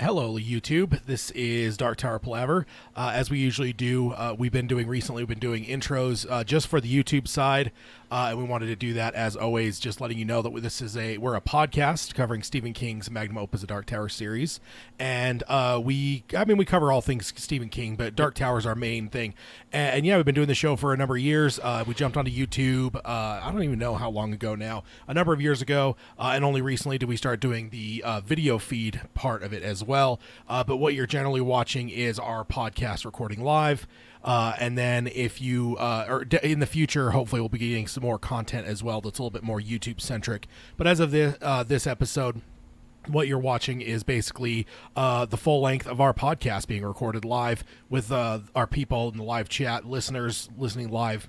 Hello, YouTube. This is Dark Tower Palaver. As we usually do, we've been doing intros just for the YouTube side, and we wanted to do that as always. Just letting you know that we're a podcast covering Stephen King's magnum opus, the Dark Tower series, and we cover all things Stephen King, but Dark Tower is our main thing. And yeah, we've been doing the show for a number of years. We jumped onto YouTube. I don't even know how long ago now. A number of years ago, and only recently did we start doing the video feed part of it as well. But what you're generally watching is our podcast recording live. And then if you, in the future, hopefully we'll be getting some more content as well that's a little bit more YouTube centric. But as of this episode, what you're watching is basically the full length of our podcast being recorded live with our people in the live chat, listeners listening live.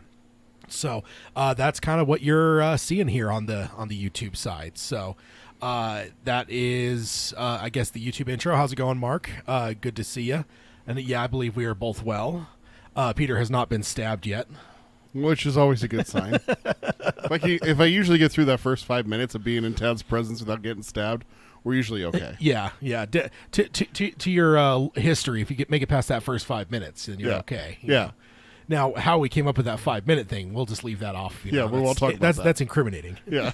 So that's kind of what you're seeing here on the YouTube side. So that is, I guess, the YouTube intro. How's it going, Mark? Good to see you. And yeah, I believe we are both well. Peter has not been stabbed yet, which is always a good sign. If I usually get through that first 5 minutes of being in Tad's presence without getting stabbed, we're usually okay. Yeah. To your history, if you make it past that first 5 minutes, then you're okay. You know? Now, how we came up with that 5 minute thing, we'll just leave that off. We won't talk about that. That's incriminating. Yeah.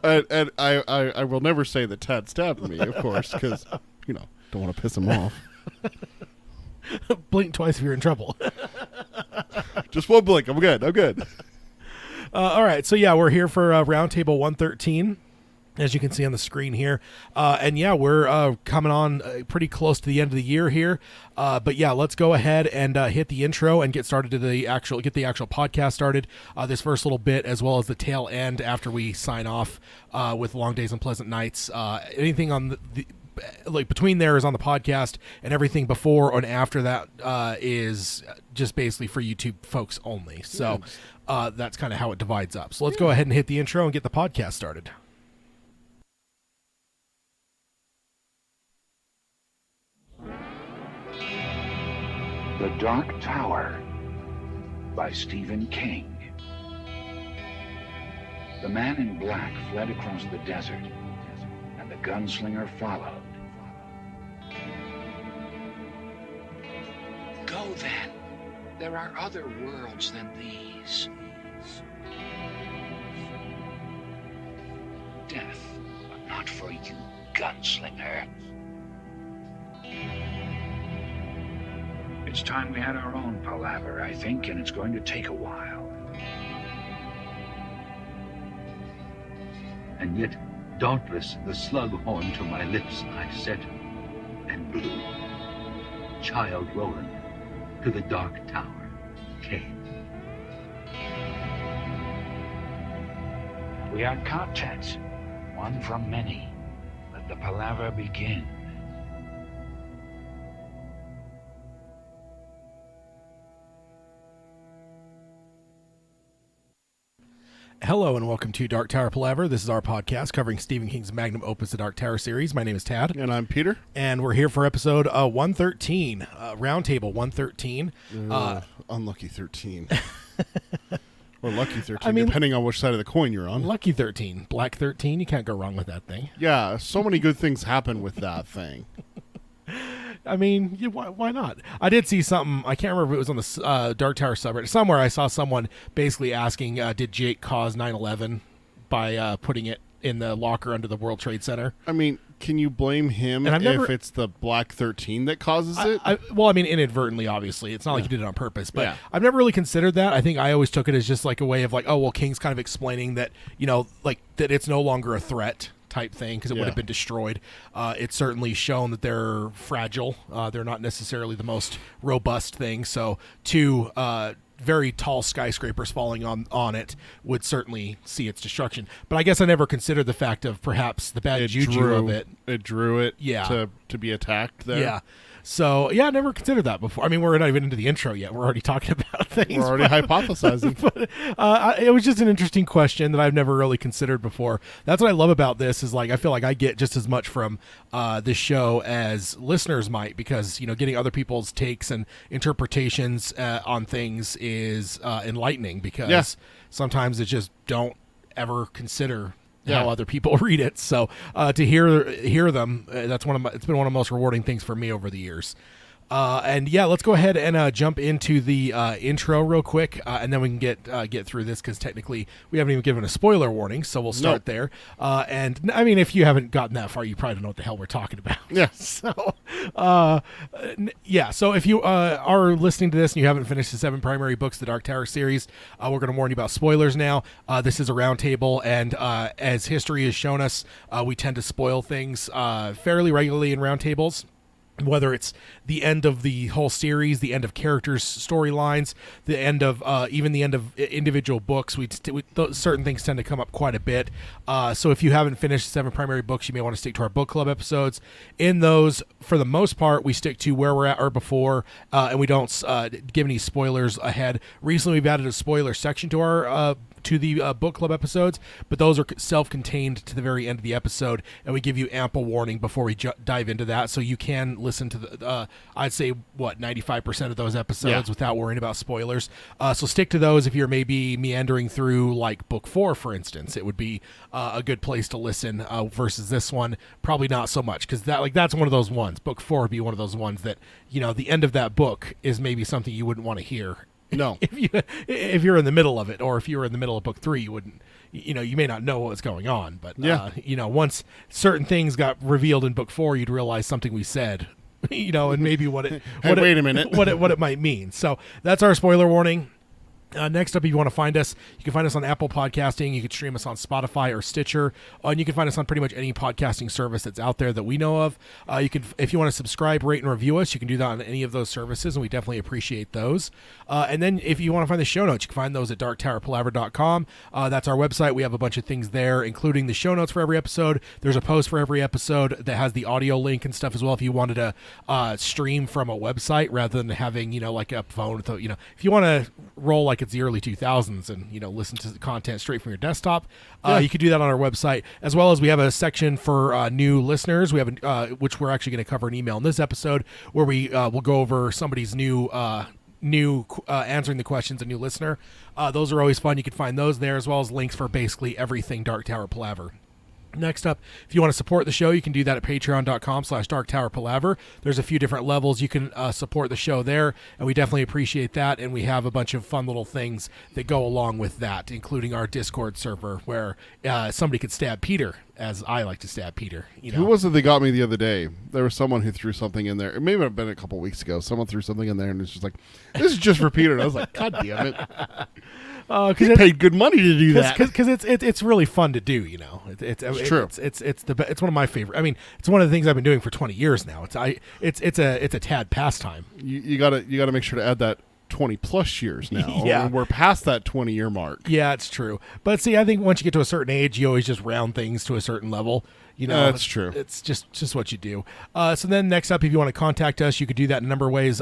and I will never say that Tad stabbed me, of course, because, don't want to piss him off. Blink twice if you're in trouble. Just one blink. I'm good. All right. So, yeah, we're here for Roundtable 113. As you can see on the screen here. And yeah, we're coming on pretty close to the end of the year here. But yeah, let's go ahead and hit the intro and get started to get the actual podcast started. This first little bit, as well as the tail end after we sign off with Long Days and Pleasant Nights. Anything on the like between there is on the podcast, and everything before and after that is just basically for YouTube folks only. So that's kind of how it divides up. So let's go ahead and hit the intro and get the podcast started. The Dark Tower by Stephen King. The man in black fled across the desert, and the gunslinger followed. Go then. There are other worlds than these. Death, but not for you, gunslinger. It's time we had our own Palaver, I think, and it's going to take a while. And yet, dauntless, the slug horn to my lips I set, and blew. Child Roland, to the Dark Tower came. We are content, one from many. Let the Palaver begin. Hello and welcome to Dark Tower Palaver. This is our podcast covering Stephen King's magnum opus, the Dark Tower series. My name is Tad. And I'm Peter. And we're here for episode 113, Roundtable 113. Unlucky 13. Or lucky 13, depending on which side of the coin you're on. Lucky 13. Black 13, you can't go wrong with that thing. Yeah, so many good things happen with that thing. I mean, why not? I did see something. I can't remember if it was on the Dark Tower subreddit. Somewhere I saw someone basically asking, did Jake cause 9/11 by putting it in the locker under the World Trade Center? I mean, can you blame him if it's the Black 13 that causes it? Well, I mean, inadvertently, obviously. It's not like he did it on purpose. But I've never really considered that. I think I always took it as just like a way of like, oh, well, King's kind of explaining that, like that it's no longer a threat type thing because it would have been destroyed. It's certainly shown that they're fragile. They're not necessarily the most robust thing. So two very tall skyscrapers falling on it would certainly see its destruction. But I guess I never considered the fact of perhaps the bad juju of it. It drew it to be attacked there. Yeah. So, yeah, I never considered that before. I mean, we're not even into the intro yet. We're already talking about things. We're already hypothesizing. But, it was just an interesting question that I've never really considered before. That's what I love about this is, like, I feel like I get just as much from this show as listeners might because, getting other people's takes and interpretations on things is enlightening because sometimes it just don't ever consider how other people read it. So to hear them, it's been one of the most rewarding things for me over the years. And yeah, let's go ahead and jump into the intro real quick, and then we can get through this because technically we haven't even given a spoiler warning, so we'll start there. And I mean, if you haven't gotten that far, you probably don't know what the hell we're talking about. Yeah. So, So if you are listening to this and you haven't finished the 7 primary books of the Dark Tower series, we're going to warn you about spoilers now. This is a roundtable, and as history has shown us, we tend to spoil things fairly regularly in roundtables. Whether it's the end of the whole series, the end of characters' storylines, the end of even the end of individual books, certain things tend to come up quite a bit. So if you haven't finished 7 primary books, you may want to stick to our book club episodes. In those, for the most part, we stick to where we're at or before, and we don't give any spoilers ahead. Recently, we've added a spoiler section to our book club episodes, but those are self-contained to the very end of the episode, and we give you ample warning before we dive into that, so you can listen to the I'd say 95% of those episodes without worrying about spoilers. So stick to those. If you're maybe meandering through like book 4, for instance, it would be a good place to listen versus this one probably not so much, because that's one of those ones. Book 4 would be one of those ones that, the end of that book is maybe something you wouldn't want to hear. No. if you're in the middle of it, or if you were in the middle of book 3, you wouldn't, you may not know what was going on, but once certain things got revealed in book 4, you'd realize something we said, and maybe wait a minute, what it might mean. So that's our spoiler warning. Next up, if you want to find us, you can find us on Apple Podcasting. You can stream us on Spotify or Stitcher, and you can find us on pretty much any podcasting service that's out there that we know of. If you want to subscribe, rate, and review us, you can do that on any of those services, and we definitely appreciate those. And then if you want to find the show notes, you can find those at darktowerpalaver.com. That's our website. We have a bunch of things there, including the show notes for every episode. There's a post for every episode that has the audio link and stuff as well. If you wanted to stream from a website rather than having, like a phone, if you want to roll like it's the early 2000s and listen to the content straight from your desktop, you could do that on our website, as well as we have a section for new listeners. We have which we're actually going to cover an email in this episode, where we will go over somebody's new answering the questions, a new listener. Those are always fun. You can find those there, as well as links for basically everything Dark Tower Palaver. Next up, if you want to support the show, you can do that at patreon.com/darktowerpalaver. There's a few different levels you can support the show there, and we definitely appreciate that. And we have a bunch of fun little things that go along with that, including our Discord server, where somebody could stab Peter, as I like to stab Peter. Who was it that got me the other day? There was someone who threw something in there. It may have been a couple weeks ago. Someone threw something in there, and it's just like, this is just for Peter. And I was like, God damn it. He paid good money to do that, because it's really fun to do. It's true. It's one of my favorite. I mean, it's one of the things I've been doing for 20 years now. It's a tad pastime. You gotta make sure to add that 20 plus years now. Yeah, we're past that 20-year mark. Yeah, it's true. But see, I think once you get to a certain age, you always just round things to a certain level. That's true. It's just what you do. So then next up, if you want to contact us, you could do that in a number of ways.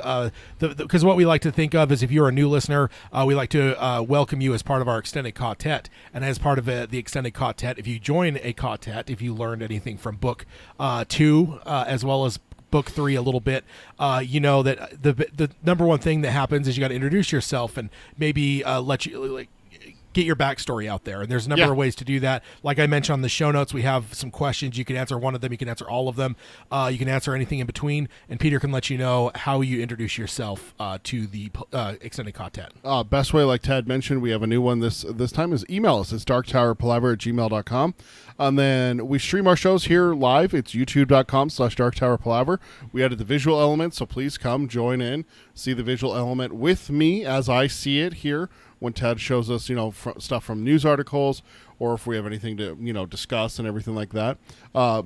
Because what we like to think of is, if you're a new listener, we like to welcome you as part of our extended quartet. And as part of the extended quartet, if you join a quartet, if you learned anything from book 2, as well as book 3 a little bit, that the number one thing that happens is you got to introduce yourself and maybe let you get your backstory out there. And there's a number of ways to do that. Like I mentioned on the show notes, we have some questions. You can answer one of them. You can answer all of them. You can answer anything in between. And Peter can let you know how you introduce yourself to the extended quartet. Best way, like Tad mentioned, we have a new one this time, is email us. It's darktowerpalaver@gmail.com. And then we stream our shows here live. It's youtube.com/darktowerpalaver. We added the visual element, so please come join in, see the visual element with me as I see it here when Tad shows us, stuff from news articles, or if we have anything to, discuss and everything like that.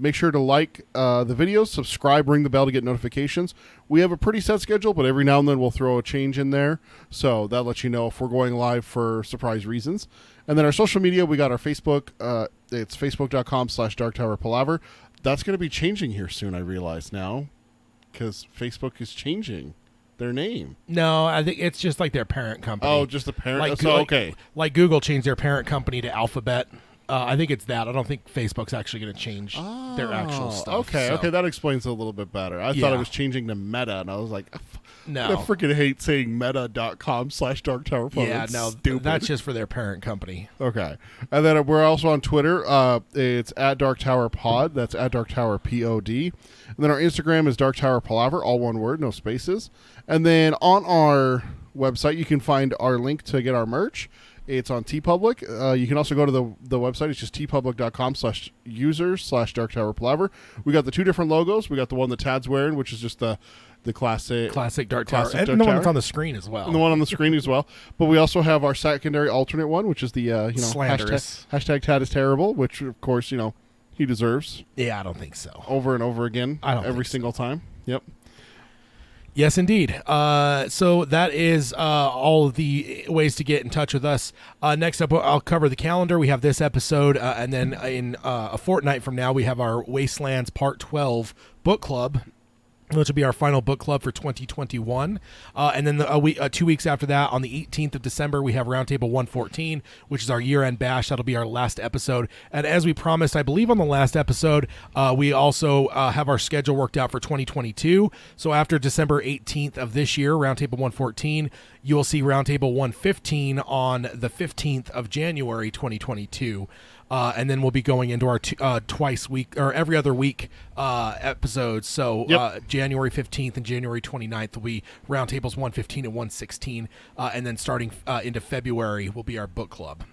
Make sure to like the videos, subscribe, ring the bell to get notifications. We have a pretty set schedule, but every now and then we'll throw a change in there. So that lets you know if we're going live for surprise reasons. And then our social media, we got our Facebook. It's facebook.com/darktowerpalaver. That's going to be changing here soon, I realize now, because Facebook is changing their name. No, I think it's just like their parent company. Oh, just the parent? Okay. Like Google changed their parent company to Alphabet. I think it's that. I don't think Facebook's actually going to change their actual stuff. Okay, so. okay, that explains it a little bit better. I thought it was changing to Meta, and I was like, No. I freaking hate saying meta.com/Dark Tower Pod. Yeah, It's no, stupid. that's just for their parent company. Okay. And then we're also on Twitter. It's at Dark Tower Pod. That's at Dark Tower POD. And then our Instagram is Dark Tower Palaver, all one word, no spaces. And then on our website, you can find our link to get our merch. It's on TeePublic. You can also go to the website. It's just tpublic.com/users/Dark Tower Palaver. We got the two different logos. We got the one that Tad's wearing, which is just the classic Dark Tower. classic And Dark the one Tower. that's on the screen as well. And the one on the screen as well. But we also have our secondary alternate one, which is the Slanderous. hashtag Tad is terrible, which of course he deserves Yeah, I don't think so. over and over again. I don't every think so. single time. Yep. Yes, indeed. So that is all of the ways to get in touch with us. Next up, I'll cover the calendar. We have this episode, and then in a fortnight from now, we have our Wastelands Part 12 book club, which will be our final book club for 2021. And then 2 weeks after that, on the 18th of December, we have Roundtable 114, which is our year-end bash. That'll be our last episode. And as we promised, I believe on the last episode, we also have our schedule worked out for 2022. So after December 18th of this year, Roundtable 114, you will see Roundtable 115 on the 15th of January 2022. And then we'll be going into our twice week or every other week episodes. So January 15th and January 29th will be Roundtables 115 and 116. And then starting into February will be our book club.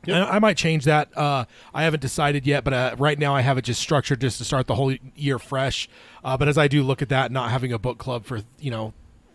Yep. I might change that. I haven't decided yet, but right now I have it just structured just to start the whole year fresh. But as I do look at that, not having a book club for,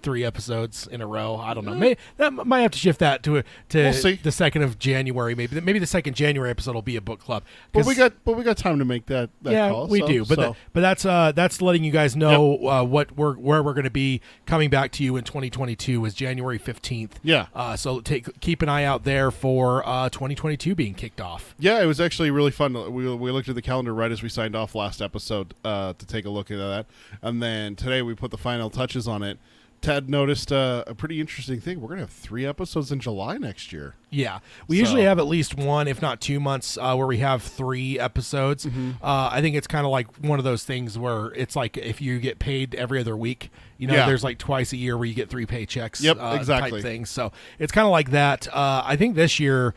3 episodes in a row. I don't know. That might have to shift that to We'll see. the 2nd of January. Maybe the second January episode will be a book club. But we got time to make that yeah, call. we do. But that's letting you guys know where we're going to be coming back to you in 2022 is January 15th. Yeah. So keep an eye out there for 2022 being kicked off. Yeah, it was actually really fun. We looked at the calendar right as we signed off last episode to take a look at that. And then today we put the final touches on it. Ted noticed a pretty interesting thing. We're going to have 3 episodes in July next year. Yeah. We usually have at least 1, if not 2 months where we have 3 episodes. Mm-hmm. I think it's kind of like one of those things where it's like if you get paid every other week, there's like twice a year where you get 3 paychecks. Yep, exactly. Type thing. So it's kind of like that. I think this year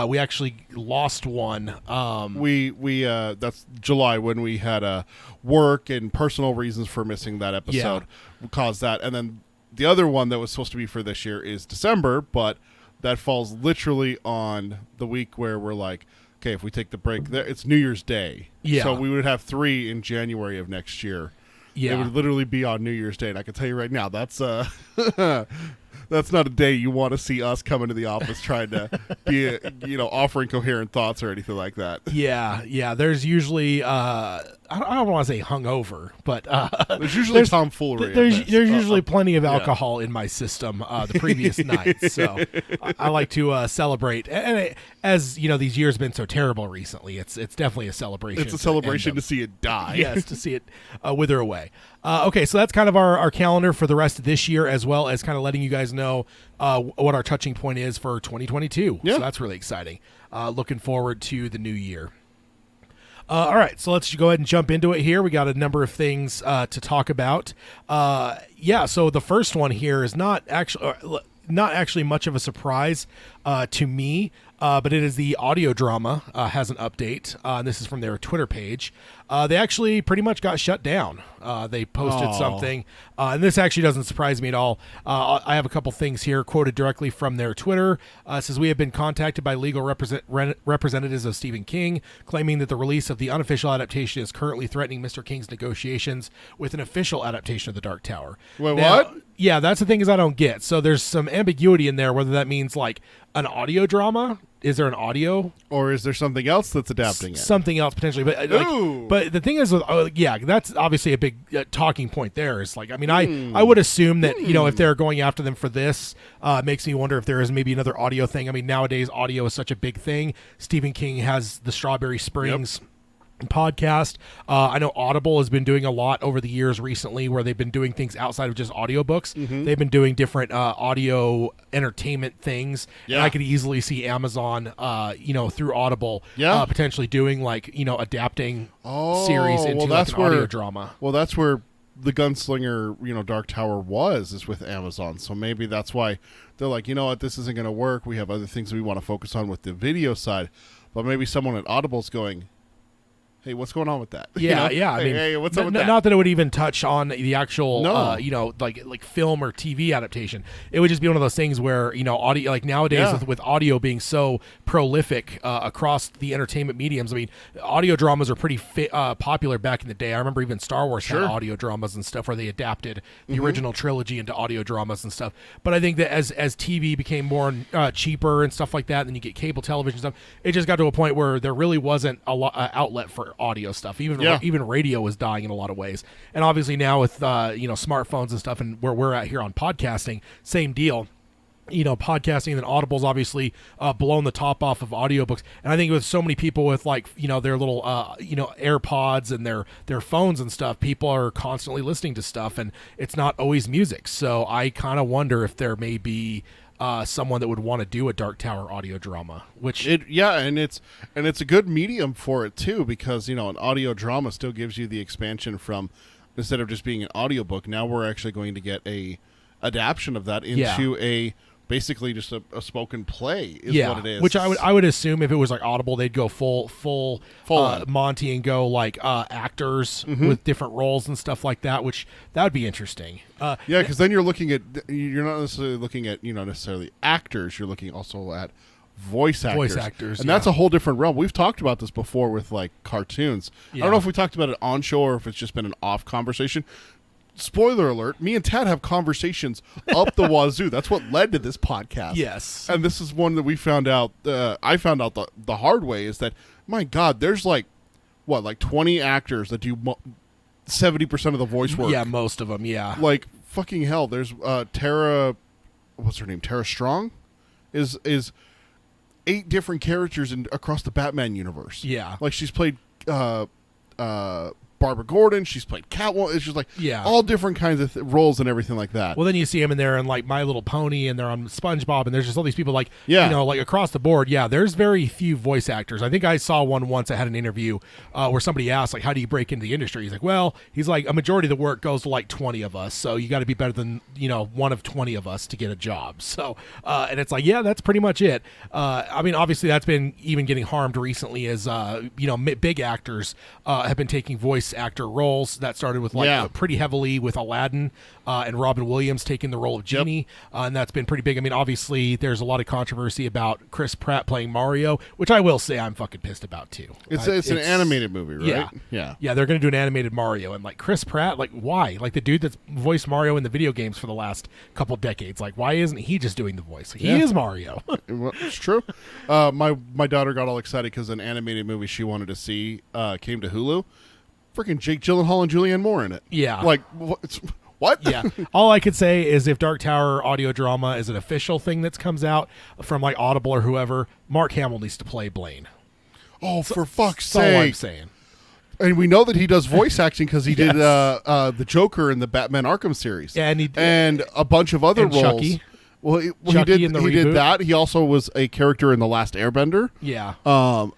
we actually lost one. We that's July when we had work and personal reasons for missing that episode caused that. And then the other one that was supposed to be for this year is December, but that falls literally on the week where we're like, okay, if we take the break, it's New Year's Day. Yeah. So we would have 3 in January of next year. Yeah. It would literally be on New Year's Day. And I can tell you right now, that's that's not a day you want to see us come into the office trying to be, offering coherent thoughts or anything like that. Yeah. There's usually I don't want to say hungover, but There's usually tomfoolery. There's usually plenty of alcohol in my system the previous night, so I like to celebrate. And as these years have been so terrible recently, it's definitely a celebration. It's a celebration to to see it die. yes, to see it wither away. Okay, so that's kind of our calendar for the rest of this year, as well as kind of letting you guys know what our touching point is for 2022. Yeah. So that's really exciting. Looking forward to the new year. All right, so let's go ahead and jump into it here. We got a number of things to talk about. So the first one here is not actually much of a surprise to me, but it is the audio drama has an update. And this is from their Twitter page. They actually pretty much got shut down. They posted something, and this actually doesn't surprise me at all. I have a couple things here quoted directly from their Twitter. It says, "We have been contacted by legal representatives of Stephen King, claiming that the release of the unofficial adaptation is currently threatening Mr. King's negotiations with an official adaptation of The Dark Tower." Wait, Now, what? Yeah, that's the thing is I don't get. So there's some ambiguity in there, whether that means like an audio drama. Is there an audio? Or is there something else that's adapting it? Something else potentially, but Ooh. but the thing is, that's obviously a big talking point. There is like, I mean, I would assume that if they're going after them for this, it makes me wonder if there is maybe another audio thing. I mean, nowadays audio is such a big thing. Stephen King has the Strawberry Springs podcast. I know Audible has been doing a lot over the years recently where they've been doing things outside of just audiobooks. They've been doing different audio entertainment things. Yeah. And I could easily see Amazon, through Audible, Yeah. potentially doing adapting Oh, series into well, like that's an where- audio drama. Well, that's where the Gunslinger, Dark Tower is with Amazon. So maybe that's why they're like, you know what, this isn't going to work. We have other things we want to focus on with the video side. But maybe someone at Audible's going, hey, what's going on with that? Yeah, yeah. I mean, hey, what's up with that? Not that it would even touch on the actual, No. like film or TV adaptation. It would just be one of those things where audio, like nowadays Yeah. with audio being so prolific across the entertainment mediums. I mean, audio dramas are pretty popular back in the day. I remember even Star Wars had Sure. audio dramas and stuff where they adapted the original trilogy into audio dramas and stuff. But I think that as TV became more cheaper and stuff like that, then you get cable television stuff. It just got to a point where there really wasn't a lot outlet for audio stuff. Even radio was dying in a lot of ways. And obviously now with smartphones and stuff, and where we're at here on podcasting, same deal. Podcasting and then Audible's obviously blown the top off of audiobooks. And I think with so many people with their little AirPods and their phones and stuff, people are constantly listening to stuff, and it's not always music. So I kind of wonder if there may be someone that would want to do a Dark Tower audio drama, which and it's a good medium for it too, because an audio drama still gives you the expansion from, instead of just being an audiobook, now we're actually going to get a adaptation of that into a basically just a spoken play is what it is. Which I would assume if it was like Audible, they'd go full on. Monty and go like actors with different roles and stuff like that, which that would be interesting. Because then you're not necessarily looking at necessarily actors, you're looking also at voice actors, and that's a whole different realm. We've talked about this before with like cartoons. I don't know if we talked about it on show or if it's just been an off conversation. Spoiler alert, me and Tad have conversations up the wazoo. That's what led to this podcast. Yes. And this is one that we found out, I found out the hard way, is that, my God, there's like 20 actors that do 70% of the voice work. Yeah, most of them, yeah. Like, fucking hell, there's Tara, what's her name? Tara Strong? Is 8 different characters across the Batman universe. Yeah. Like, she's played Barbara Gordon, she's played Catwoman. It's just like all different kinds of roles and everything like that. Well, then you see them in there in like My Little Pony, and they're on SpongeBob, and there's just all these people like like across the board. Yeah, there's very few voice actors. I think I saw one once. I had an interview where somebody asked like, how do you break into the industry? He's like, well, a majority of the work goes to like 20 of us, so you got to be better than one of 20 of us to get a job. So and it's like, yeah, that's pretty much it. I mean, obviously that's been even getting harmed recently as big actors have been taking voice actor roles. That started with pretty heavily with Aladdin and Robin Williams taking the role of Genie, and that's been pretty big. I mean, obviously there's a lot of controversy about Chris Pratt playing Mario, which I will say I'm fucking pissed about too. It's an animated movie, right? Yeah, they're going to do an animated Mario, and like Chris Pratt, like why? Like the dude that's voiced Mario in the video games for the last couple decades, like why isn't he just doing the voice? He is Mario. Well, it's true. My daughter got all excited because an animated movie she wanted to see came to Hulu. Freaking Jake Gyllenhaal and Julianne Moore in it. Yeah. Like, what? Yeah. All I could say is if Dark Tower audio drama is an official thing that comes out from like Audible or whoever, Mark Hamill needs to play Blaine. Oh, for fuck's That's all I'm sake. saying. And we know that he does voice acting because he did the Joker in the Batman Arkham series. Yeah, and a bunch of other roles. Chucky. Well, he Chucky in the did reboot. that. He also was a character in The Last Airbender. Yeah.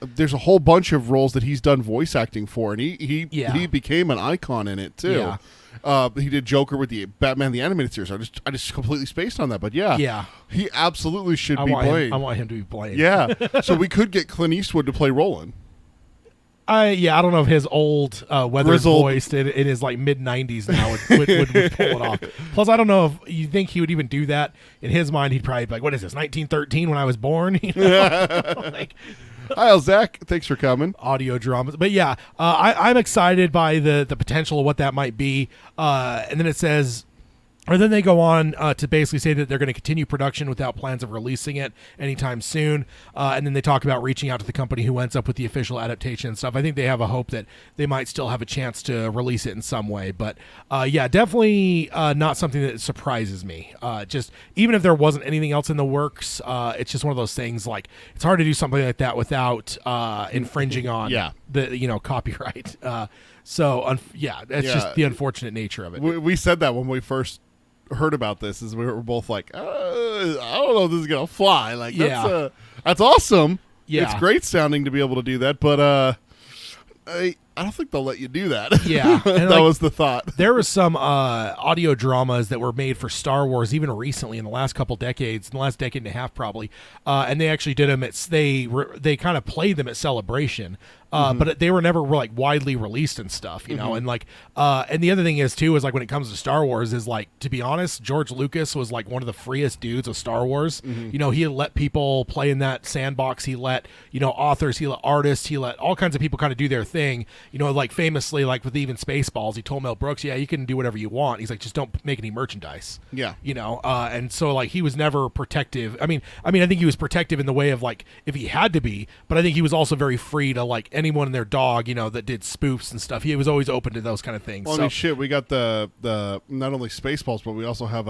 There's a whole bunch of roles that he's done voice acting for, and he became an icon in it too. Yeah. He did Joker with the Batman the Animated Series. I just completely spaced on that, but yeah, he absolutely should be Blaine. I want him to be Blaine. Yeah, so we could get Clint Eastwood to play Roland. I don't know if his old weathered Grizzled voice in his like mid 90s now would pull it off. Plus, I don't know if you think he would even do that. In his mind, he'd probably be like, "What is this? 1913 when I was born?" Like, hi, Zach. Thanks for coming. Audio dramas, but yeah, I'm excited by the potential of what that might be. And then it says, Or then they go on to basically say that they're going to continue production without plans of releasing it anytime soon. And then they talk about reaching out to the company who ends up with the official adaptation and stuff. I think they have a hope that they might still have a chance to release it in some way. But yeah, definitely not something that surprises me. Just even if there wasn't anything else in the works, it's just one of those things like it's hard to do something like that without infringing on the copyright. So that's just the unfortunate nature of it. We said that when we first heard about this, is we were both like, I don't know if this is gonna fly. Like, that's awesome. Yeah, it's great sounding to be able to do that, but I don't think they'll let you do that. Yeah, and that was the thought. There was some audio dramas that were made for Star Wars even recently in the last couple decades, in the last decade and a half probably, and they actually did them. They kind of played them at Celebration. But they were never like widely released and stuff, you know. And like, and the other thing is too is like when it comes to Star Wars is like, to be honest, George Lucas was like one of the freest dudes of Star Wars. You know, he let people play in that sandbox. He let authors, he let artists, he let all kinds of people kind of do their thing. You know, like famously, like with even Spaceballs, he told Mel Brooks, "Yeah, you can do whatever you want." He's like, "Just don't make any merchandise." Yeah, you know, and so like he was never protective. I mean, I think he was protective in the way of like if he had to be, but I think he was also very free to like anyone and their dog, you know, that did spoofs and stuff. He was always open to those kind of things. Well, I mean, shit, we got the not only Spaceballs, but we also have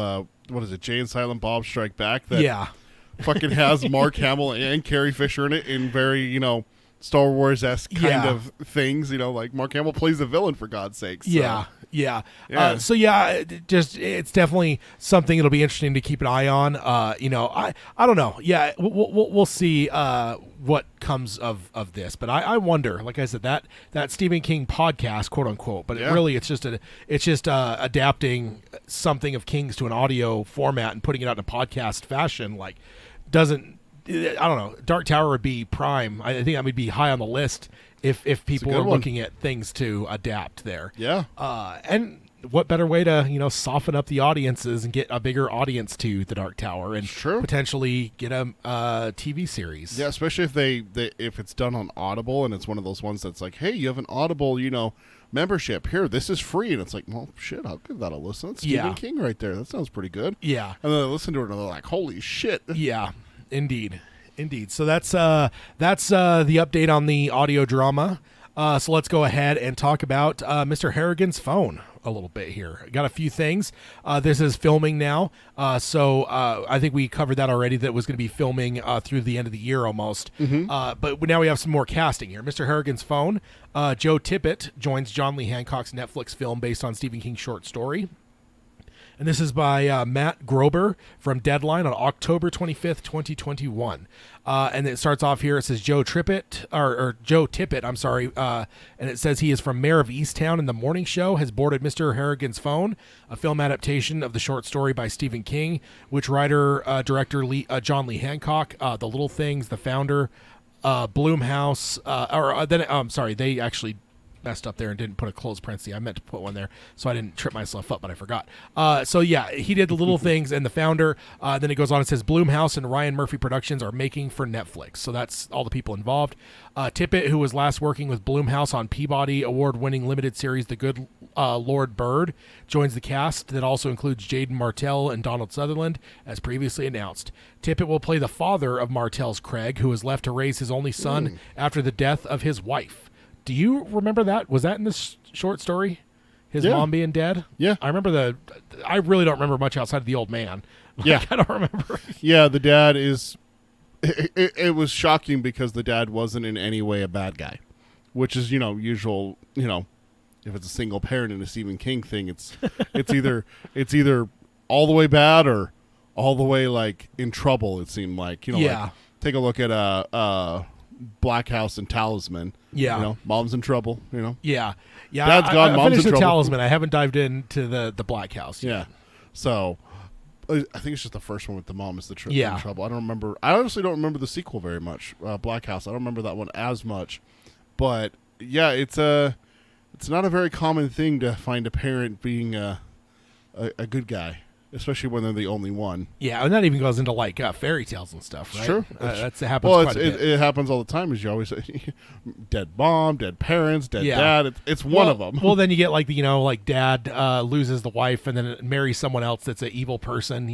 what is it, Jay and Silent Bob Strike Back? That fucking has Mark Hamill and Carrie Fisher in it in very, Star Wars-esque kind of things, like Mark Hamill plays the villain, for God's sakes. So. Yeah. It's definitely something it'll be interesting to keep an eye on. I don't know. Yeah, we'll see what comes of this. But I wonder, like I said, that Stephen King podcast, quote unquote. But it's just adapting something of King's to an audio format and putting it out in a podcast fashion. Like, doesn't. I don't know. Dark Tower would be prime. I think that would be high on the list if people are looking at things to adapt there. Yeah. And what better way to soften up the audiences and get a bigger audience to the Dark Tower and potentially get a TV series. Yeah, especially if it's done on Audible and it's one of those ones that's like, hey, you have an Audible, membership here. This is free, and it's like, well, shit, I'll give that a listen. That's Stephen King right there. That sounds pretty good. Yeah. And then I listen to it and they're like, holy shit. Yeah. Indeed. So that's the update on the audio drama. So let's go ahead and talk about Mr. Harrigan's phone a little bit here. Got a few things. This is filming now. So I think we covered that already. That was going to be filming through the end of the year almost. But now we have some more casting here. Mr. Harrigan's phone. Joe Tippett joins John Lee Hancock's Netflix film based on Stephen King's short story. And this is by Matt Grober from Deadline on October 25th, 2021. And it starts off here. It says Joe Tippett, I'm sorry. And it says he is from Mayor of Easttown, and the morning show has boarded Mr. Harrigan's phone, a film adaptation of the short story by Stephen King, which director John Lee Hancock, The Little Things, The Founder, Bloomhouse, they actually messed up there and didn't put a closed parenthesis. I meant to put one there, so I didn't trip myself up, but I forgot. He did The Little Things and The Founder. Then it goes on and says Bloomhouse and Ryan Murphy Productions are making for Netflix. So that's all the people involved. Tippett, who was last working with Bloomhouse on Peabody Award-winning limited series The Good Lord Bird, joins the cast that also includes Jaden Martell and Donald Sutherland, as previously announced. Tippett will play the father of Martell's Craig, who was left to raise his only son after the death of his wife. Do you remember that? Was that in this short story? His mom being dead? Yeah. I remember I really don't remember much outside of the old man. I don't remember. Yeah, the dad is... It was shocking because the dad wasn't in any way a bad guy, which is, usual, if it's a single parent in a Stephen King thing, it's either all the way bad or all the way, like, in trouble, it seemed like. Like, take a look at Black House and Talisman. Yeah. Mom's in trouble, Yeah. Dad's gone, mom's in trouble. Talisman. I haven't dived into the Black House yet. Yeah. So, I think it's just the first one with the mom is in trouble. I honestly don't remember the sequel very much, Black House. I don't remember that one as much. But, yeah, it's not a very common thing to find a parent being a good guy. especially when they're the only one. Yeah, and that even goes into like fairy tales and stuff, right? Sure. That happens Well, quite a bit. it happens all the time. As you always say, dead mom, dead parents, dead Yeah. dad. It's one of them. Well, then you get like like dad loses the wife and then marries someone else that's an evil person.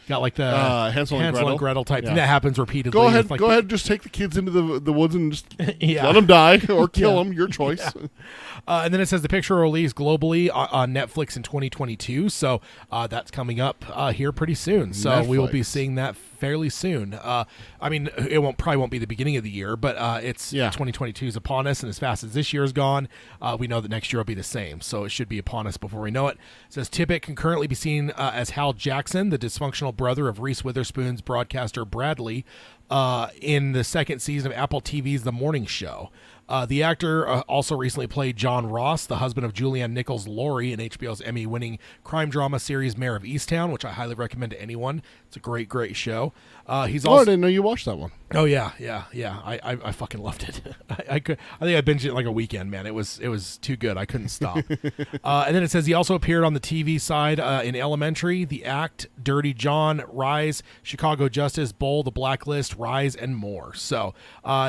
Got like the Hansel and Gretel type Yeah. thing that happens repeatedly. Go ahead, with, like, go ahead. Just take the kids into the woods and just Yeah. let them die or kill Yeah. them. Your choice. And then it says the picture will release globally on Netflix in 2022. So that's coming up here pretty soon. So we will be Netflix. seeing that fairly soon. I mean, it probably won't be the beginning of the year, but it's 2022 is upon us, and as fast as this year is gone, we know that next year will be the same. So it should be upon us before we know it. It says Tippett can currently be seen as Hal Jackson, the dysfunctional brother of Reese Witherspoon's broadcaster Bradley, in the second season of Apple TV's The Morning Show. The actor also recently played John Ross, the husband of Julianne Nichols-Laurie in HBO's Emmy-winning crime drama series Mayor of Easttown, which I highly recommend to anyone. It's a great, great show. He's I also didn't know you watched that one. Oh yeah. I fucking loved it. I think I binged it in like a weekend, man. It was too good. I couldn't stop. And then it says he also appeared on the TV side in Elementary, The Act, Dirty John, Rise, Chicago Justice, Bull, The Blacklist, Rise, and more. So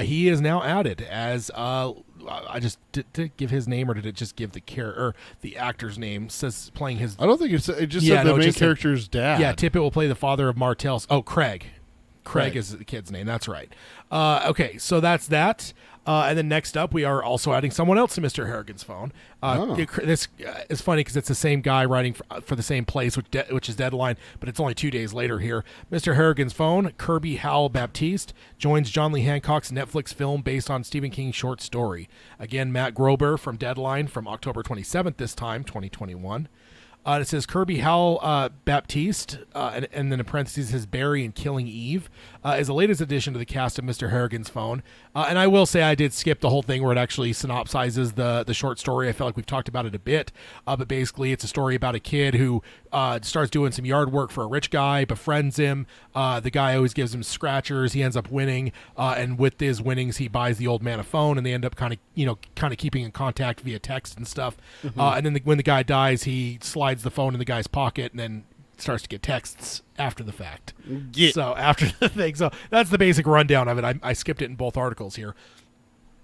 he is now added as I just did it give his name, or did it just give the actor's name? It says playing his. I don't think it just said the it main just said- character's dad. Yeah, Tippett will play the father of Martell's. Oh, Craig. Craig Craig. is the kid's name. That's right. Okay, so that's that. And then next up, we are also adding someone else to Mr. Harrigan's phone. This is funny because it's the same guy writing for the same place, which is Deadline, but it's only 2 days later here. Mr. Harrigan's phone, Kirby Howell Baptiste, joins John Lee Hancock's Netflix film based on Stephen King's short story. Again, Matt Grober from Deadline from October 27th this time, 2021. It says Kirby Howell Baptiste, and then in parentheses says Barry and Killing Eve, is the latest addition to the cast of Mr. Harrigan's phone. And I will say I did skip the whole thing where it actually synopsizes the short story. I feel like we've talked about it a bit, but basically it's a story about a kid who starts doing some yard work for a rich guy, befriends him. The guy always gives him scratchers. He ends up winning, and with his winnings, he buys the old man a phone, and they end up kind of keeping in contact via text and stuff. And then when the guy dies, he slides the phone in the guy's pocket, and then starts to get texts after the fact. Yeah. So after the thing, so that's the basic rundown of it. I skipped it in both articles here.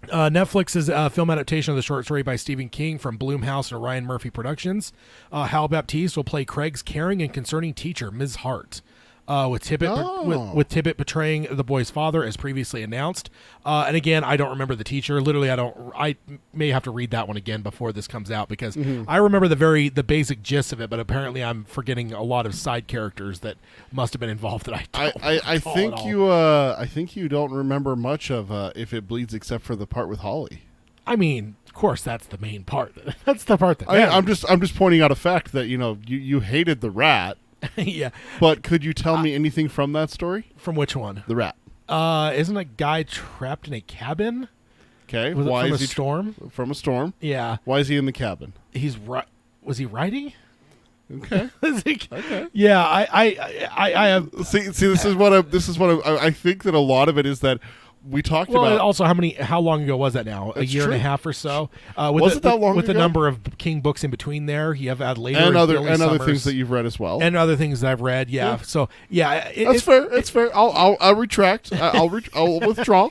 Netflix's film adaptation of the short story by Stephen King from Blumhouse and Ryan Murphy Productions. Hal Baptiste will play Craig's caring and concerning teacher, Ms. Hart. With Tippett portraying the boy's father as previously announced. And again, I don't remember the teacher. Literally, I may have to read that one again before this comes out because I remember the basic gist of it, but apparently I'm forgetting a lot of side characters that must have been involved that I think you don't remember much of If It Bleeds except for the part with Holly. I mean, of course, that's the main part. That's the part that I'm just pointing out a fact that you hated the rat. yeah. But could you tell me anything from that story? From which one? The rat. Isn't a guy trapped in a cabin? Okay. Why is he storm? From a storm. Yeah. Why is he in the cabin? Was he writing? Okay. Okay. Yeah. I have. See. This is what I think that a lot of it is that. We talked about also how long ago was that now? A year and a half or so. Was it that long with ago? the number of King books in between there, you have had later and other Summers, things that you've read as well, and other things that I've read. Yeah. So yeah, that's fair. It's fair. I'll retract. I'll withdraw.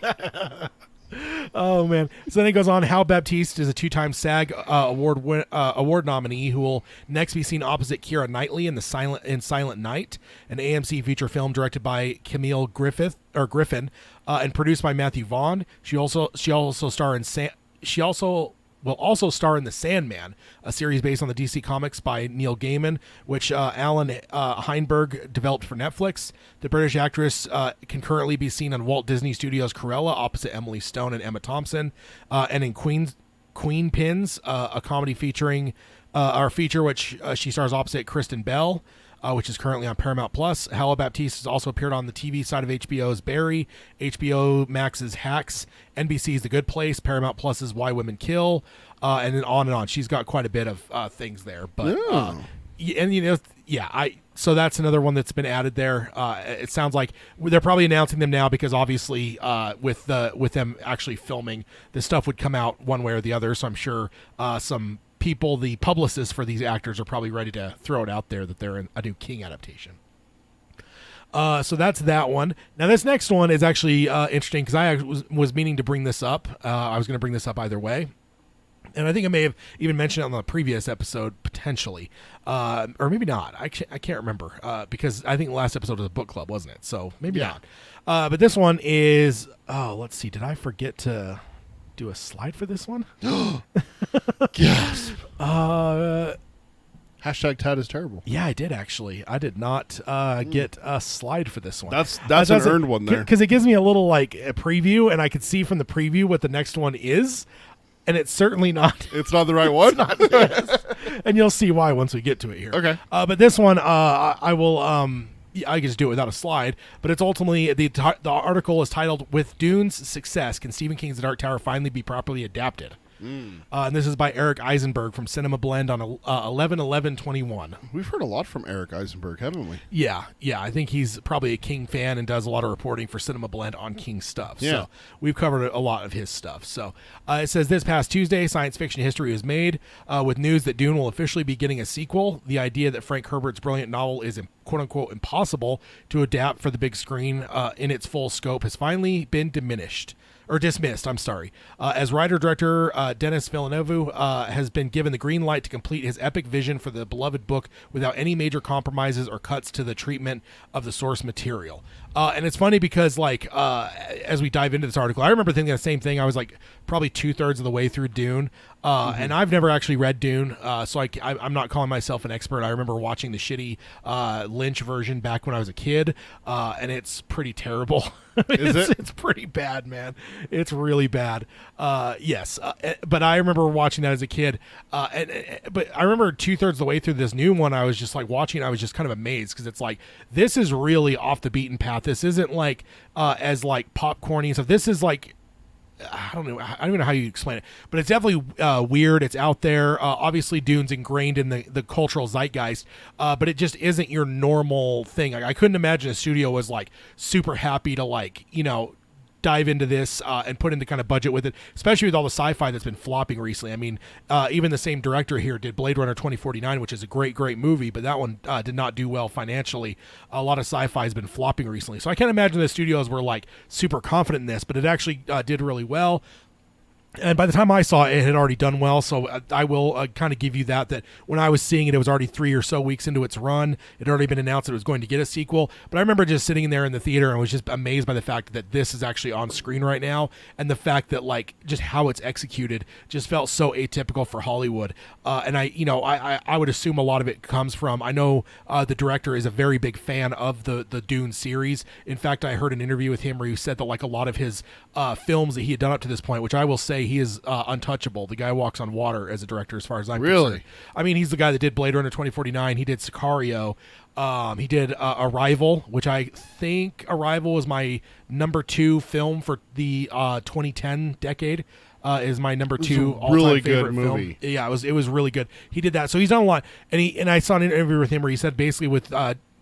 Oh man! So then it goes on. Hal Baptiste is a two-time SAG award nominee who will next be seen opposite Keira Knightley in Silent Night, an AMC feature film directed by Camille Griffin and produced by Matthew Vaughn. She also will also star in The Sandman, a series based on the DC Comics by Neil Gaiman, which Alan Heinberg developed for Netflix. The British actress can currently be seen on Walt Disney Studios' Cruella opposite Emily Stone and Emma Thompson, and in Queen Pins, a comedy featuring which she stars opposite Kristen Bell. Which is currently on Paramount Plus. Hal Baptiste has also appeared on the TV side of HBO's Barry, HBO Max's Hacks, NBC's The Good Place, Paramount Plus's Why Women Kill, and then on and on. She's got quite a bit of things there. But so that's another one that's been added there. It sounds like they're probably announcing them now because obviously with them actually filming, this stuff would come out one way or the other. So I'm sure some people, the publicists for these actors, are probably ready to throw it out there that they're in a new King adaptation. So that's that one. Now this next one is actually interesting because I was meaning to bring this up. I was going to bring this up either way. And I think I may have even mentioned it on the previous episode, potentially. Or maybe not. I can't remember. Because I think the last episode was a book club, wasn't it? So maybe not. But this one is... Oh, let's see. Did I forget to do a slide for this one? Gasp. Hashtag Tad is terrible. Yeah, I did actually. I did not get a slide for this one. That's an earned one there. Because it gives me a little like a preview, and I could see from the preview what the next one is, and it's certainly not. It's not the right one? It's not this. And you'll see why once we get to it here. Okay. But this one, I will... I can just do it without a slide, but it's ultimately the article is titled "With Dune's Success, Can Stephen King's The Dark Tower Finally Be Properly Adapted?" And this is by Eric Eisenberg from Cinema Blend on 11/11/21. We've heard a lot from Eric Eisenberg, haven't we? Yeah. I think he's probably a King fan and does a lot of reporting for Cinema Blend on King stuff. Yeah. So we've covered a lot of his stuff. So it says this past Tuesday, science fiction history was made with news that Dune will officially be getting a sequel. The idea that Frank Herbert's brilliant novel is quote-unquote impossible to adapt for the big screen in its full scope has finally been dismissed, as writer-director Denis Villeneuve has been given the green light to complete his epic vision for the beloved book without any major compromises or cuts to the treatment of the source material. And it's funny because, as we dive into this article, I remember thinking the same thing. I was, probably 2/3 of the way through Dune, and I've never actually read Dune, so I'm not calling myself an expert. I remember watching the shitty Lynch version back when I was a kid, and it's pretty terrible. It's pretty bad, man. It's really bad. Yes, but I remember watching that as a kid, but I remember 2/3 of the way through this new one, I was just watching. I was just kind of amazed because it's this is really off the beaten path. This isn't as popcorny and stuff. This is I don't even know how you explain it, but it's definitely weird. It's out there. Obviously, Dune's ingrained in the cultural zeitgeist, but it just isn't your normal thing. I couldn't imagine a studio was super happy to dive into this and put in the kind of budget with it, especially with all the sci-fi that's been flopping recently. I mean, even the same director here did Blade Runner 2049, which is a great movie, but that one did not do well financially. A lot of sci-fi has been flopping recently. So I can't imagine the studios were super confident in this, but it actually did really well. And by the time I saw it, it had already done well, so I will kind of give you that when I was seeing it, it was already 3 or so weeks into its run. It had already been announced that it was going to get a sequel. But I remember just sitting there in the theater and was just amazed by the fact that this is actually on screen right now, and the fact that just how it's executed just felt so atypical for Hollywood. And I would assume a lot of it comes from, I know the director is a very big fan of the Dune series. In fact, I heard an interview with him where he said that a lot of his films that he had done up to this point, which I will say he is untouchable. The guy walks on water as a director, as far as I'm concerned. I mean, he's the guy that did Blade Runner 2049. He did Sicario. He did Arrival, which I think Arrival was my number 2 film for the 2010 decade. Is my number 2 all-time really favorite good movie. film. Yeah, it was really good. He did that, so he's done a lot. And I saw an interview with him where he said basically with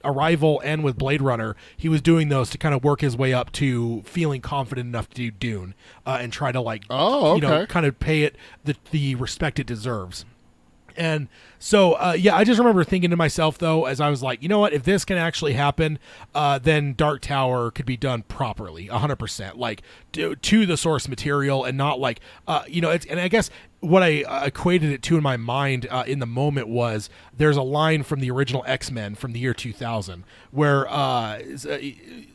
Arrival and with Blade Runner, he was doing those to kind of work his way up to feeling confident enough to do Dune and try to kind of pay it the respect it deserves. And so, I just remember thinking to myself, though, as I was like, you know what, if this can actually happen, then Dark Tower could be done properly, 100%, to the source material and not and I guess what I equated it to in my mind in the moment was there's a line from the original X-Men from the year 2000 where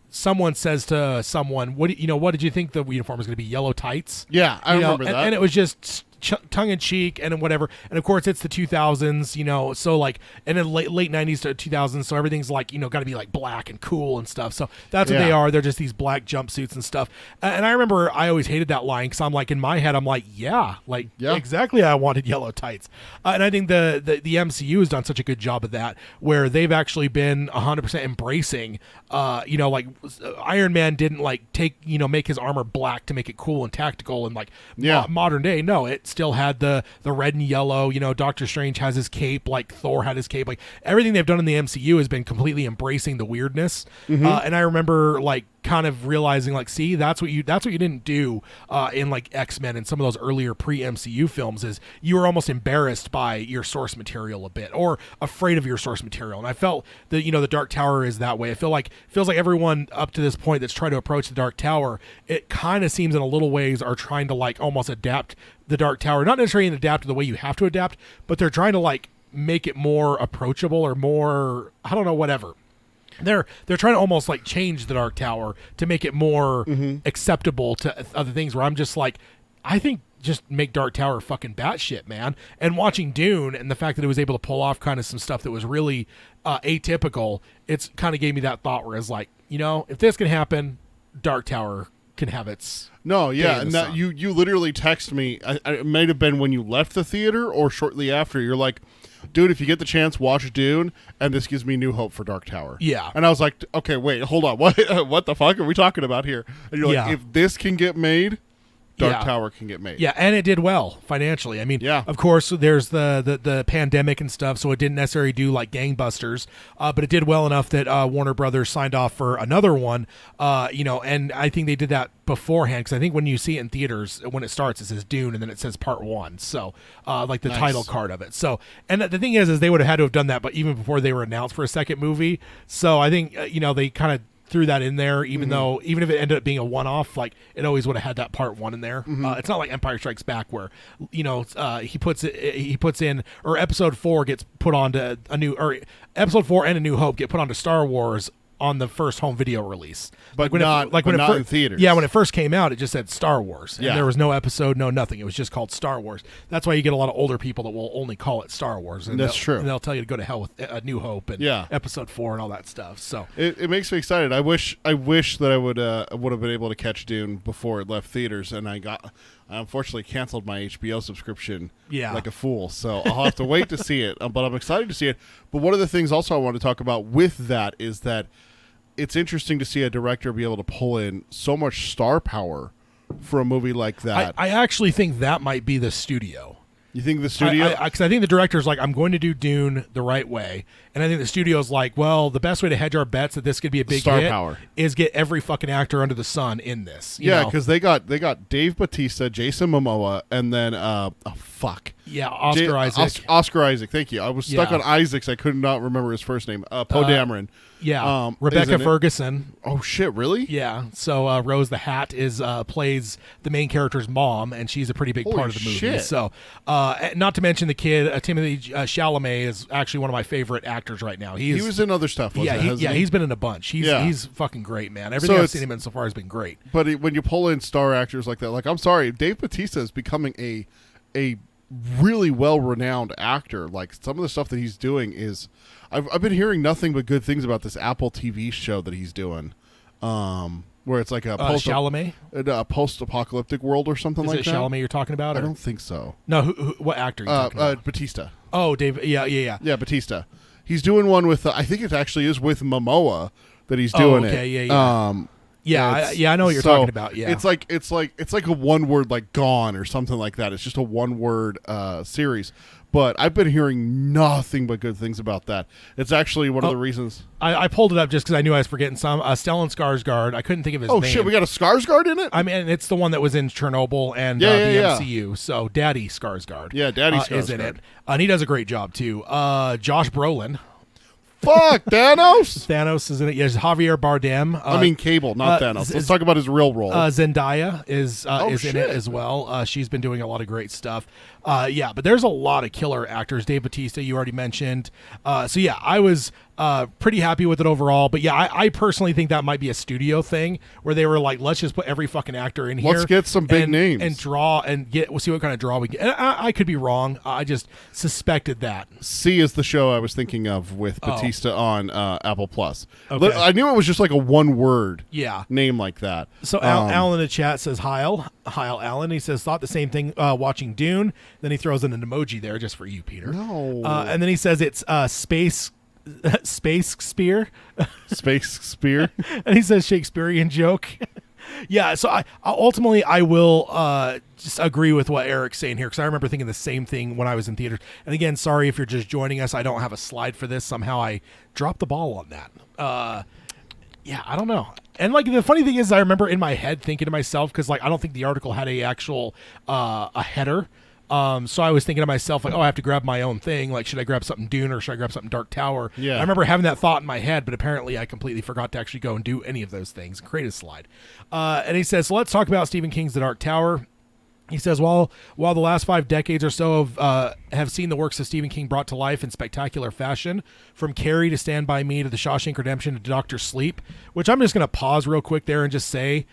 someone says to someone, what did you think the uniform was going to be? Yellow tights? Yeah, I remember that. And it was just tongue-in-cheek and whatever, and of course it's the 2000s, so and then late 90s to 2000s, so everything's got to be black and cool and stuff, so that's what they are. They're just these black jumpsuits and stuff. And I remember I always hated that line because I'm in my head I'm exactly, I wanted yellow tights. And I think the MCU has done such a good job of that, where they've actually been 100% embracing Iron Man didn't make his armor black to make it cool and tactical and modern day. No, it still had the red and yellow. Doctor Strange has his cape, Thor had his cape. Everything they've done in the MCU has been completely embracing the weirdness. And I remember kind of realizing like, see, that's what you didn't do in like X-Men and some of those earlier pre-MCU films, is you were almost embarrassed by your source material a bit, or afraid of your source material. And I felt that, the Dark Tower is that way. Feels like everyone up to this point that's tried to approach the Dark Tower, it kind of seems in a little ways are trying to like almost adapt the Dark Tower, not necessarily adapt to the way you have to adapt, but they're trying to like make it more approachable or more, I don't know, whatever. They're trying to almost like change the Dark Tower to make it more acceptable to other things, where I'm just like, I think just make Dark Tower fucking batshit, man. And watching Dune and the fact that it was able to pull off kind of some stuff that was really atypical, it's kind of gave me that thought where it's like, if this can happen, Dark Tower can have its and that you literally text me. It might have been when you left the theater or shortly after. You're like, dude, if you get the chance, watch Dune, and this gives me new hope for Dark Tower. Yeah. And I was like, okay, wait, hold on. What the fuck are we talking about here? And you're like, if this can get made, Dark Tower can get made. Yeah, and it did well financially. I mean, of course, there's the pandemic and stuff, so it didn't necessarily do like gangbusters, but it did well enough that Warner Brothers signed off for another one, and I think they did that beforehand, because I think when you see it in theaters, when it starts, it says Dune, and then it says Part 1, so like the title card of it. So, and the thing is they would have had to have done that, but even before they were announced for a second movie. So I think, they kind of threw that in there, even if it ended up being a one-off, like it always would have had that Part 1 in there. It's not like Empire Strikes Back where he puts in, or Episode 4 gets put onto Episode 4 and A New Hope get put onto Star Wars on the first home video release, but not in theaters. Yeah, when it first came out, it just said Star Wars, and there was no episode, no nothing. It was just called Star Wars. That's why you get a lot of older people that will only call it Star Wars, and that's true. And they'll tell you to go to hell with A New Hope and Episode 4 and all that stuff. So it makes me excited. I wish that I would have been able to catch Dune before it left theaters, and I unfortunately canceled my HBO subscription like a fool. So I'll have to wait to see it, but I'm excited to see it. But one of the things also I want to talk about with that is that it's interesting to see a director be able to pull in so much star power for a movie like that. I actually think that might be the studio. You think the studio? Because I think the director's like, I'm going to do Dune the right way. And I think the studio's like, well, the best way to hedge our bets that this could be a big star hit power is get every fucking actor under the sun in this. Yeah, because they got Dave Bautista, Jason Momoa, and then Oscar Isaac. Oscar Isaac, thank you. I was stuck on Isaacs. I could not remember his first name. Poe Dameron. Yeah, Rebecca Ferguson. Oh shit, really? Yeah. So Rose the Hat plays the main character's mom, and she's a pretty big part of the movie. Shit. So, not to mention the kid Timothée Chalamet is actually one of my favorite actors right now. He was in other stuff. He's been in a bunch. He's fucking great, man. Everything I've seen him in so far has been great. But when you pull in star actors like that, like I'm sorry, Dave Bautista is becoming a really well-renowned actor. Like some of the stuff that he's doing is, I've been hearing nothing but good things about this Apple TV show that he's doing, where it's like a post-apocalyptic world or something like that. Is it Chalamet you're talking about? I don't think so. No, what actor are you talking about? Batista. Oh, Dave. Yeah, Batista. He's doing one with, I think it actually is with Momoa that he's doing it. I know what you're talking about. Yeah, it's like a one word like Gone or something like that. It's just a one word series. But I've been hearing nothing but good things about that. It's actually one of the reasons I pulled it up just because I knew I was forgetting some. Stellan Skarsgård. I couldn't think of his name. Oh shit, we got a Skarsgård in it. I mean, it's the one that was in Chernobyl and the MCU. So Daddy Skarsgård. Yeah, Daddy Skarsgård is in it, and he does a great job too. Josh Brolin. Fuck, Thanos? Thanos is in it. Yes, Javier Bardem. I mean Cable, not Thanos. Let's talk about his real role. Zendaya is in it as well. She's been doing a lot of great stuff. But there's a lot of killer actors. Dave Bautista, you already mentioned. I was pretty happy with it overall. But I personally think that might be a studio thing where they were like, let's just put every fucking actor in here. Let's get some big names and draw and we'll see what kind of draw we get. And I could be wrong. I just suspected that. C is the show I was thinking of with Bautista on Apple Plus. Okay. I knew it was just like a one word name like that. So Alan in the chat says Heil Alan. He says thought the same thing watching Dune. Then he throws in an emoji there just for you, Peter. No. And then he says it's space spear. Space spear. And he says Shakespearean joke. Yeah, so I ultimately I will just agree with what Eric's saying here, because I remember thinking the same thing when I was in theaters. And again, sorry if you're just joining us, I don't have a slide for this. Somehow I dropped the ball on that. I don't know. And like the funny thing is, I remember in my head thinking to myself, because like I don't think the article had a actual a header. So I was thinking to myself, like, oh, I have to grab my own thing. Like, should I grab something Dune or should I grab something Dark Tower? Yeah. I remember having that thought in my head, but apparently I completely forgot to actually go and do any of those things and create a slide. And he says, so let's talk about Stephen King's The Dark Tower. He says, while the last 5 decades or so have seen the works of Stephen King brought to life in spectacular fashion, from Carrie to Stand By Me to The Shawshank Redemption to Doctor Sleep, which I'm just going to pause real quick there and just say,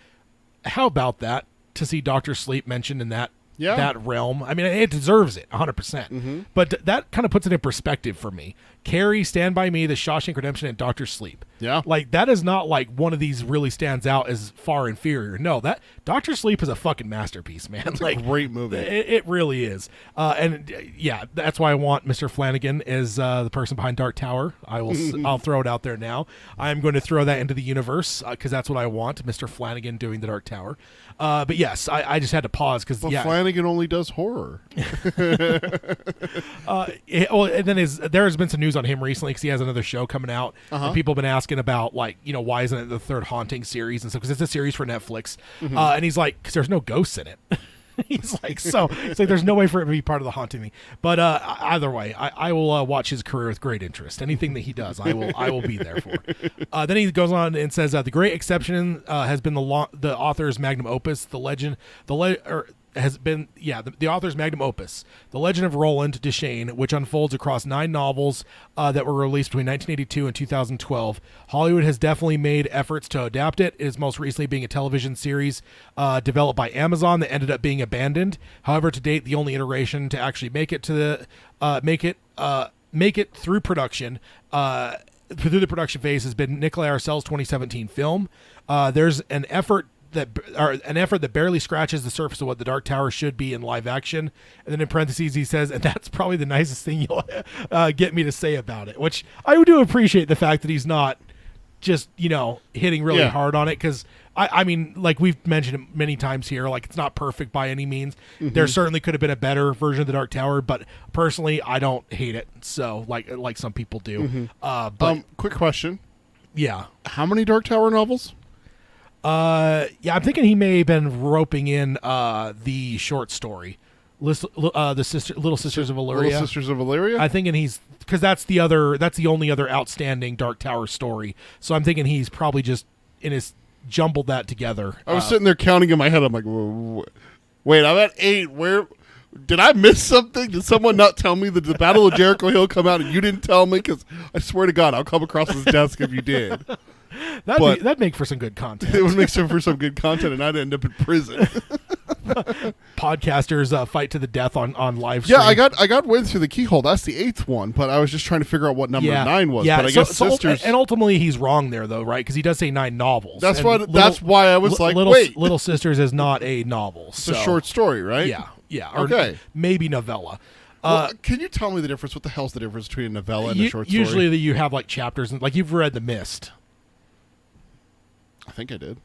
how about that, to see Doctor Sleep mentioned in that realm? I mean, it deserves it 100%. But that kind of puts it in perspective for me. Carrie, Stand By Me, The Shawshank Redemption, and Doctor Sleep. Yeah. Like, that is not like one of these really stands out as far inferior. No, that Doctor Sleep is a fucking masterpiece, man. It's like, a great movie. It really is. Yeah, that's why I want Mr. Flanagan as the person behind Dark Tower. I'll throw it out there now. I'm going to throw that into the universe because that's what I want, Mr. Flanagan doing the Dark Tower. But yes, I just had to pause because Flanagan only does horror. And then there has been some news on him recently because he has another show coming out, and people have been asking about, like, why isn't it the third Haunting series and stuff, because it's a series for Netflix. And he's like, because there's no ghosts in it. He's like, it's like there's no way for it to be part of the Haunting thing. But either way, I will watch his career with great interest. Anything that he does, I will be there for. Then he goes on and says, the great exception has been the author's magnum opus, the author's magnum opus, The Legend of Roland Deschain, which unfolds across 9 novels that were released between 1982 and 2012. Hollywood has definitely made efforts to adapt it. It is most recently being a television series developed by Amazon that ended up being abandoned. However, to date, the only iteration to actually make it through production through the production phase has been Nikolai Arcel's 2017 film. There's an effort that barely scratches the surface of what the Dark Tower should be in live action. And then in parentheses he says, and that's probably the nicest thing you'll get me to say about it, which I do appreciate the fact that he's not just hitting really hard on it, because I mean, like we've mentioned it many times here, like it's not perfect by any means. There certainly could have been a better version of the Dark Tower, but personally I don't hate it, so like some people do. But quick question, how many Dark Tower novels? I'm thinking he may have been roping in the short story, Little Sisters of Illyria. Little Sisters of Illyria? I'm thinking because that's the only other outstanding Dark Tower story. So I'm thinking he's probably just jumbled that together. I was sitting there counting in my head. I'm like, wait, I'm at 8. Where did I miss something? Did someone not tell me that the Battle of Jericho Hill come out and you didn't tell me? Because I swear to God, I'll come across his desk if you did. That'd make for some good content. It would make for some good content, and I'd end up in prison. Podcasters fight to the death on live stream. Yeah, I got wind through the keyhole. That's the 8th one, but I was just trying to figure out what number 9 was. Yeah, but I guess Sisters. And ultimately, he's wrong there, though, right? Because he does say 9 novels. That's why I was like, wait, Little Sisters is not a novel. It's a short story, right? Yeah. Okay, maybe novella. Can you tell me the difference? What the hell's the difference between a novella and a short story? Usually, you have like chapters, and like you've read The Mist. I think I did.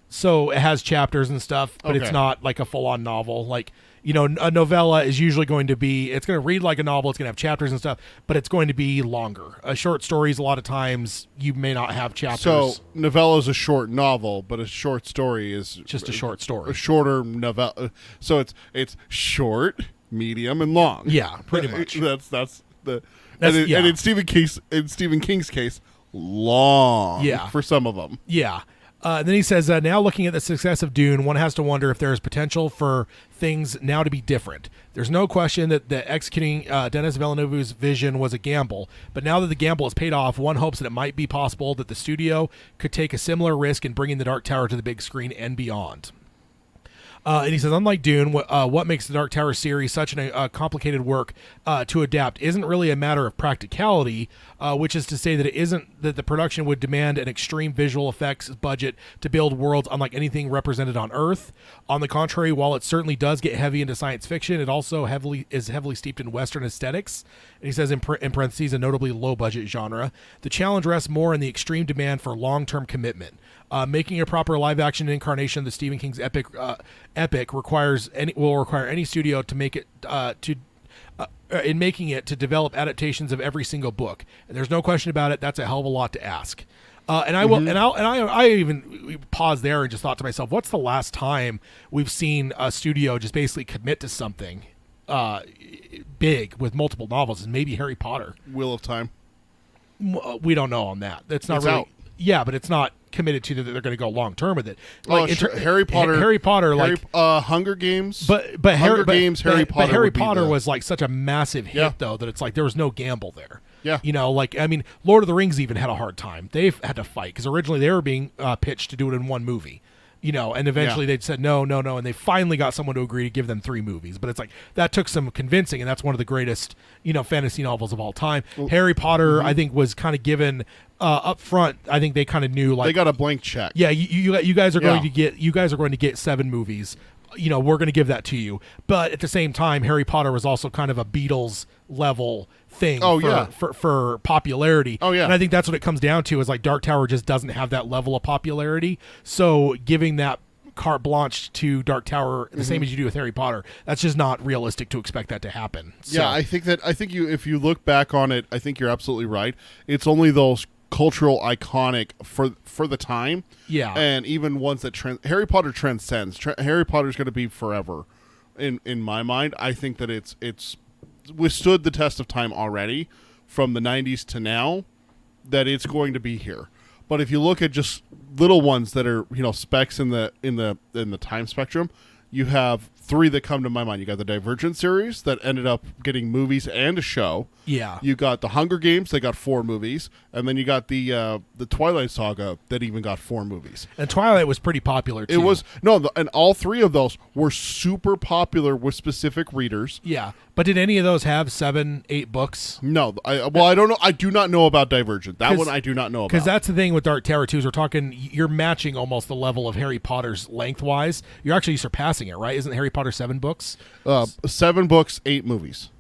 So it has chapters and stuff, but it's not like a full-on novel. Like, a novella is usually going to be, it's going to read like a novel, it's going to have chapters and stuff, but it's going to be longer. Short stories, a lot of times, you may not have chapters. So novella is a short novel, but a short story is just a short story. A shorter novella. So it's short, medium, and long. Yeah, pretty much. That's and in Stephen King's case, long. For some of them. Yeah. Then he says, now looking at the success of Dune, one has to wonder if there is potential for things now to be different. There's no question that executing Denis Villeneuve's vision was a gamble, but now that the gamble has paid off, one hopes that it might be possible that the studio could take a similar risk in bringing the Dark Tower to the big screen and beyond. And he says, unlike Dune, what makes the Dark Tower series such a complicated work to adapt isn't really a matter of practicality, which is to say that it isn't that the production would demand an extreme visual effects budget to build worlds unlike anything represented on Earth. On the contrary, while it certainly does get heavy into science fiction, it also is heavily steeped in Western aesthetics. And he says, in parentheses, a notably low-budget genre. The challenge rests more in the extreme demand for long-term commitment. Making a proper live-action incarnation of the Stephen King's epic will require any studio to make it in making it to develop adaptations of every single book. And there's no question about it. That's a hell of a lot to ask. And I will, and I even paused there and just thought to myself, what's the last time we've seen a studio just basically commit to something big with multiple novels? And maybe Harry Potter. Wheel of Time. We don't know on that. That's not It's really. out. Yeah, but it's not committed to that they're going to go long term with it. Harry Potter. Harry Potter, Hunger Games. But Hunger Games, Harry Potter. But Harry would be Potter the- was like such a massive hit, though, that it's like there was no gamble there. Yeah. You know, like, I mean, Lord of the Rings even had a hard time. They've had to fight because originally they were being pitched to do it in one movie. You know, and eventually they'd said no, and they finally got someone to agree to give them 3 movies. But it's like that took some convincing, and that's one of the greatest, fantasy novels of all time. Harry Potter, I think, was kind of given up front. I think they kind of knew, like, they got a blank check. yeah, you guys are going to get 7 movies. You know, we're going to give that to you. But at the same time, Harry Potter was also kind of a Beatles level thing for popularity. Oh, yeah. And I think that's what it comes down to is like Dark Tower just doesn't have that level of popularity. So giving that carte blanche to Dark Tower the same as you do with Harry Potter, that's just not realistic to expect that to happen. So, Yeah, I think if you look back on it, I think you're absolutely right. It's only those cultural iconic for the time. Yeah. And even ones that Harry Potter transcends. Harry Potter's going to be forever in my mind. I think that it's withstood the test of time already from the 90s to now, that it's going to be here. But if you look at just little ones that are, specs in the time spectrum, you have 3 that come to my mind. You got the Divergent series that ended up getting movies and a show. Yeah. You got the Hunger Games, they got 4 movies, and then you got the Twilight Saga that even got 4 movies. And Twilight was pretty popular too. It was and all 3 of those were super popular with specific readers. Yeah. But did any of those have 7, 8 books? No, I don't know. I do not know about Divergent. That one I do not know about. Because that's the thing with Dark Tower 2 is we're talking, you're matching almost the level of Harry Potter's lengthwise. You're actually surpassing it, right? Isn't Harry Potter 7 books? 7 books, 8 movies.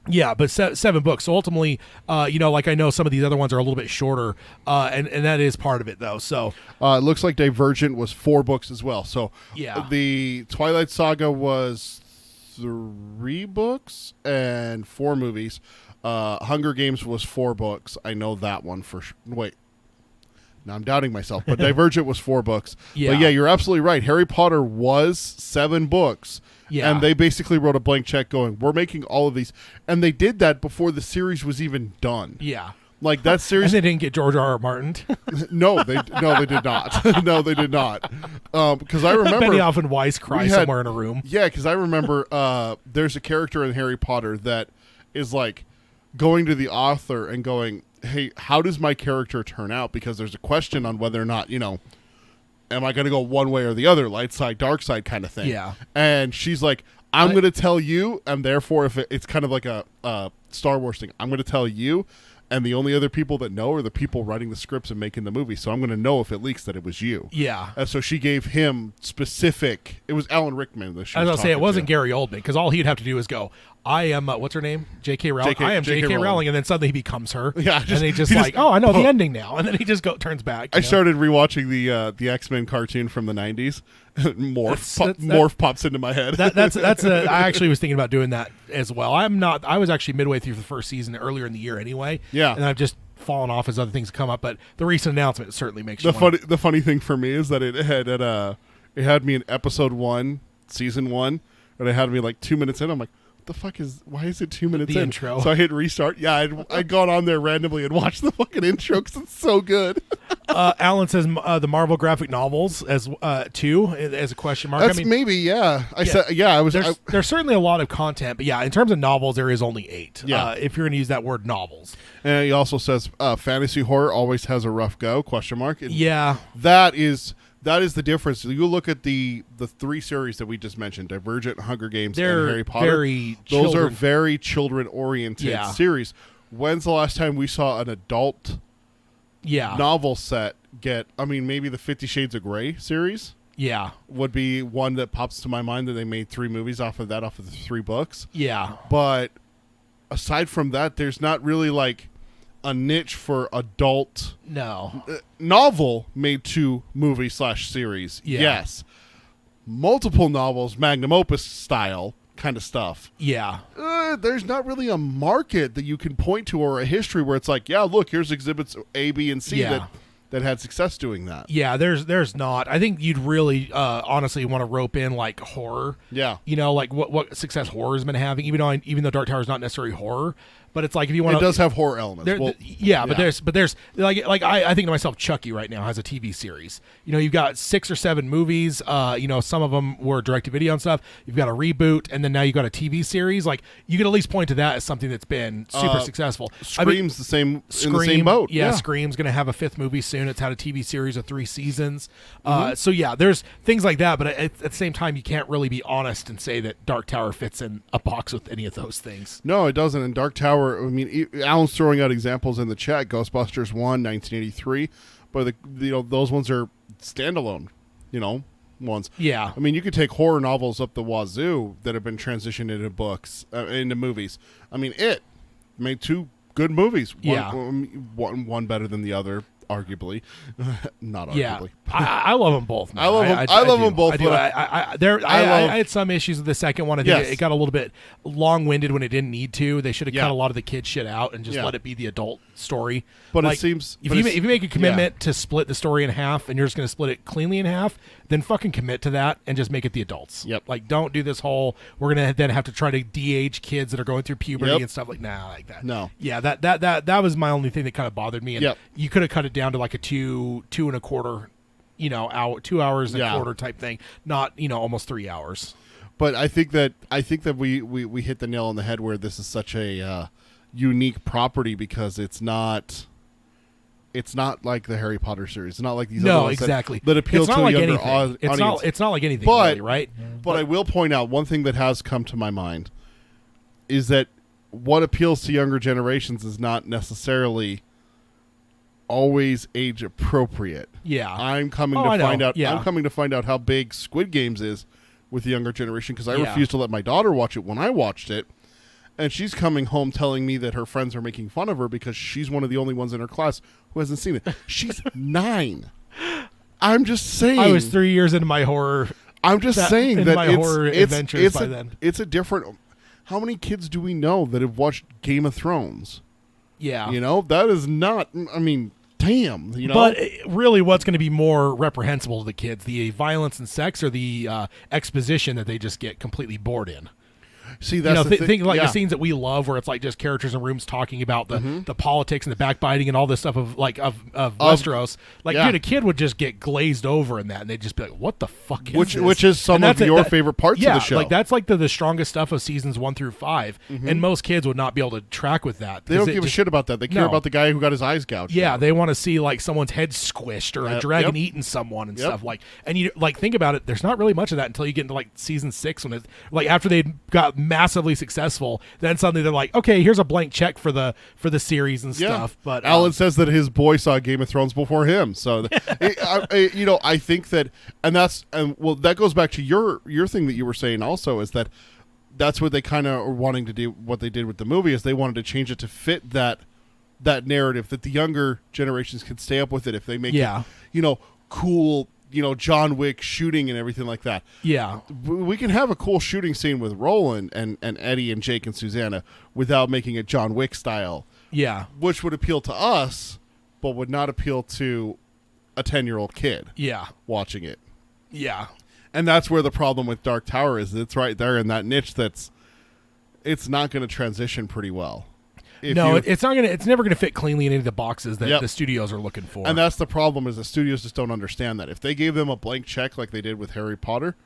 Yeah, but 7 books. So ultimately, like I know some of these other ones are a little bit shorter, and that is part of it, though. So it looks like Divergent was 4 books as well. So yeah, the Twilight Saga was 3 books and 4 movies. Hunger Games was 4 books. I know that one for sure. Wait. Now I'm doubting myself, but Divergent was 4 books. Yeah. But yeah, you're absolutely right. Harry Potter was 7 books. Yeah. And they basically wrote a blank check going, we're making all of these. And they did that before the series was even done. Yeah. Like that series. And they didn't get George R. R. Martin. No, they did not. No, they did not. Because I remember Benioff and Weiss cry somewhere in a room. Yeah, because I remember there's a character in Harry Potter that is like going to the author and going, hey, how does my character turn out? Because there's a question on whether or not, am I going to go one way or the other, light side, dark side kind of thing. Yeah. And she's like, I'm going to tell you, and therefore if it's kind of like a Star Wars thing, I'm going to tell you, and the only other people that know are the people writing the scripts and making the movie. So I'm going to know if it leaks that it was you. Yeah. And so she gave him specific. It was Alan Rickman that she I was was going to say, it talking wasn't to. Gary Oldman, because all he'd have to do is go, I am, what's her name? J.K. Rowling. I am J.K. Rowling. And then suddenly he becomes her. Yeah, and he just like, oh, I know the ending now. And then he just turns back. I started rewatching the X-Men cartoon from the 90s. Morph pops into my head. I actually was thinking about doing that as well. I was actually midway through the first season earlier in the year anyway. Yeah. And I've just fallen off as other things come up, but the recent announcement certainly makes the funny thing for me is that it had me in episode 1, season 1, and it had me like 2 minutes in. I'm like, why is it 2 minutes the in? intro. So I hit restart. Yeah, I'd gone on there randomly and watched the fucking intro because it's so good. Alan says the Marvel graphic novels as too as a question mark. That's maybe, yeah. There's certainly a lot of content, but yeah, in terms of novels, there is only 8. Yeah. If you're going to use that word novels. And he also says fantasy horror always has a rough go, question mark. And yeah. That is the difference. You look at the 3 series that we just mentioned, Divergent, Hunger Games, and Harry Potter. Those are very children-oriented series. When's the last time we saw an adult novel set get, maybe the 50 Shades of Grey series? Yeah. Would be one that pops to my mind that they made 3 movies off of the 3 books. Yeah. But aside from that, there's not really like a niche for adult novel made to movie/series. Yeah. Yes. Multiple novels, magnum opus style kind of stuff. Yeah. There's not really a market that you can point to or a history where it's like, yeah, look, here's exhibits A, B, and C that had success doing that. Yeah, there's not. I think you'd really honestly want to rope in like horror. Yeah. You know, like what success horror's been having, even though Dark Tower is not necessarily horror, but it's like if you want It does have horror elements. But there's like I think to myself, Chucky right now has a TV series. You know, you've got 6 or 7 movies. You know, some of them were direct to video and stuff. You've got a reboot, and then now you've got a TV series. Like you could at least point to that as something that's been super successful. Scream's the same in the same boat. Yeah, Scream's going to have a 5th movie soon. It's had a TV series of 3 seasons. Mm-hmm. So yeah, there's things like that. But at the same time, you can't really be honest and say that Dark Tower fits in a box with any of those things. No, it doesn't. And Dark Tower, I mean, Alan's throwing out examples in the chat. Ghostbusters 1, 1983, but those ones are standalone, ones. Yeah. I mean, you could take horror novels up the wazoo that have been transitioned into books, into movies. I mean, It made 2 good movies. One better than the other, arguably. Not arguably. Yeah, I love them both. Man. I love them both. I had some issues with the second one. I think Yes. it got a little bit long-winded when it didn't need to. They should have Yeah. cut a lot of the kid shit out and just Yeah. let it be the adult story. But Like, it seems if you make a commitment to split the story in half and you're just going to split it cleanly in half, then fucking commit to that and just make it the adults. Yep. Like, don't do this whole we're going to then have to try to de-age kids that are going through puberty Yep. and stuff like like that. No. Yeah, that was my only thing that kind of bothered me. And Yep. you could have cut it down to like a 2.25 hour, 2 hours and a Yeah. quarter type thing, not almost 3 hours. But I think that we hit the nail on the head where this is such a unique property because it's not like the Harry Potter series. It's not like these other ones exactly that appeal it's to not a like younger anything. audience. It's not like anything, But- really, right? But I will point out one thing that has come to my mind is that what appeals to younger generations is not necessarily always age appropriate. Yeah. I'm coming I to know. find out. Yeah. I'm coming to find out how big Squid Games is with the younger generation because I Yeah. refused to let my daughter watch it when I watched it, and she's coming home telling me that her friends are making fun of her because she's one of the only ones in her class who hasn't seen it. She's 9. I'm just saying. I was 3 years into my horror. I'm just saying in that my horror adventures by then. It's a different. How many kids do we know that have watched Game of Thrones? Yeah. That is not. I mean, damn. But really, what's going to be more reprehensible to the kids, the violence and sex, or the exposition that they just get completely bored in? See, that's the thing. Think like yeah. the scenes that we love, where it's like just characters in rooms talking about the politics and the backbiting and all this stuff of Westeros. Like, yeah. dude, a kid would just get glazed over in that, and they'd just be like, "What the fuck is this?" Which is some And of that's your favorite parts of the show. Like that's like the strongest stuff of seasons 1 through 5, and most kids would not be able to track with that. They don't give a shit about that. They care No. about the guy who got his eyes gouged. Yeah, out. they want to see like someone's head squished or a Yep, dragon yep. eating someone and Yep. stuff like. And you like think about it. There's not really much of that until you get into like season 6 when it's like after they got massively successful. Then suddenly they're like, okay, here's a blank check for the series and Yeah. stuff. But Alan says that his boy saw Game of Thrones before him. So, I think that, and that goes back to your thing that you were saying also is that that's what they kind of are wanting to do. What they did with the movie is they wanted to change it to fit that narrative that the younger generations can stay up with it if they make Yeah. it, cool. John Wick shooting and everything like that. yeah, We can have a cool shooting scene with Roland and Eddie and Jake and Susanna without making it John Wick style, yeah, which would appeal to us, but would not appeal to a 10-year-old kid yeah, watching it. yeah. And that's where the problem with Dark Tower is. It's right there in that niche it's not going to transition pretty well. It's not gonna. It's never gonna fit cleanly in any of the boxes that Yep. the studios are looking for. And that's the problem is the studios just don't understand that. If they gave them a blank check like they did with Harry Potter,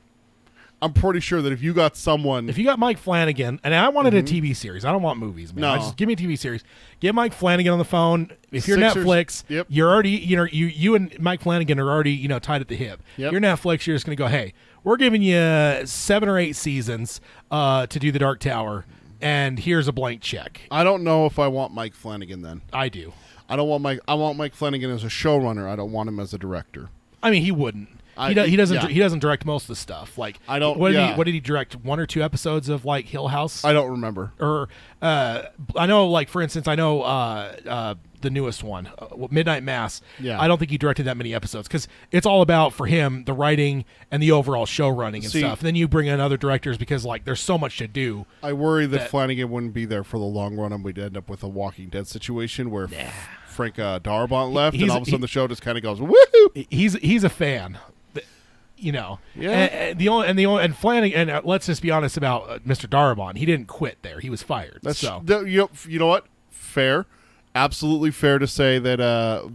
I'm pretty sure that if you got someone... If you got Mike Flanagan, and I wanted a TV series, I don't want movies, man. No. Just give me a TV series. Get Mike Flanagan on the phone. If you're Sixers, Netflix, yep. you're already, you and Mike Flanagan are already, tied at the hip. Yep. You're Netflix. You're just going to go, hey, we're giving you 7 or 8 seasons to do the Dark Tower, and here's a blank check. I don't know if I want Mike Flanagan then. I do. I want Mike Flanagan as a showrunner. I don't want him as a director. I mean, he wouldn't. He doesn't direct most of the stuff. Like I don't. What did he direct? 1 or 2 episodes of like Hill House? I don't remember. Or I know, like for instance, I know the newest one, Midnight Mass. Yeah. I don't think he directed that many episodes because it's all about for him the writing and the overall show running and stuff. And then you bring in other directors because like there's so much to do. I worry that Flanagan wouldn't be there for the long run, and we'd end up with a Walking Dead situation where Frank Darabont left, and He's- all of a sudden the show just kind of goes woohoo. He's a fan, you know. Yeah. And Flanagan. And let's just be honest about Mr. Darabont. He didn't quit there. He was fired. That's so. you know what? Fair, absolutely fair to say that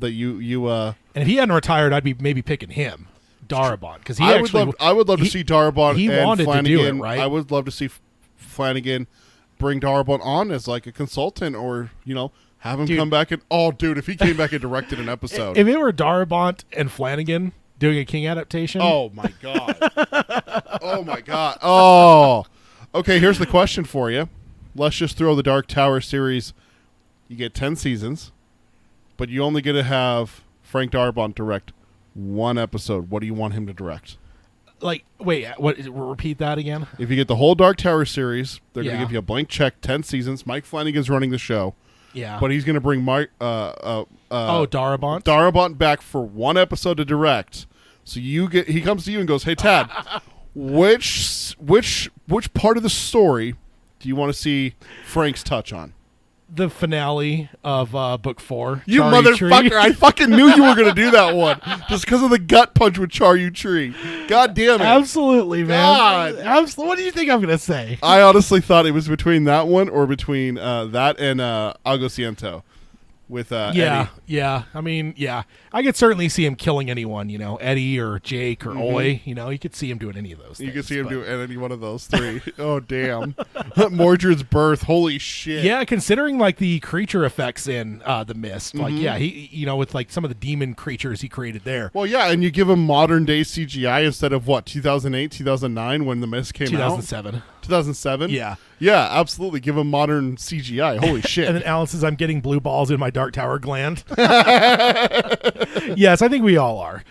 that you. And if he hadn't retired, I'd be maybe picking him, Darabont, because he I would love to he- see Darabont. he and wanted to Flanagan. do it, right? I would love to see Flanagan bring Darabont on as like a consultant, or have him Dude. come back and dude, if he came back and directed an episode. If it were Darabont and Flanagan doing a King adaptation, Oh my god. Oh my god. Oh. Okay, here's the question for you. Let's just throw the Dark Tower series. You get 10 seasons, but you only get to have Frank Darabont direct one episode. What do you want him to direct? like, wait, what? Repeat that again. If you get the whole Dark Tower series, they're going Yeah. to give you a blank check, 10 seasons. Mike Flanagan's running the show, Yeah. but he's going to bring Darabont. Darabont back for one episode to direct. So he comes to you and goes, "Hey Tad, which part of the story do you want to see Frank's touch on?" The finale of book 4. You Charlie motherfucker! Tree. I fucking knew you were going to do that one just because of the gut punch with Charyu Tree. God damn it! Absolutely, man. God. Absolutely. What do you think I'm going to say? I honestly thought it was between that one or between that and Algo Ciento with Eddie. Yeah. I mean, yeah. I could certainly see him killing anyone, Eddie or Jake or Oi. You could see him doing any of those You things. can see him but- do any one of those three. Oh damn! Mordred's birth. Holy shit! Yeah, considering like the creature effects in The Mist, like Mm-hmm. yeah, he with like some of the demon creatures he created there. Well, yeah, and you give him modern day CGI instead of what 2008, 2009 when The Mist came out. 2007. 2007. Yeah. Yeah, absolutely. Give him modern CGI. Holy shit! And then Alan says, "I'm getting blue balls in my Dark Tower gland." Yes, I think we all are.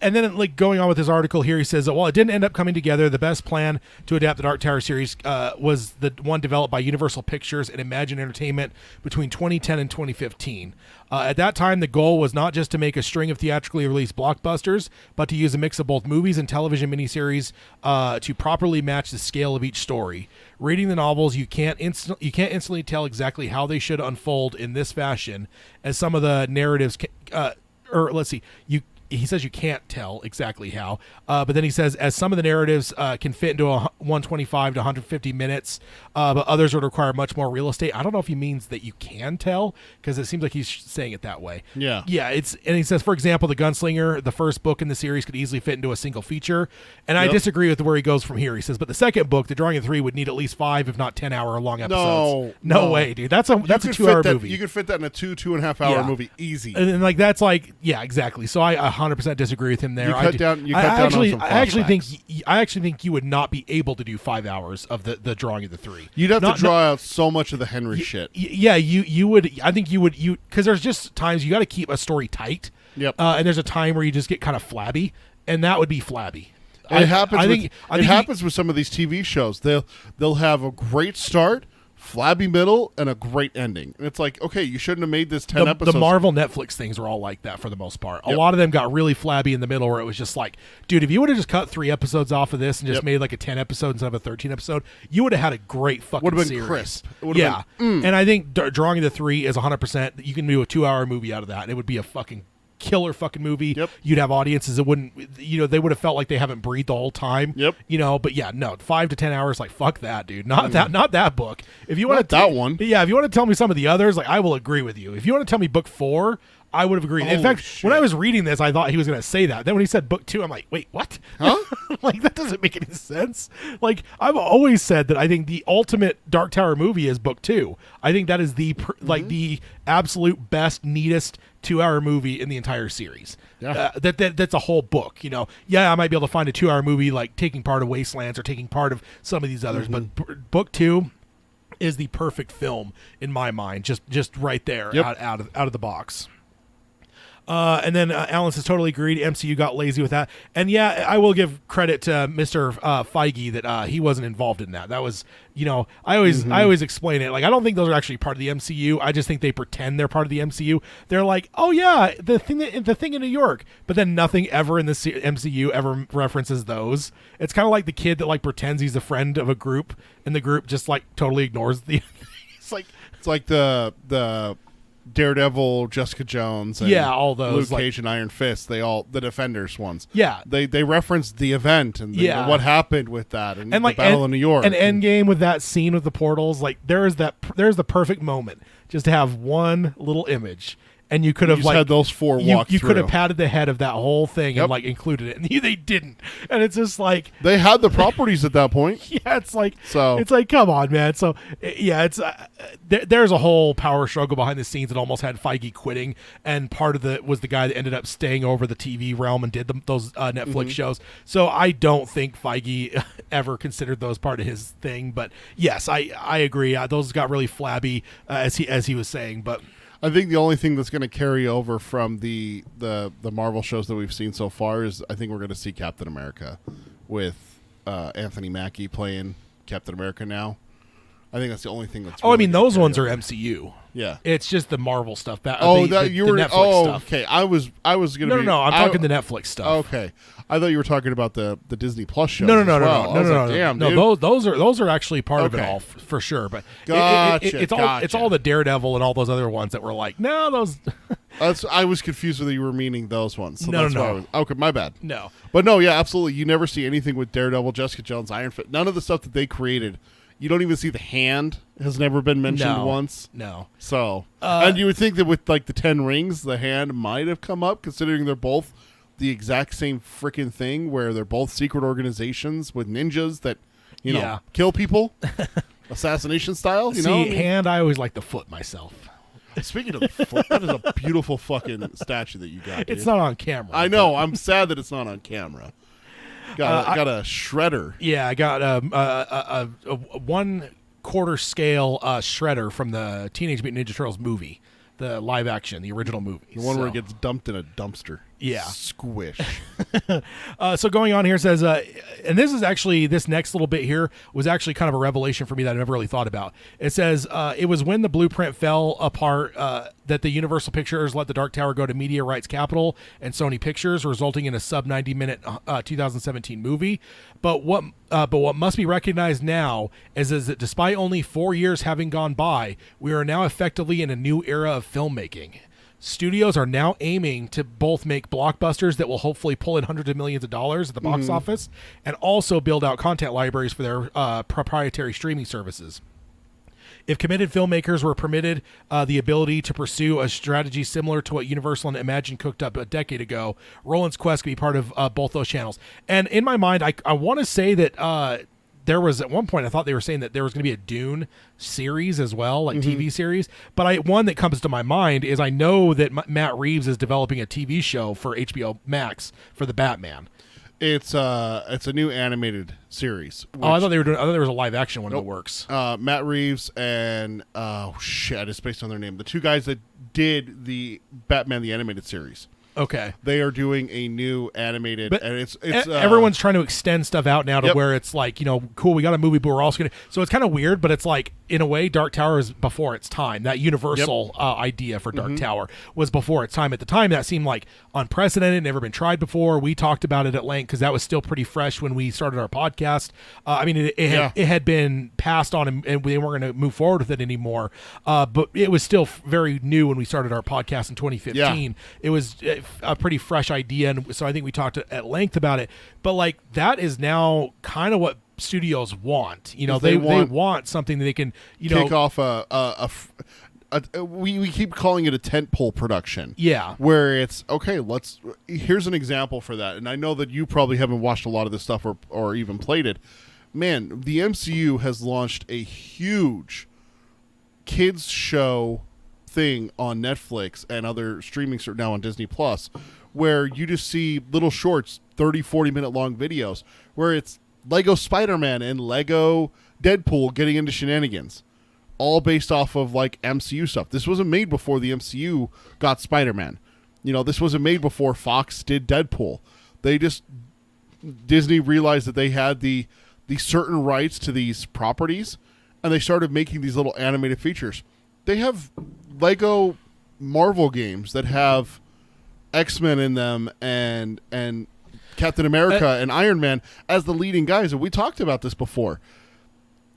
And then, like, going on with his article here, he says, "Well, it didn't end up coming together. The best plan to adapt the Dark Tower series was the one developed by Universal Pictures and Imagine Entertainment between 2010 and 2015. At that time, the goal was not just to make a string of theatrically released blockbusters, but to use a mix of both movies and television miniseries to properly match the scale of each story. Reading the novels, you can't instantly tell exactly how they should unfold in this fashion, as some of the narratives." He says you can't tell exactly how, but then he says as some of the narratives can fit into 125 to 150 minutes, but others would require much more real estate. I don't know if he means that you can tell, because it seems like he's saying it that way. Yeah. And he says, for example, The Gunslinger, the first book in the series, could easily fit into a single feature, and I Yep. disagree with where he goes from here. He says, but the second book, The Drawing of 3, would need at least 5, if not 10-hour long episodes. No. way, dude. That's a You could 2-hour fit that- movie. You could fit that in a 2.5 hour Yeah. movie easy. And like that's like, yeah, exactly. So I 100% disagree with him there. You cut down on some I actually think flashbacks. I actually think you would not be able to do 5 hours of the drawing of the 3. You'd have Not- to draw out so much of the Henry shit. Yeah, you would. I think you would because there's just times you got to keep a story tight. Yep. And there's a time where you just get kind of flabby, and that would be flabby. It happens. I think it happens with some of these TV shows. They'll have a great start, flabby middle, and a great ending. And it's like, okay, you shouldn't have made this 10 episodes. The Marvel Netflix things are all like that for the most part. A Yep. lot of them got really flabby in the middle where it was just like, dude, if you would have just cut 3 episodes off of this and just Yep. made like a 10 episode instead of a 13 episode, you would have had a great fucking Would have been series. crisp. It would have Yeah. And I think Drawing of the 3 is 100%. You can do a 2-hour movie out of that, and it would be a fucking killer fucking movie. Yep. You'd have audiences that wouldn't, they would have felt like they haven't breathed the whole time. Yep. But yeah, no, 5 to 10 hours, like fuck that, dude. Not that book. If you want Not that one. yeah, if you want to tell me some of the others, like I will agree with you. If you want to tell me book 4, I would have agreed. In Holy fact, shit. when I was reading this, I thought he was going to say that. Then when he said book 2, I'm like, wait, what? Huh? Like that doesn't make any sense. Like I've always said that I think the ultimate Dark Tower movie is book 2. I think that is the the absolute best, neatest 2-hour movie in the entire series. Yeah. That's a whole book. Yeah, I might be able to find a 2-hour movie like taking part of Wastelands or taking part of some of these others, but book 2 is the perfect film in my mind. Just right there, Yep. out of the box. And then Alan says totally agreed. MCU got lazy with that, and yeah, I will give credit to Mr. Feige that he wasn't involved in that. That was, I always explain it like I don't think those are actually part of the MCU. I just think they pretend they're part of the MCU. They're like, oh yeah, the thing in New York, but then nothing ever in the MCU ever references those. It's kind of like the kid that like pretends he's a friend of a group, and the group just like totally ignores the. It's like It's like the Daredevil, Jessica Jones, and all those, Luke Cage and Iron Fist. They all the Defenders ones. Yeah, they referenced the event and what happened with that and the Battle of New York. And Endgame with that scene with the portals. Like there's the perfect moment just to have one little image. And you could have had those four walk you through. could have padded the head of that whole thing and like included it, and they didn't. And it's just like they had the properties at that point. Yeah, it's like so. It's like come on, man. So yeah, it's there's a whole power struggle behind the scenes that almost had Feige quitting, and part of the was the guy that ended up staying over the TV realm and did those Netflix shows. So I don't think Feige ever considered those part of his thing. But yes, I agree. Those got really flabby as he was saying, but. I think the only thing that's going to carry over from the Marvel shows that we've seen so far is I think we're going to see Captain America with Anthony Mackie playing Captain America now. I think that's the only thing that's. I mean, those ones are MCU. Yeah, it's just the Marvel stuff. The Netflix stuff. Okay, I was going to. No. I'm talking the Netflix stuff. Okay, I thought you were talking about the Disney Plus shows. No. Damn, no. Those are actually part of it all for sure. But it's all the Daredevil and all those other ones that were like, no, those. I was confused whether you were meaning those ones. So No. Okay, my bad. No, but no, yeah, absolutely. You never see anything with Daredevil, Jessica Jones, Iron Fist. None of the stuff that they created. You don't even see the hand has never been mentioned once. No. So, and you would think that with like the 10 rings, the hand might have come up, considering they're both the exact same freaking thing, where they're both secret organizations with ninjas that, kill people, assassination style. Hand. I always like the foot myself. Speaking of the foot, that is a beautiful fucking statue that you got. Dude. It's not on camera. I know. I'm sad that it's not on camera. Got a shredder. Yeah, I got a 1/4 scale shredder from the Teenage Mutant Ninja Turtles movie, the live action, the original movie. The one where it gets dumped in a dumpster. Yeah. Squish. So going on here says, and this next little bit here was actually kind of a revelation for me that I never really thought about. It says, it was when the blueprint fell apart that the Universal Pictures let the Dark Tower go to Media Rights Capital and Sony Pictures, resulting in a sub 90-minute 2017 movie. But what must be recognized now is that despite only 4 years having gone by, we are now effectively in a new era of filmmaking. Studios are now aiming to both make blockbusters that will hopefully pull in hundreds of millions of dollars at the box office, and also build out content libraries for their proprietary streaming services. If committed filmmakers were permitted the ability to pursue a strategy similar to what Universal and Imagine cooked up a decade ago, Roland's Quest could be part of both those channels. And in my mind, I want to say that there was at one point I thought they were saying that there was going to be a Dune series as well, like TV series. But one that comes to my mind is I know that Matt Reeves is developing a TV show for HBO Max for the Batman. It's a new animated series. I thought there was a live action one in the works. Matt Reeves and it's based on their name. The two guys that did the Batman the Animated Series. Okay. They are doing a new animated, and it's everyone's trying to extend stuff out now to where it's like, cool, we got a movie, but we're also going to, so it's kind of weird, but it's like, in a way, Dark Tower is before its time. That Universal idea for Dark Tower was before its time. At the time, that seemed like unprecedented, never been tried before. We talked about it at length because that was still pretty fresh when we started our podcast. It had been passed on, and we weren't going to move forward with it anymore. But it was still very new when we started our podcast in 2015. Yeah. It was a pretty fresh idea, and so I think we talked at length about it. But like that is now kind of what studios want. They want something that they can kick off we keep calling it a tentpole production. Yeah, where it's okay. Here's an example for that, and I know that you probably haven't watched a lot of this stuff or even played it. Man, the MCU has launched a huge kids show thing on Netflix and other streaming now on Disney Plus, where you just see little shorts, 30-40 minute long videos where it's Lego Spider-Man and Lego Deadpool getting into shenanigans, all based off of like MCU stuff. This wasn't made before the MCU got Spider-Man. This wasn't made before Fox did Deadpool. Disney realized that they had the certain rights to these properties, and they started making these little animated features. They have Lego Marvel games that have X-Men in them and Captain America and Iron Man as the leading guys, and we talked about this before.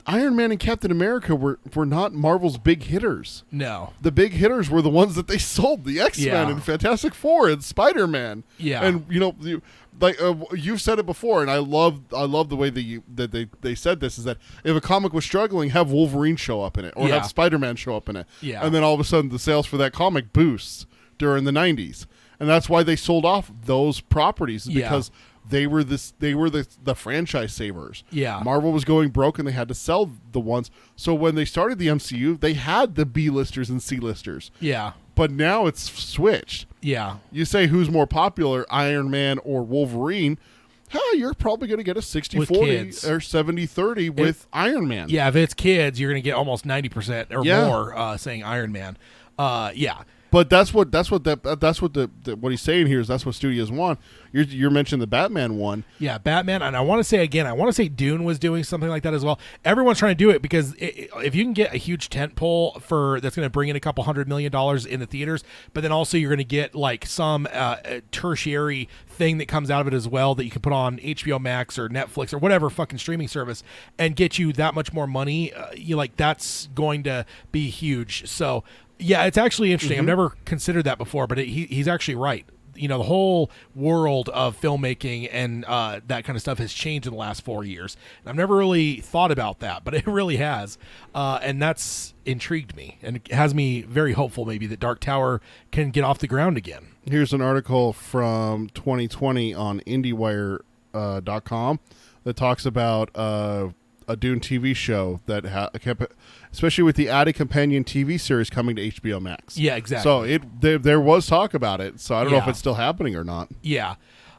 Iron Man and Captain America were not Marvel's big hitters. No. The big hitters were the ones that they sold, the X-Men Yeah. and Fantastic Four and Spider-Man. Yeah. And you've said it before, and I love the way that they said this, is that if a comic was struggling, have Wolverine show up in it, or Yeah. have Spider-Man show up in it. Yeah. And then all of a sudden the sales for that comic boosts during the 90s. And that's why they sold off those properties, Yeah. because they were the franchise savers. Yeah. Marvel was going broke and they had to sell the ones. So when they started the MCU, they had the B-listers and C-listers. Yeah. But now it's switched. Yeah. You say who's more popular, Iron Man or Wolverine? You're probably going to get a 60-40 kids. or 70-30 with Iron Man. Yeah, if it's kids, you're going to get almost 90% or Yeah. more saying Iron Man. Yeah. But that's what he's saying here is that's what studios want. You're mentioning the Batman one. Yeah, Batman, and I want to say Dune was doing something like that as well. Everyone's trying to do it because if you can get a huge tent pole that's going to bring in a couple $100 million in the theaters, but then also you're going to get like some tertiary thing that comes out of it as well that you can put on HBO Max or Netflix or whatever fucking streaming service and get you that much more money. That's going to be huge. So yeah, it's actually interesting. I've never considered that before, but he's actually right. The whole world of filmmaking and that kind of stuff has changed in the last 4 years. And I've never really thought about that, but it really has. And that's intrigued me and it has me very hopeful maybe that Dark Tower can get off the ground again. Here's an article from 2020 on IndieWire.com that talks about a Dune TV show that especially with the added companion TV series coming to HBO Max. Yeah, exactly. So there was talk about it. So I don't know if Yeah. it's still happening or not. Yeah.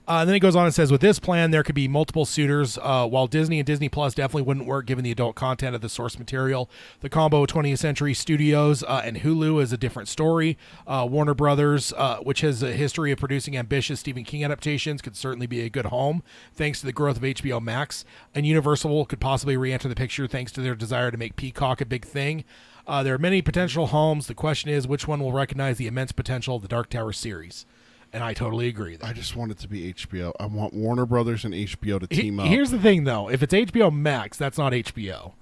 And then it goes on and says, with this plan, there could be multiple suitors. While Disney and Disney Plus definitely wouldn't work given the adult content of the source material, the combo of 20th Century Studios and Hulu is a different story. Warner Brothers, which has a history of producing ambitious Stephen King adaptations, could certainly be a good home thanks to the growth of HBO Max. And Universal could possibly re-enter the picture thanks to their desire to make Peacock a big thing. There are many potential homes. The question is, which one will recognize the immense potential of the Dark Tower series? And I totally agree. I just want it to be HBO. I want Warner Brothers and HBO to team up. Here's the thing, though. If it's HBO Max, that's not HBO.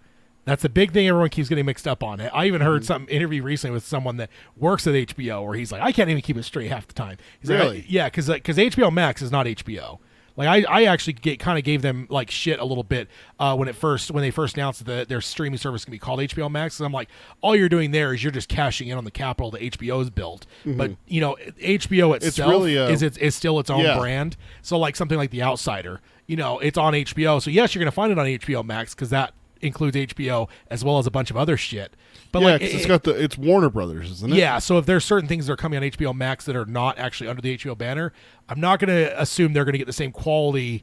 That's the big thing everyone keeps getting mixed up on. I even heard some interview recently with someone that works at HBO where he's like, I can't even keep it straight half the time. He's Really? Like, yeah, because HBO Max is not HBO. Like I actually kind of gave them like shit a little bit when they first announced that their streaming service can be called HBO Max. And I'm like, all you're doing there is you're just cashing in on the capital that HBO's built. But HBO itself really is still its own yeah. brand. So like something like The Outsider, it's on HBO. So yes, you're gonna find it on HBO Max because that includes HBO as well as a bunch of other shit. But yeah, like 'cause it's Warner Brothers, isn't it? Yeah, so if there's certain things that are coming on HBO Max that are not actually under the HBO banner, I'm not going to assume they're going to get the same quality,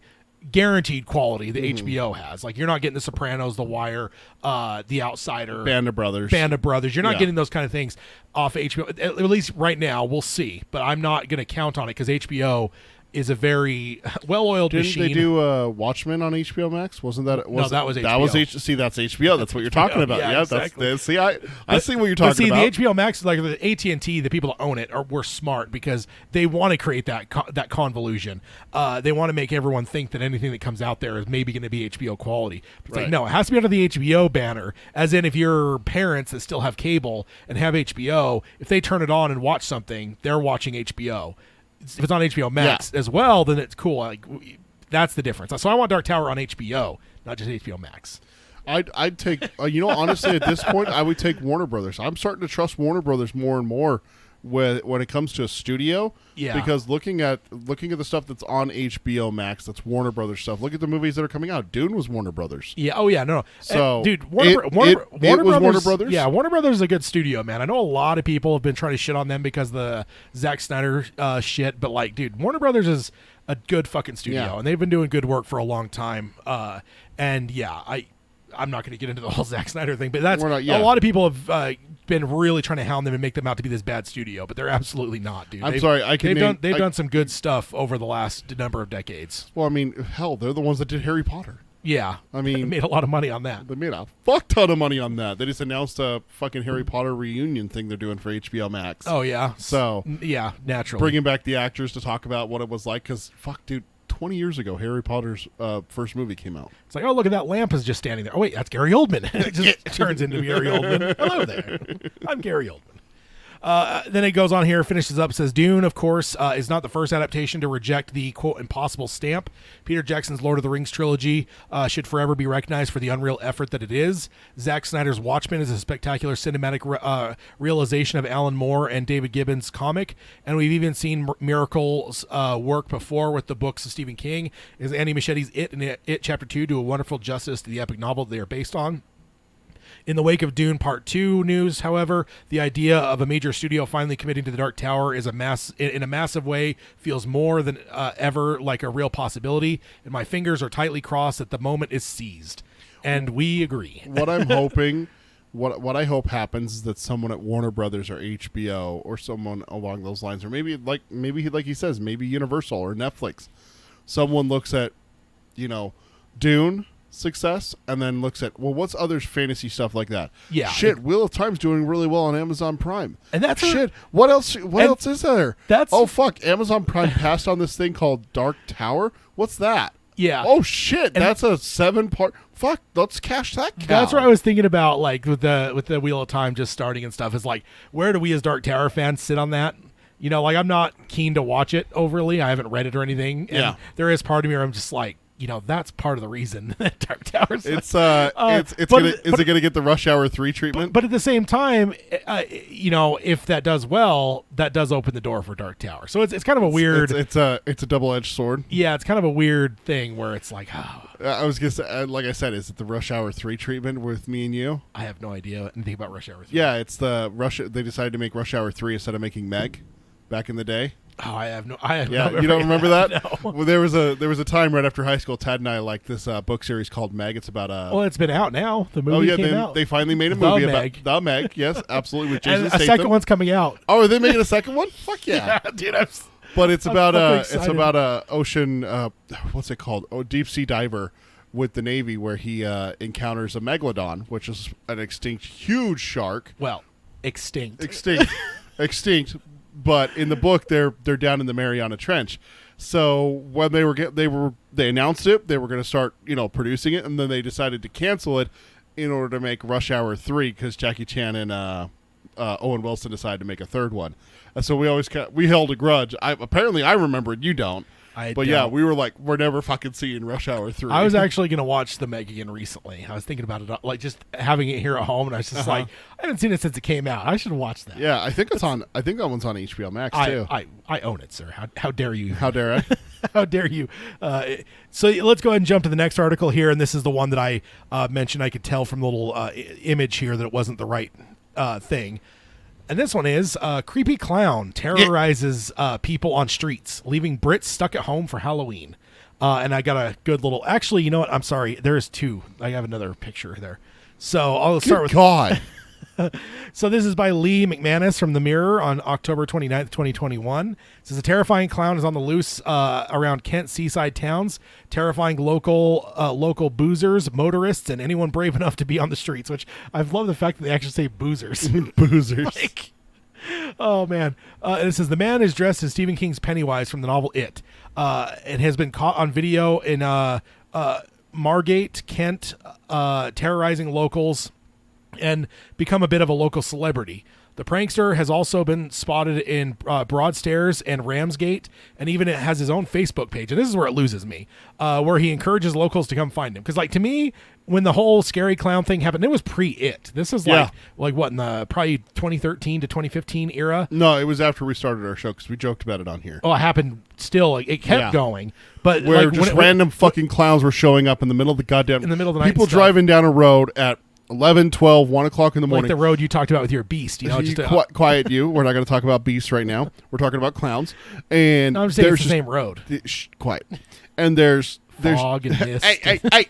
guaranteed quality that HBO has. Like you're not getting The Sopranos, The Wire, The Outsider, Band of Brothers. You're not Yeah. getting those kind of things off HBO. At least right now, we'll see. But I'm not going to count on it because HBO is a very well-oiled Didn't machine. they do Watchmen on HBO Max? Wasn't that? No, that was HBO. That was see, that's HBO. That's what you're talking about. Yeah, Yeah, exactly. see, I see what you're talking but see, about. the HBO Max, like the AT&T, the people that own it were smart because they want to create that convolution. They want to make everyone think that anything that comes out there is maybe going to be HBO quality. It's like, Right. no, it has to be under the HBO banner. As in, if your parents that still have cable and have HBO, if they turn it on and watch something, they're watching HBO. If it's on HBO Max as well, then it's cool. Like that's the difference. So I want Dark Tower on HBO, not just HBO Max. I'd take honestly at this point I would take Warner Brothers. I'm starting to trust Warner Brothers more and more when it comes to a studio. Yeah. Because looking at the stuff that's on HBO Max, that's Warner Brothers stuff. Look at the movies that are coming out. Dune was Warner Brothers. Yeah. Oh yeah. No. So dude, Warner Brothers. Yeah, Warner Brothers is a good studio, man. I know a lot of people have been trying to shit on them because of the Zack Snyder shit, but like, dude, Warner Brothers is a good fucking studio, Yeah. and they've been doing good work for a long time. And yeah, I'm not going to get into the whole Zack Snyder thing, but that's a lot of people have been really trying to hound them and make them out to be this bad studio, but they're absolutely not, dude. They've done some good stuff over the last number of decades. Well, I mean, hell, they're the ones that did Harry Potter. Yeah, I mean, they made a lot of money on that. They made a fuck ton of money on that. They just announced a fucking Harry Potter reunion thing they're doing for HBO Max. Oh yeah, so yeah, naturally bringing back the actors to talk about what it was like. Because fuck, dude, 20 years ago, Harry Potter's first movie came out. It's like, oh, look at that lamp is just standing there. Oh, wait, that's Gary Oldman. It just turns into Gary Oldman. Hello there. I'm Gary Oldman. Then it goes on here, finishes up, says Dune, of course, is not the first adaptation to reject the, quote, impossible stamp. Peter Jackson's Lord of the Rings trilogy should forever be recognized for the unreal effort that it is. Zack Snyder's Watchmen is a spectacular cinematic realization of Alan Moore and David Gibbons' comic, and we've even seen Miracle's work before with the books of Stephen King. Is Andy Machetti's It and It Chapter 2 do a wonderful justice to the epic novel they are based on. In the wake of Dune Part 2 news, however, the idea of a major studio finally committing to the Dark Tower is in a massive way feels more than ever like a real possibility, and my fingers are tightly crossed that the moment is seized. And we agree. What I'm hoping, what I hope happens is that someone at Warner Brothers or HBO or someone along those lines, or maybe like he says, maybe Universal or Netflix, someone looks at, Dune success and then looks at, well, what's other fantasy stuff like that? Yeah. Shit, Wheel of Time's doing really well on Amazon Prime. And that's shit. What else is there? That's oh fuck, Amazon Prime passed on this thing called Dark Tower. What's that? Yeah. Oh shit, and that's a 7-part. Fuck, let's cash that cow. That's what I was thinking about, like with the Wheel of Time just starting and stuff. Is like, where do we as Dark Tower fans sit on that? Like, I'm not keen to watch it overly. I haven't read it or anything. And there is part of me where I'm just like, that's part of the reason that Dark Tower's. Is it gonna get the Rush Hour 3 treatment? But at the same time, if that does well, that does open the door for Dark Tower. So it's kind of a weird. It's a double-edged sword. Yeah, it's kind of a weird thing where it's like, I was gonna say, like I said, is it the Rush Hour 3 treatment with me and you? I have no idea anything about Rush Hour 3. Yeah, it's the They decided to make Rush Hour 3 instead of making Meg back in the day. Oh, I have no. You don't remember that? No. Well, there was a time right after high school. Tad and I liked this book series called Meg. It's about Well, it's been out now. The movie came out. They finally made a movie Meg. about the Meg. Yes, absolutely. With Jason and a Statham. second one's coming out. Oh, are they making a second one? Fuck yeah, dude! But it's about excited. ocean. What's it called? Oh, deep sea diver with the Navy, where he encounters a megalodon, which is an extinct huge shark. Well, extinct. But in the book, they're down in the Mariana Trench. So when they announced it, they were going to start producing it, and then they decided to cancel it in order to make Rush Hour 3 because Jackie Chan and Owen Wilson decided to make a third one. And so we held a grudge. Apparently I remember it. You don't. Yeah, we were like, we're never fucking seeing Rush Hour 3. I was actually going to watch The Meg again recently. I was thinking about it, like just having it here at home, and I was just like, I haven't seen it since it came out. I should watch that. Yeah, I think that one's on HBO Max too. I own it, sir. How dare you? How dare I? How dare you? So let's go ahead and jump to the next article here, and this is the one that I mentioned. I could tell from the little image here that it wasn't the right thing. And this one is creepy clown terrorizes people on streets, leaving Brits stuck at home for Halloween. And I got a good little. Actually, you know what? I'm sorry. There is two. I have another picture there. So I'll start with God. So this is by Lee McManus from The Mirror on October 29th, 2021. It says a terrifying clown is on the loose around Kent seaside towns, terrifying local boozers, motorists, and anyone brave enough to be on the streets, which I've loved the fact that they actually say boozers. Boozers. Oh, man. It says the man is dressed as Stephen King's Pennywise from the novel It. It has been caught on video in Margate, Kent, terrorizing locals and become a bit of a local celebrity. The prankster has also been spotted in Broadstairs and Ramsgate, and even it has his own Facebook page. And this is where it loses me, where he encourages locals to come find him. Because, like, to me, when the whole scary clown thing happened, it was pre-It. This is like what, in the probably 2013 to 2015 era? No, it was after we started our show because we joked about it on here. Oh, it happened still. Like, it kept going. But where like, just random fucking clowns were showing up in the middle of the goddamn... In the middle of the night. People driving down a road at 11, 12, 1 o'clock in the morning. Like the road you talked about with your beast. Quiet you. We're not going to talk about beasts right now. We're talking about clowns. And no, I'm saying it's the same road. Quiet. And there's fog and mist. Hey.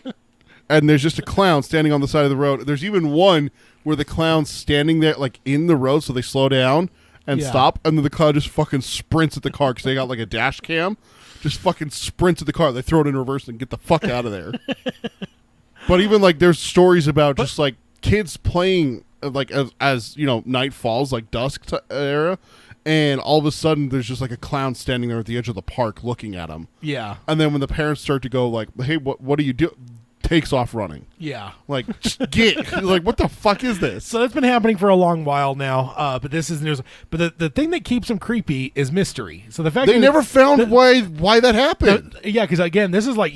And there's just a clown standing on the side of the road. There's even one where the clown's standing there like in the road, so they slow down and stop, and then the clown just fucking sprints at the car because they got like a dash cam. Just fucking sprints at the car. They throw it in reverse and get the fuck out of there. But even like there's stories about just like kids playing like as night falls, like dusk era, and all of a sudden there's just like a clown standing there at the edge of the park looking at him. Yeah. And then when the parents start to go like, "Hey, what do you do?" takes off running. Yeah. Like, just get like, what the fuck is this? So that's been happening for a long while now. But this is news. But the thing that keeps them creepy is mystery. So the fact They that never found why that happened. yeah, because again, this is like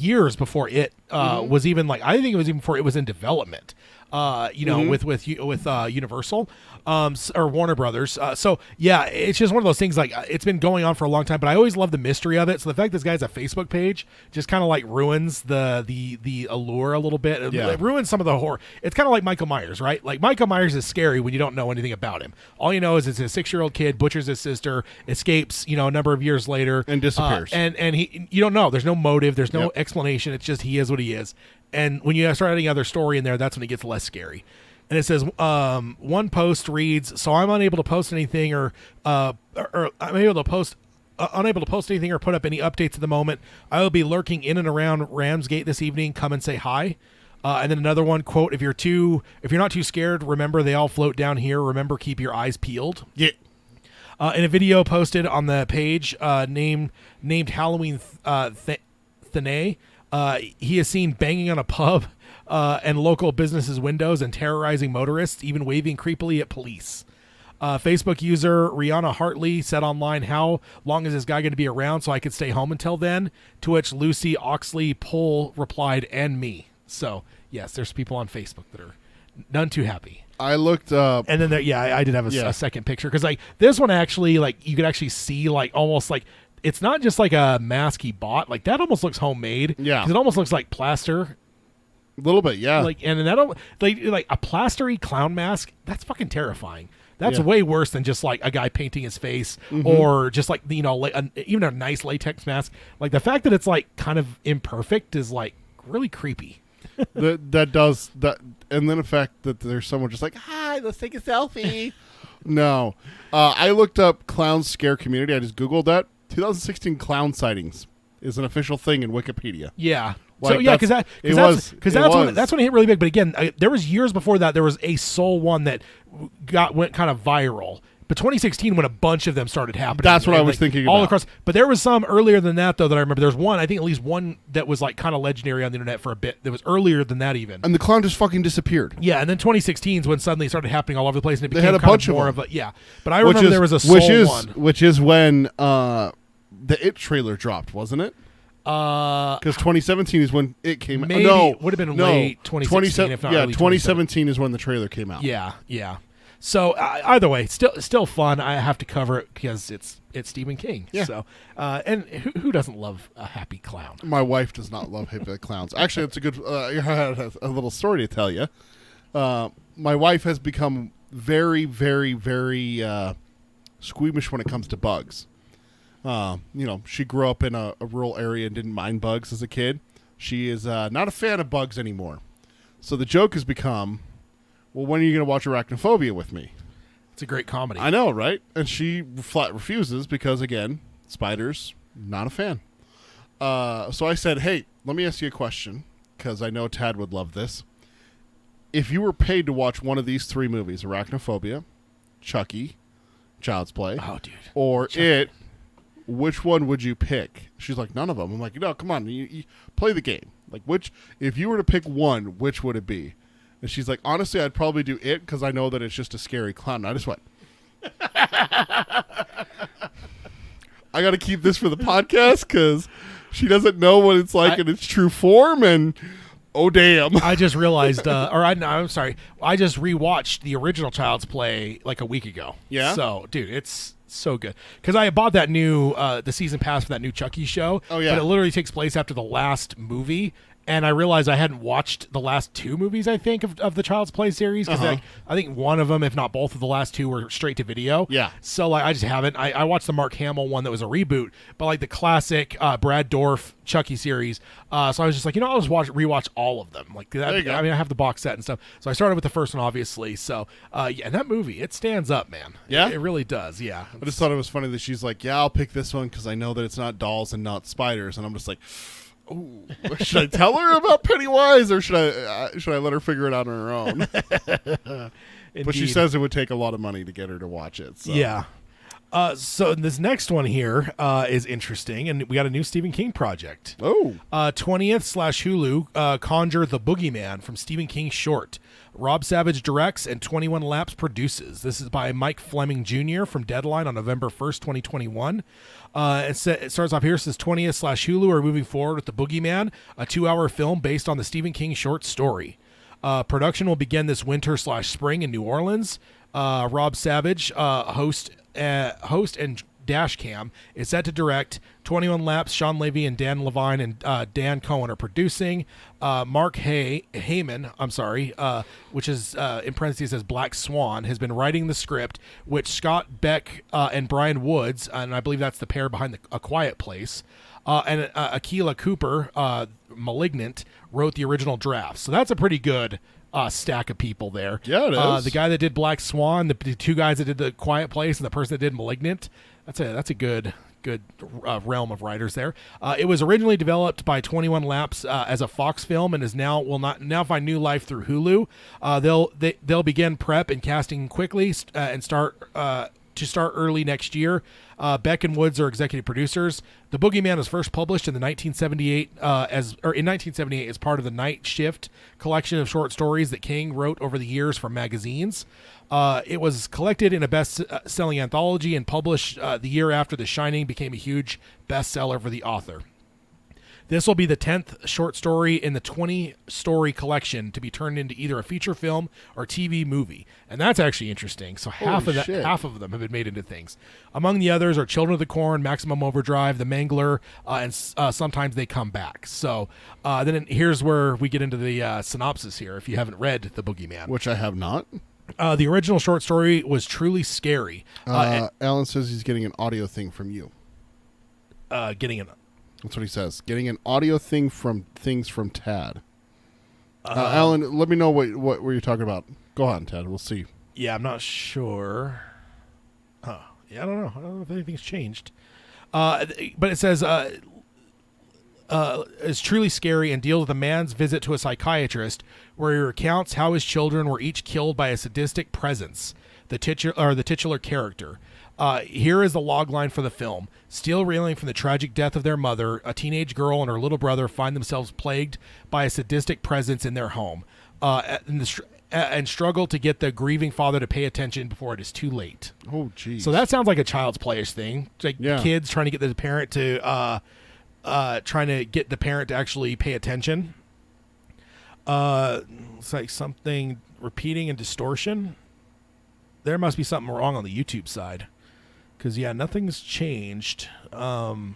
years before it was even like, I think it was even before it was in development. With Universal, or Warner Brothers. So yeah, it's just one of those things. Like, it's been going on for a long time, but I always love the mystery of it. So the fact this guy has a Facebook page just kind of like ruins the allure a little bit. Yeah. It ruins some of the horror. It's kind of like Michael Myers, right? Like, Michael Myers is scary when you don't know anything about him. All you know is it's a 6-year-old kid butchers his sister, escapes, a number of years later, And disappears. and you don't know. There's no motive. There's no explanation. It's just he is what he is. And when you start adding other story in there, that's when it gets less scary. And it says, one post reads, "So I'm unable to post anything, or I'm unable to post anything or put up any updates at the moment. I will be lurking in and around Ramsgate this evening. Come and say hi." And then another one, quote, if you're not too scared, remember they all float down here. Remember, keep your eyes peeled." Yeah. In a video posted on the page named Halloween Thane, he is seen banging on a pub and local businesses' windows and terrorizing motorists, even waving creepily at police. Facebook user Rihanna Hartley said online, "How long is this guy going to be around so I could stay home until then?" To which Lucy Oxley Pohl replied, "And me." So, yes, there's people on Facebook that are none too happy. I looked up. And then, I did have a second picture. Because, like, this one actually, like, you could actually see, like, almost like, it's not just like a mask he bought. Like, that almost looks homemade. Yeah. Because it almost looks like plaster. A little bit, yeah. Like, and that, like a plastery clown mask, that's fucking terrifying. That's Yeah. way worse than just like a guy painting his face or just like, even a nice latex mask. Like, the fact that it's like kind of imperfect is like really creepy. that does that, and then the fact that there's someone just like, "Hi, let's take a selfie." No, I looked up clown scare community. I just googled that. 2016 clown sightings is an official thing in Wikipedia. Yeah. Like, So yeah, because that's when it hit really big. But again, there was years before that. There was a Soul one that went kind of viral. But 2016, when a bunch of them started happening. That's what I was thinking all about. across. But there was some earlier than that, though, that I remember. There's one, I think at least one that was like kind of legendary on the internet for a bit. That was earlier than that even. And the clown just fucking disappeared. Yeah, and then 2016 is when suddenly it started happening all over the place, and it They became had a kind bunch of more of them. of a But I remember there was a Soul one. Which is when the It trailer dropped, wasn't it? Because 2017 is when it came out. Maybe No, would have been late 2016, if not yeah, early 2017 is when the trailer came out. Yeah. So either way, still fun. I have to cover it because it's Stephen King. Yeah. So and who doesn't love a happy clown? My wife does not love hippie clowns. Actually, it's a good I had a little story to tell you. My wife has become very, very, very squeamish when it comes to bugs. She grew up in a rural area and didn't mind bugs as a kid. She is not a fan of bugs anymore. So the joke has become, well, when are you going to watch Arachnophobia with me? It's a great comedy. I know, right? And she flat refuses because, again, spiders, not a fan. So I said, hey, let me ask you a question, because I know Tad would love this. If you were paid to watch one of these 3 movies, Arachnophobia, Chucky, Child's Play, or It, which one would you pick? She's like, none of them. I'm like, no, come on, you play the game. Like, if you were to pick one, which would it be? And she's like, honestly, I'd probably do It because I know that it's just a scary clown. And I just went, I got to keep this for the podcast because she doesn't know what it's like in its true form. And oh, damn. I just realized, I'm sorry. I just rewatched the original Child's Play like a week ago. Yeah? So, dude, it's so good. Because I bought that new, the season pass for that new Chucky show. Oh, yeah. But it literally takes place after the last movie. And I realized I hadn't watched the last 2 movies, I think, of the Child's Play series. Because I think one of them, if not both of the last 2, were straight to video. Yeah. So, like, I just haven't. I watched the Mark Hamill one that was a reboot. But, like, the classic Brad Dourif Chucky series. So I was just like, I'll just rewatch all of them. Like, that, There you go. I mean, I have the box set and stuff. So I started with the first one, obviously. So, and that movie, it stands up, man. Yeah? It really does, yeah. I just thought it was funny that she's like, yeah, I'll pick this one because I know that it's not dolls and not spiders. And I'm just like, ooh, should I tell her about Pennywise or should I let her figure it out on her own? But she says it would take a lot of money to get her to watch it. So. Yeah. So this next one here is interesting, and we got a new Stephen King project. Oh, 20th/Hulu, Conjure the Boogeyman from Stephen King's short. Rob Savage directs and 21 Laps produces. This is by Mike Fleming Jr. from Deadline on November 1st, 2021. It starts off here. It says 20th/Hulu are moving forward with The Boogeyman, a 2-hour film based on the Stephen King short story. Production will begin this winter/spring in New Orleans. Rob Savage, host and dash cam, is set to direct. 21 Laps, Sean Levy and Dan Levine and Dan Cohen are producing. Mark Heyman, which is in parentheses says Black Swan, has been writing the script, which Scott Beck and Brian Woods, and I believe that's the pair behind A Quiet Place, and Akilah Cooper, Malignant, wrote the original draft. So that's a pretty good stack of people there. Yeah, it is. The guy that did Black Swan, the two guys that did The Quiet Place, and the person that did Malignant. That's a good realm of writers there. It was originally developed by 21 Laps as a Fox film, and will now find new life through Hulu. They'll begin prep and casting quickly and start early next year. Beck and Woods are executive producers. The Boogeyman was first published in 1978 as part of the Night Shift collection of short stories that King wrote over the years for magazines. It was collected in a best-selling anthology and published the year after The Shining became a huge bestseller for the author. This will be the 10th short story in the 20-story collection to be turned into either a feature film or TV movie, and that's actually interesting. So half of them have been made into things. Among the others are Children of the Corn, Maximum Overdrive, The Mangler, and Sometimes They Come Back. So then here's where we get into the synopsis here. If you haven't read The Boogeyman, which I have not. The original short story was truly scary. Alan says he's getting an audio thing from you. That's what he says. Getting an audio thing from Tad. Alan, let me know what you're talking about. Go on, Tad. We'll see. Yeah, I'm not sure. Yeah, I don't know. I don't know if anything's changed. But it says is truly scary and deals with a man's visit to a psychiatrist where he recounts how his children were each killed by a sadistic presence, the titular character. Here is the log line for the film. Still reeling from the tragic death of their mother, a teenage girl and her little brother find themselves plagued by a sadistic presence in their home and struggle to get the grieving father to pay attention before it is too late. Oh, geez. So that sounds like a Child's Play-ish thing. It's like kids trying to get the parent to actually pay attention. It's like something repeating and distortion. There must be something wrong on the YouTube side. Because, nothing's changed on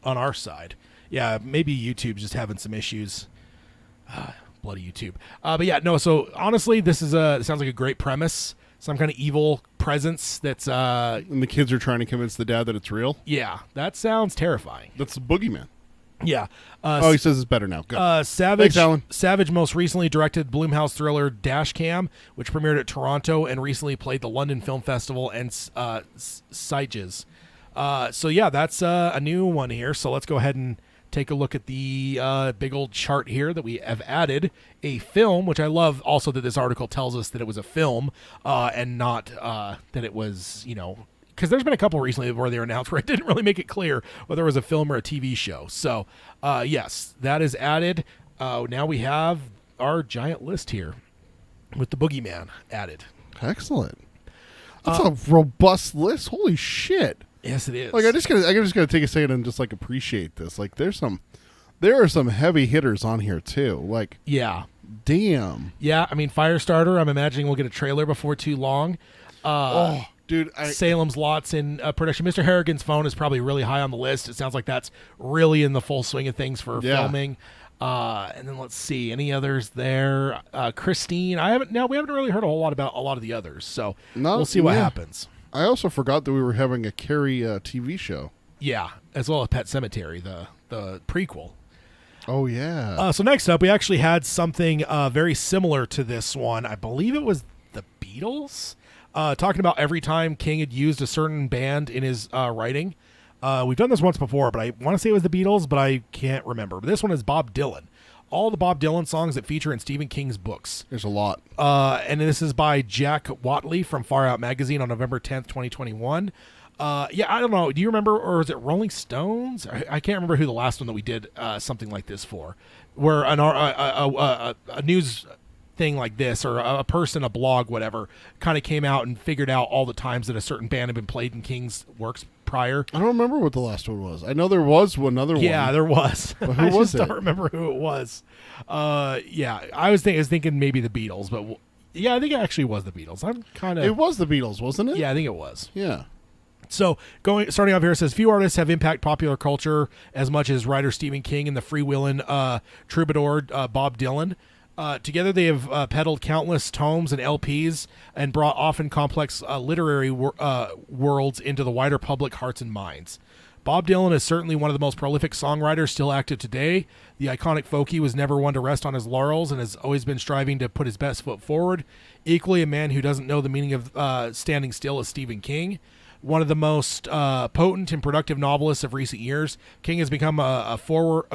our side. Yeah, maybe YouTube's just having some issues. Bloody YouTube. So honestly, this sounds like a great premise. Some kind of evil presence that's... and the kids are trying to convince the dad that it's real? Yeah, that sounds terrifying. That's the Boogeyman. Yeah. He says it's better now. Good. Savage, Thanks, Alan. Savage most recently directed Blumhouse thriller Dashcam, which premiered at Toronto and recently played the London Film Festival and Sitges. That's a new one here. So let's go ahead and take a look at the big old chart here that we have added. A film, which I love also that this article tells us that it was a film and not that it was, because there's been a couple recently where they were announced where it didn't really make it clear whether it was a film or a TV show. So, yes, that is added. Now we have our giant list here with the Boogeyman added. Excellent. That's a robust list. Holy shit. Yes, it is. Like I just gotta take a second and just like appreciate this. Like there are some heavy hitters on here too. Like damn. Yeah, I mean Firestarter. I'm imagining we'll get a trailer before too long. Dude, Salem's Lot's in production. Mr. Harrigan's Phone is probably really high on the list. It sounds like that's really in the full swing of things for filming. And then let's see any others there. Christine. We haven't really heard a whole lot about a lot of the others. So we'll see what happens. I also forgot that we were having a Carrie TV show. Yeah, as well as Pet Sematary, the prequel. Oh, yeah. So next up, we actually had something very similar to this one. I believe it was the Beatles. Talking about every time King had used a certain band in his writing. We've done this once before, but I want to say it was the Beatles, but I can't remember. But this one is Bob Dylan. all the Bob Dylan songs that feature in Stephen King's books. There's a lot. And this is by Jack Watley from Far Out Magazine on November 10th, 2021. Yeah, I don't know. Do you remember, or is it Rolling Stones? I can't remember who the last one that we did something like this for, where a news thing like this, or a person, a blog, whatever, kind of came out and figured out all the times that a certain band had been played in King's works prior. I don't remember what the last one was. I know there was another one. Yeah, there was. But who was I just don't remember who it was. Yeah, I was thinking maybe the Beatles, but yeah, I think it actually was the Beatles. I'm kind of. It was the Beatles, wasn't it? Yeah, I think it was. Yeah. So starting off here, it says few artists have impacted popular culture as much as writer Stephen King and the freewheeling troubadour Bob Dylan. Together, they have peddled countless tomes and LPs and brought often complex literary worlds into the wider public hearts and minds. Bob Dylan is certainly one of the most prolific songwriters still active today. The iconic folkie was never one to rest on his laurels and has always been striving to put his best foot forward. Equally, a man who doesn't know the meaning of standing still is Stephen King. One of the most potent and productive novelists of recent years, King has become a forward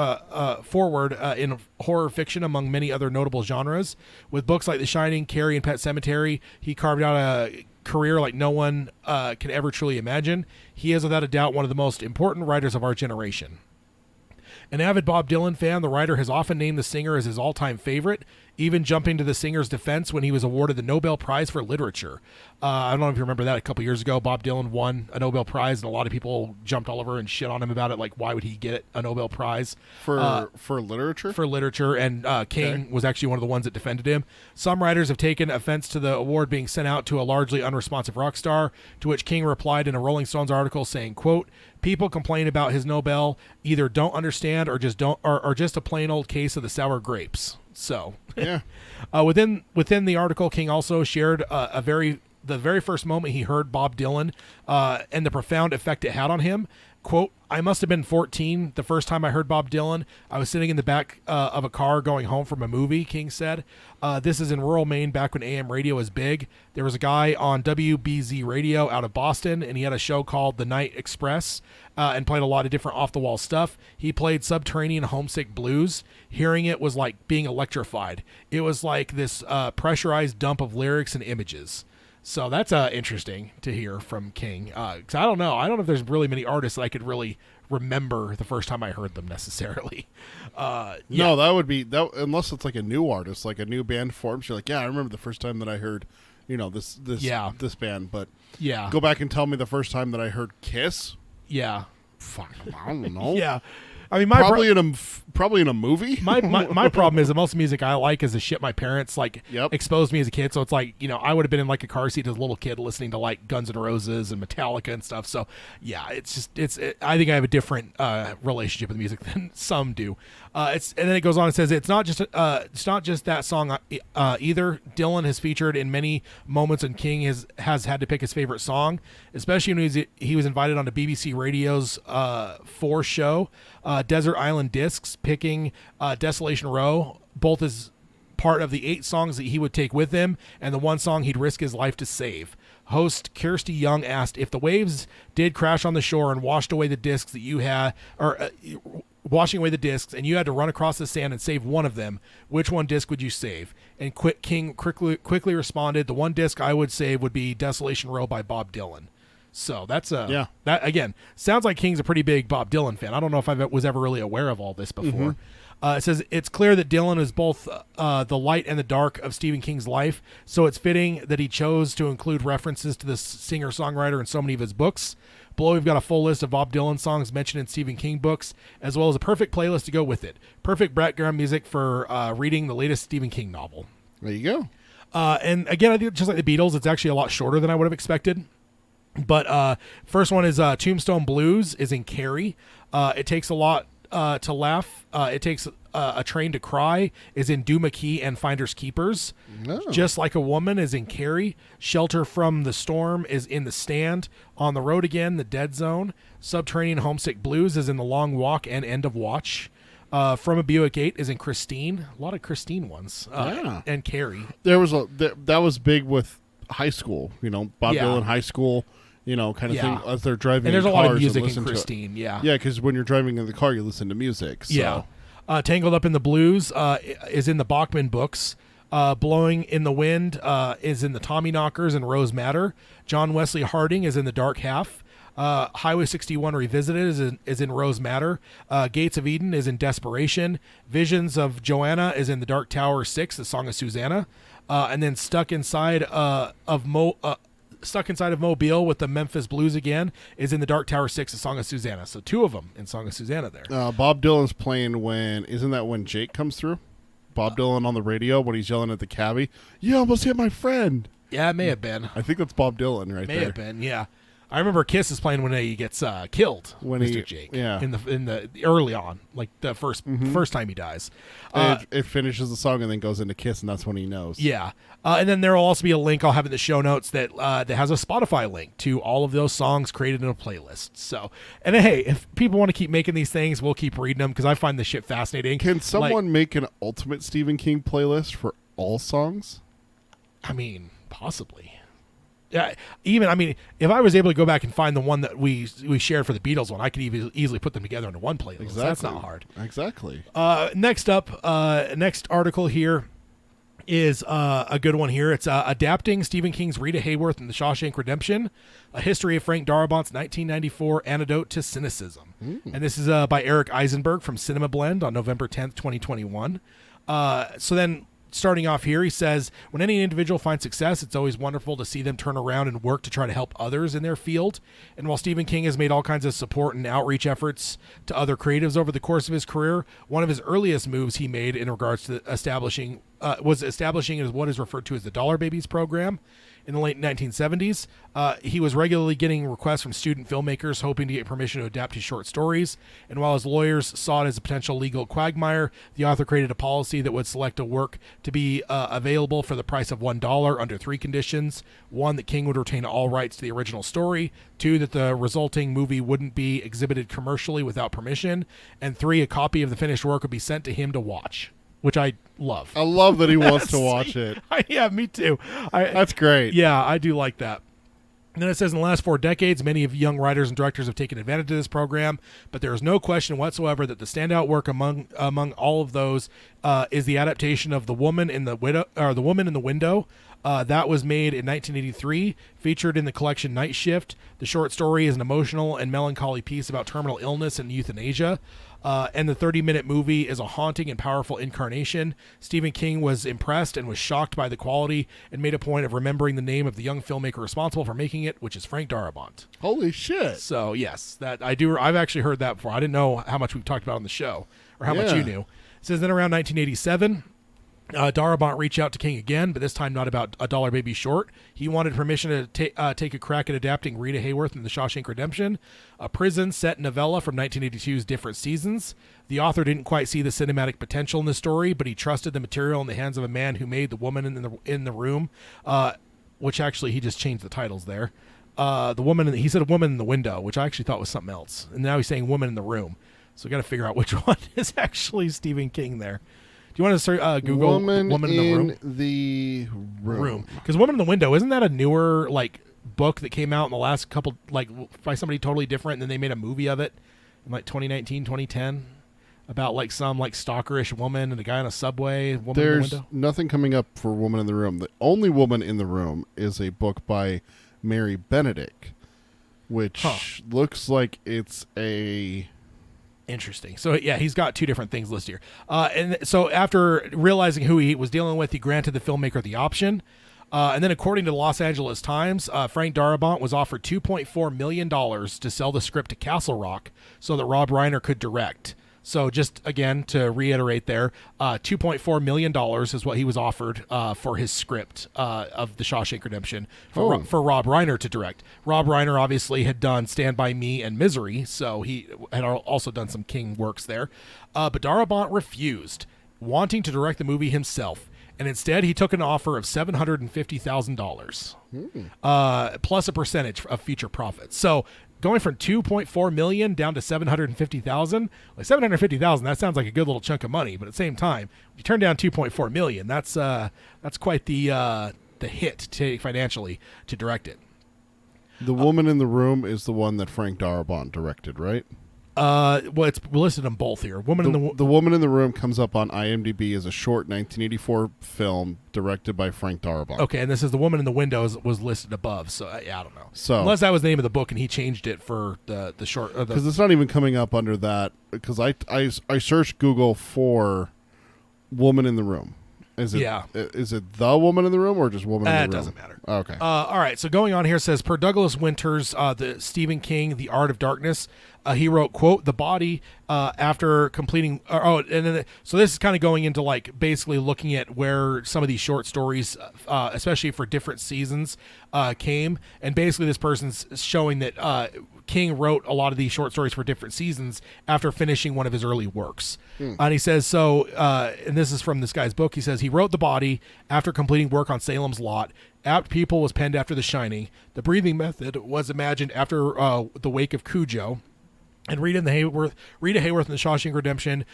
in horror fiction among many other notable genres. With books like The Shining, Carrie, and Pet Sematary, he carved out a career like no one can ever truly imagine. He is without a doubt one of the most important writers of our generation. An avid Bob Dylan fan, the writer has often named the singer as his all-time favorite, even jumping to the singer's defense when he was awarded the Nobel Prize for Literature. I don't know if you remember that a couple years ago. Bob Dylan won a Nobel Prize, and a lot of people jumped all over and shit on him about it. Like, why would he get a Nobel Prize? For literature? For literature, and King was actually one of the ones that defended him. Some writers have taken offense to the award being sent out to a largely unresponsive rock star, to which King replied in a Rolling Stones article saying, quote, "People complain about his Nobel, either don't understand or just a plain old case of the sour grapes." So, yeah. within the article, King also shared the very first moment he heard Bob Dylan and the profound effect it had on him. Quote, "I must have been 14 the first time I heard Bob Dylan. I was sitting in the back of a car going home from a movie," King said. This is in rural Maine back when AM radio was big. There was a guy on WBZ radio out of Boston, and he had a show called The Night Express and played a lot of different off-the-wall stuff. He played Subterranean Homesick Blues. Hearing it was like being electrified. It was like this pressurized dump of lyrics and images. So that's interesting to hear from King. Because I don't know if there's really many artists that I could really remember the first time I heard them necessarily. Yeah. No, that would be that unless it's like a new artist, like a new band forms. You're like, yeah, I remember the first time that I heard, this band. But yeah, go back and tell me the first time that I heard Kiss. Yeah, Fuck, I don't know. yeah. I mean, probably in a movie. My problem is the most music I like is the shit my parents Yep. exposed me as a kid. So it's like, I would have been in like a car seat as a little kid listening to like Guns N' Roses and Metallica and stuff. So yeah, I think I have a different relationship with music than some do. And then it goes on and says it's not just that song either. Dylan has featured in many moments, and King has had to pick his favorite song, especially when he was invited onto BBC Radio's 4 show, Desert Island Discs, picking Desolation Row, both as part of the 8 songs that he would take with him and the one song he'd risk his life to save. Host Kirsty Young asked, if the waves did crash on the shore and washed away the discs that you had, washing away the discs, and you had to run across the sand and save one of them, which one disc would you save? And King quickly responded, the one disc I would save would be Desolation Row by Bob Dylan. So that's that again sounds like King's a pretty big Bob Dylan fan. I don't know if I was ever really aware of all this before. It says it's clear that Dylan is both the light and the dark of Stephen King's life, so it's fitting that he chose to include references to this singer-songwriter in so many of his books. Below, we've got a full list of Bob Dylan songs mentioned in Stephen King books, as well as a perfect playlist to go with it. Perfect background music for reading the latest Stephen King novel. There you go. And again, I think just like the Beatles, it's actually a lot shorter than I would have expected. But first one is Tombstone Blues is in Carrie. It takes a lot to laugh. It takes a train to cry is in Duma Key and Finders Keepers. Oh. Just Like a Woman is in Carrie. Shelter from the Storm is in The Stand. On the Road Again, The Dead Zone. Subterranean Homesick Blues is in The Long Walk and End of Watch. From a Buick 8 is in Christine. A lot of Christine ones. And Carrie. There was that was big with high school. Bob Dylan high school. Kind of thing as they're driving. And there's in a lot of cars music and in listen to it. Christine. Yeah. Yeah, because when you're driving in the car, you listen to music. So. Yeah. Tangled Up in the Blues is in the Bachman books. Blowing in the Wind is in the Tommyknockers and Rose Madder. John Wesley Harding is in the Dark Half. Highway 61 Revisited is in Rose Madder. Gates of Eden is in Desperation. Visions of Joanna is in the Dark Tower 6, the Song of Susanna. And then Stuck Inside of Mobile with the Memphis Blues again is in the Dark Tower 6, the Song of Susanna. So 2 of them in Song of Susanna there. Bob Dylan's playing isn't that when Jake comes through? Bob Dylan on the radio when he's yelling at the cabbie, "You almost hit my friend." Yeah, it may have been. I think that's Bob Dylan right there. May have been, yeah. I remember Kiss is playing when he gets killed, when Mr. Jake. Yeah. In the early on, like the first time he dies. It finishes the song and then goes into Kiss, and that's when he knows. Yeah. And then there will also be a link I'll have in the show notes that has a Spotify link to all of those songs created in a playlist. So, and hey, if people want to keep making these things, we'll keep reading them because I find this shit fascinating. Can someone make an ultimate Stephen King playlist for all songs? I mean, possibly. Yeah, if I was able to go back and find the one that we shared for the Beatles one, I could easily put them together into one playlist. Exactly. That's not hard. Exactly. Next up, next article here is a good one here. It's adapting Stephen King's Rita Hayworth and The Shawshank Redemption, a history of Frank Darabont's 1994 Antidote to Cynicism. And this is by Eric Eisenberg from Cinema Blend on November 10th, 2021. So then, starting off here, he says, when any individual finds success, it's always wonderful to see them turn around and work to try to help others in their field. And while Stephen King has made all kinds of support and outreach efforts to other creatives over the course of his career, one of his earliest moves he made in regards to establishing what is referred to as the Dollar Babies program. In the late 1970s, he was regularly getting requests from student filmmakers hoping to get permission to adapt his short stories. And while his lawyers saw it as a potential legal quagmire, the author created a policy that would select a work to be available for the price of $1 under 3 conditions. 1, that King would retain all rights to the original story. 2, that the resulting movie wouldn't be exhibited commercially without permission. And 3, a copy of the finished work would be sent to him to watch. Which I love. I love that he wants to watch it. Yeah, me too. That's great. Yeah, I do like that. And then it says, in the last 4 decades, many of young writers and directors have taken advantage of this program, but there is no question whatsoever that the standout work among all of those is the adaptation of The Woman in the Window. That was made in 1983, featured in the collection Night Shift. The short story is an emotional and melancholy piece about terminal illness and euthanasia. And the 30-minute movie is a haunting and powerful incarnation. Stephen King was impressed and was shocked by the quality and made a point of remembering the name of the young filmmaker responsible for making it, which is Frank Darabont. Holy shit. So, yes, that I do. I've actually heard that before. I didn't know how much we've talked about on the show or how much you knew. It says then around 1987, Darabont reached out to King again, but this time not about a Dollar Baby short. He wanted permission to take a crack at adapting Rita Hayworth in The Shawshank Redemption, a prison set novella from 1982's Different Seasons. The author didn't quite see the cinematic potential in the story, but he trusted the material in the hands of a man who made The Woman in the Room, which actually he just changed the titles there. He said A Woman in the Window, which I actually thought was something else, and now he's saying Woman in the Room. So we got to figure out which one is actually Stephen King there. Do you want to Google Woman in the Room? Because Woman in the Window, isn't that a newer book that came out in the last couple, by somebody totally different, and then they made a movie of it in 2019, 2010 about some stalkerish woman and a guy on a subway. Woman in the There's Window? nothing coming up for Woman in the Room. The only Woman in the Room is a book by Mary Benedict, which looks like it's a... Interesting. So, yeah, he's got 2 different things listed here. And so after realizing who he was dealing with, he granted the filmmaker the option. And then according to the Los Angeles Times, Frank Darabont was offered $2.4 million to sell the script to Castle Rock so that Rob Reiner could direct. So just, again, to reiterate there, $2.4 million is what he was offered for his script of The Shawshank Redemption for Rob Reiner to direct. Rob Reiner obviously had done Stand By Me and Misery, so he had also done some King works there. But Darabont refused, wanting to direct the movie himself. And instead, he took an offer of $750,000 plus a percentage of future profits. So going from $2.4 million down to $750,000, $750,000, that sounds like a good little chunk of money. But at the same time, you turn down $2.4 million, that's quite the hit to take financially to direct it. The Woman in the Room is the one that Frank Darabont directed, right? Well, it's listed them both here. The Woman in the Room comes up on IMDb as a short 1984 film directed by Frank Darabont. Okay, and this is The Woman in the Window was listed above. So yeah, I don't know. So unless that was the name of the book and he changed it for the short. Because it's not even coming up under that. Because I searched Google for Woman in the Room. Is it The Woman in the Room or just Woman in the Room? It doesn't matter. Okay. All right. So going on here says, per Douglas Winters, the Stephen King, The Art of Darkness, he wrote, quote, the body after completing. So this is kind of going into like basically looking at where some of these short stories, especially for different seasons, came. And basically this person's showing that King wrote a lot of these short stories for different seasons after finishing one of his early works. And he says, and this is from this guy's book, he says, he wrote The Body after completing work on Salem's Lot. Apt Pupil was penned after The Shining. The Breathing Method was imagined after The Wake of Cujo. And Rita Hayworth in The Shawshank Redemption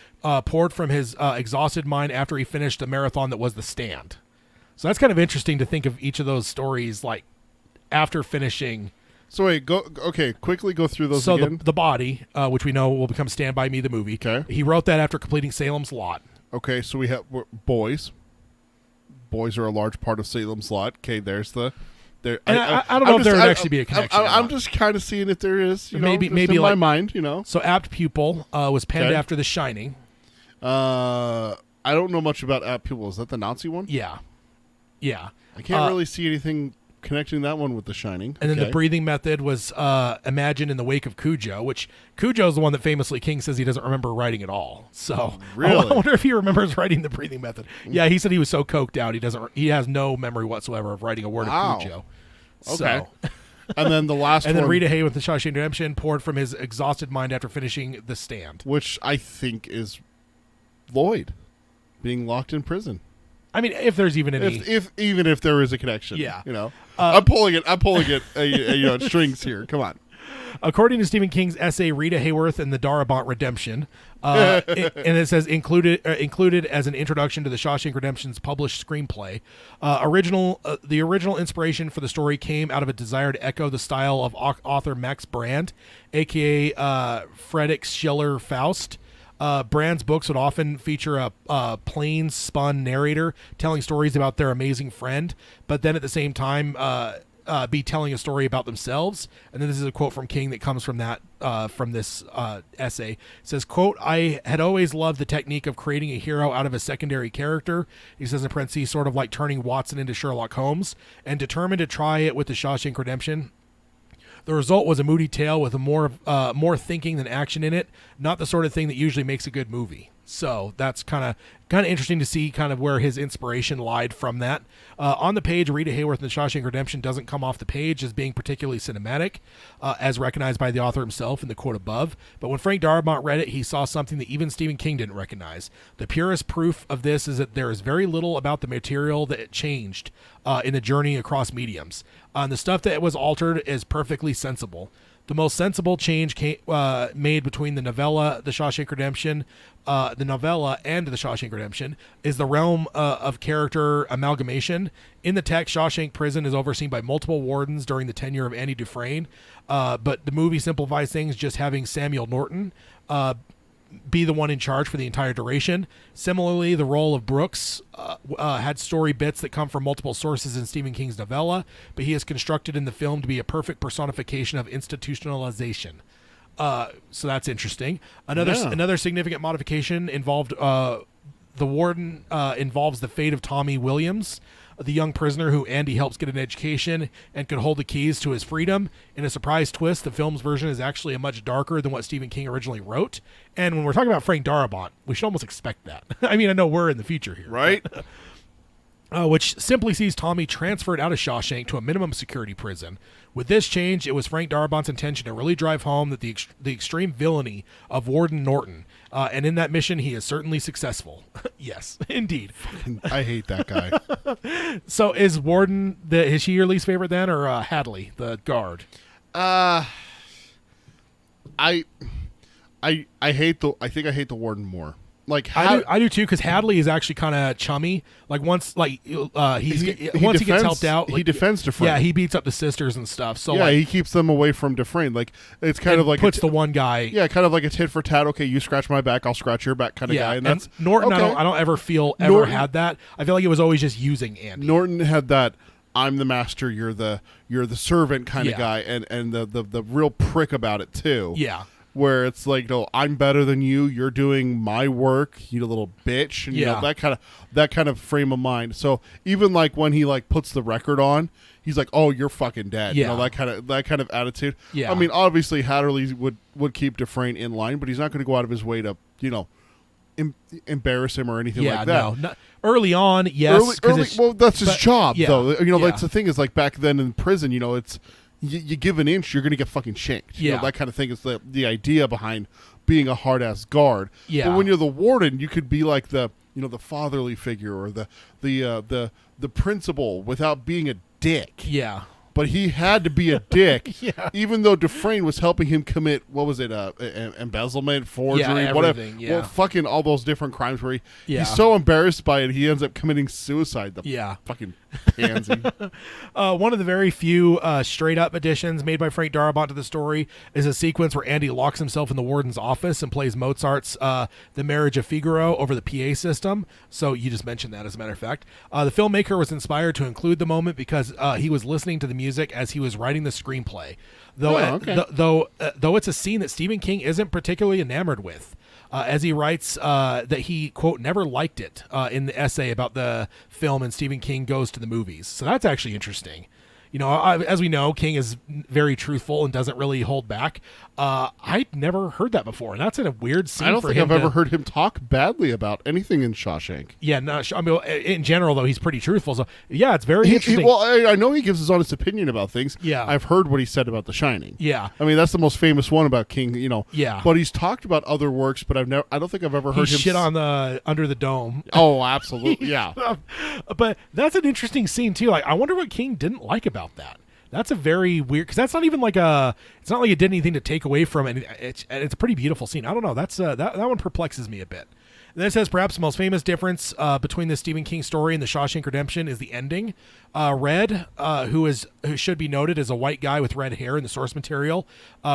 poured from his exhausted mind after he finished a marathon that was The Stand. So that's kind of interesting to think of each of those stories like after finishing. So wait, quickly go through those again. So the Body, which we know will become Stand By Me, the movie. Okay. He wrote that after completing Salem's Lot. Okay, so we have boys. Boys are a large part of Salem's Lot. Okay, there's the... I don't know if there would actually be a connection. I'm just kind of seeing if there is. Maybe in like, my mind, So Apt Pupil was penned after The Shining. I don't know much about Apt Pupil. Is that the Nazi one? Yeah. I can't really see anything connecting that one with The Shining. And then The Breathing Method was imagined in The Wake of Cujo, which Cujo is the one that famously King says he doesn't remember writing at all. So really? I wonder if he remembers writing The Breathing Method. Yeah, he said he was so coked out he has no memory whatsoever of writing a word of Cujo. Okay. So. And then the last and one. then Rita Hayworth with The Shawshank Redemption poured from his exhausted mind after finishing The Stand. Which I think is Lloyd being locked in prison. I mean, if there's even any, even if there is a connection, yeah, I'm pulling it at strings here. Come on. According to Stephen King's essay "Rita Hayworth and the Darabont Redemption," and it says included as an introduction to The Shawshank Redemption's published screenplay, the original inspiration for the story came out of a desire to echo the style of author Max Brand, aka Friedrich Schiller Faust. Brand's books would often feature a plain-spun narrator telling stories about their amazing friend, but then at the same time be telling a story about themselves. And then this is a quote from King that comes from that from this essay. It says, quote, I had always loved the technique of creating a hero out of a secondary character. He says in parentheses, sort of like turning Watson into Sherlock Holmes, and determined to try it with The Shawshank Redemption. The result was a moody tale with more thinking than action in it, not the sort of thing that usually makes a good movie. So that's kind of interesting to see kind of where his inspiration lied from that. On the page, Rita Hayworth and The Shawshank Redemption doesn't come off the page as being particularly cinematic, as recognized by the author himself in the quote above. But when Frank Darabont read it, he saw something that even Stephen King didn't recognize. The purest proof of this is that there is very little about the material that it changed in the journey across mediums. The stuff that was altered is perfectly sensible. The most sensible change made between the novella, The Shawshank Redemption, the novella and The Shawshank Redemption is the realm of character amalgamation. In the text, Shawshank Prison is overseen by multiple wardens during the tenure of Andy Dufresne, but the movie simplifies things just having Samuel Norton be the one in charge for the entire duration. Similarly, the role of Brooks had story bits that come from multiple sources in Stephen King's novella, but he is constructed in the film to be a perfect personification of institutionalization. So that's interesting. Another significant modification involved the warden involves the fate of Tommy Williams, the young prisoner who Andy helps get an education and could hold the keys to his freedom. In a surprise twist, the film's version is actually much darker than what Stephen King originally wrote. And when we're talking about Frank Darabont, we should almost expect that. I mean, I know we're in the future here. Right. Which simply sees Tommy transferred out of Shawshank to a minimum security prison. With this change, it was Frank Darabont's intention to really drive home that the extreme villainy of Warden Norton. And in that mission, he is certainly successful. Yes, indeed. I hate that guy. So is Warden, is she your least favorite then, or Hadley, the guard? I think I hate the Warden more. Like I do too, because Hadley is actually kind of chummy. Like once, like once he gets helped out, like, he defends Dufresne. Yeah, he beats up the sisters and stuff. So yeah, like, he keeps them away from Dufresne. Like it's kind of like puts the one guy. Yeah, kind of like a tit for tat. Okay, you scratch my back, I'll scratch your back, kind of guy. And that's Norton. okay. I don't ever feel ever had that. I feel like it was always just using Andy. Norton had that. I'm the master, you're the servant kind of guy, and the real prick about it too. Yeah. Where it's like, no, I'm better than you. You're doing my work, you little bitch, and you know, that kind of frame of mind. So even like when he like puts the record on, he's like, "Oh, you're fucking dead." Yeah. You know, that kind of attitude. Yeah. I mean, obviously Hatterley would keep Dufresne in line, but he's not going to go out of his way to embarrass him or anything like that. No, not, early on, yes. Well, that's his job, yeah, though. You know, yeah. that's the thing is like back then in prison, you know, it's. You give an inch, you're going to get fucking shanked. You know, that kind of thing is the idea behind being a hard ass guard. Yeah. But when you're the warden, you could be like the fatherly figure or the principal without being a dick. Yeah. But he had to be a dick, Yeah. even though Dufresne was helping him commit, what was it, embezzlement, forgery, whatever. Yeah. Well, fucking all those different crimes where Yeah. he's so embarrassed by it, he ends up committing suicide. Yeah. Fucking pansy. One of the very few straight-up additions made by Frank Darabont to the story is a sequence where Andy locks himself in the warden's office and plays Mozart's The Marriage of Figaro over the PA system. So you just mentioned that, as a matter of fact. The filmmaker was inspired to include the moment because he was listening to the music as he was writing the screenplay. Though it's a scene that Stephen King isn't particularly enamored with. As he writes that he, quote, never liked it in the essay about the film and Stephen King Goes to the Movies. So that's actually interesting. You know, as we know, King is very truthful and doesn't really hold back. I'd never heard that before, and that's in a weird scene. I don't think I've ever heard him talk badly about anything in Shawshank. Yeah, I mean, in general, though, he's pretty truthful. So, yeah, it's very interesting. Well, I know he gives his honest opinion about things. Yeah. I've heard what he said about The Shining. Yeah. I mean, that's the most famous one about King, you know. Yeah. But he's talked about other works, but I don't think I've ever heard him shit on the Under the Dome. Oh, absolutely, yeah. But that's an interesting scene, too. Like, I wonder what King didn't like about that. That's a very weird, because that's not even like it's not like it did anything to take away from it. It's a pretty beautiful scene. I don't know. That's that one perplexes me a bit. And then it says perhaps the most famous difference between the Stephen King story and the Shawshank Redemption is the ending. Red, who should be noted as a white guy with red hair in the source material,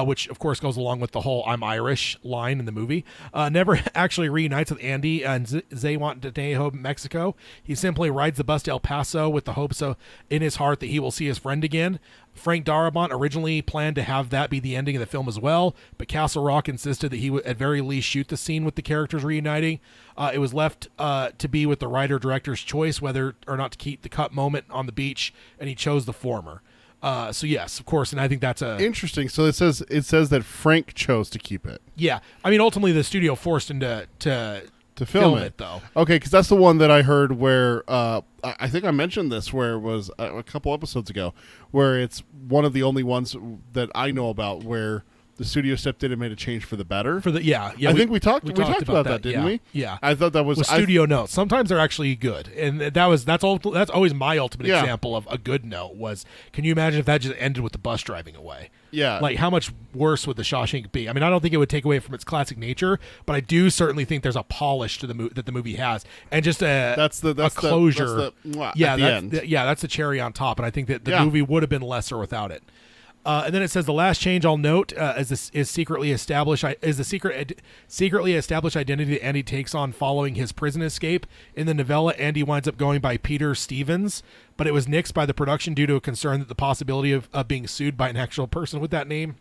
which of course goes along with the whole "I'm Irish" line in the movie, never actually reunites with Andy in Zihuatanejo, Mexico. He simply rides the bus to El Paso with the hopes in his heart that he will see his friend again. Frank Darabont originally planned to have that be the ending of the film as well, but Castle Rock insisted that he would at very least shoot the scene with the characters reuniting. It was left to be with the writer-director's choice whether or not to keep the cut moment on the beach, and he chose the former. So yes, of course, and I think that's interesting. So it says that Frank chose to keep it. Yeah, I mean, ultimately the studio forced him to film it, though. Okay, because that's the one that I heard where I think I mentioned this, where it was a couple episodes ago, where it's one of the only ones that I know about where the studio stepped in and made a change for the better. I think we talked about that, didn't we? Yeah. I thought that was with studio notes. Sometimes they're actually good, and that's always my ultimate example of a good note. Was, can you imagine if that just ended with the bus driving away? Yeah. Like, how much worse would the Shawshank be? I mean, I don't think it would take away from its classic nature, but I do certainly think there's a polish to that the movie has, and just a closure. That's the cherry on top, and I think that the movie would have been lesser without it. And then it says the last change I'll note is the secretly established identity that Andy takes on following his prison escape. In the novella, Andy winds up going by Peter Stevens, but it was nixed by the production due to a concern that the possibility of being sued by an actual person with that name.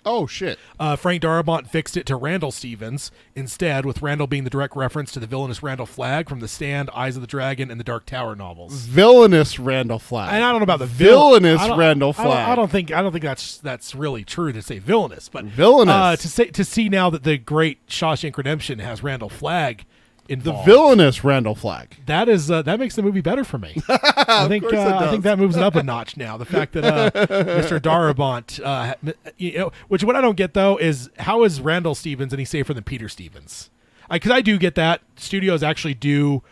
Oh, shit. Frank Darabont fixed it to Randall Stevens instead, with Randall being the direct reference to the villainous Randall Flagg from The Stand, Eyes of the Dragon, and the Dark Tower novels. Villainous Randall Flagg. And I don't know about the villainous Randall Flagg. I don't think that's really true to say villainous, but villainous. To see now that the great Shawshank Redemption has Randall Flagg involved. The villainous Randall Flagg. That is that makes the movie better for me. I think that moves it up a notch now. The fact that Mr. Darabont, which what I don't get though is how is Randall Stevens any safer than Peter Stevens? Because I do get that studios actually do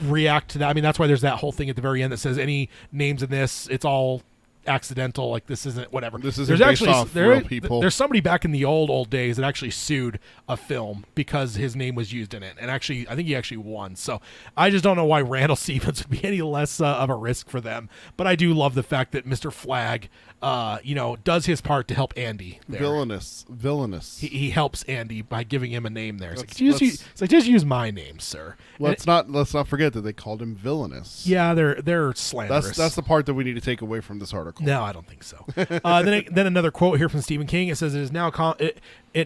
react to that. I mean, that's why there's that whole thing at the very end that says any names in this, it's all accidental, like this isn't whatever. This isn't based off real people. There's somebody back in the old days that actually sued a film because his name was used in it, and actually I think he actually won. So I just don't know why Randall Stevens would be any less of a risk for them. But I do love the fact that Mr. Flagg, does his part to help Andy there. Villainous. He helps Andy by giving him a name there. It's like, just use my name, sir. Let's not forget that they called him villainous. Yeah, they're slanderous. That's the part that we need to take away from this article. No, I don't think so. Then another quote here from Stephen King. It says, it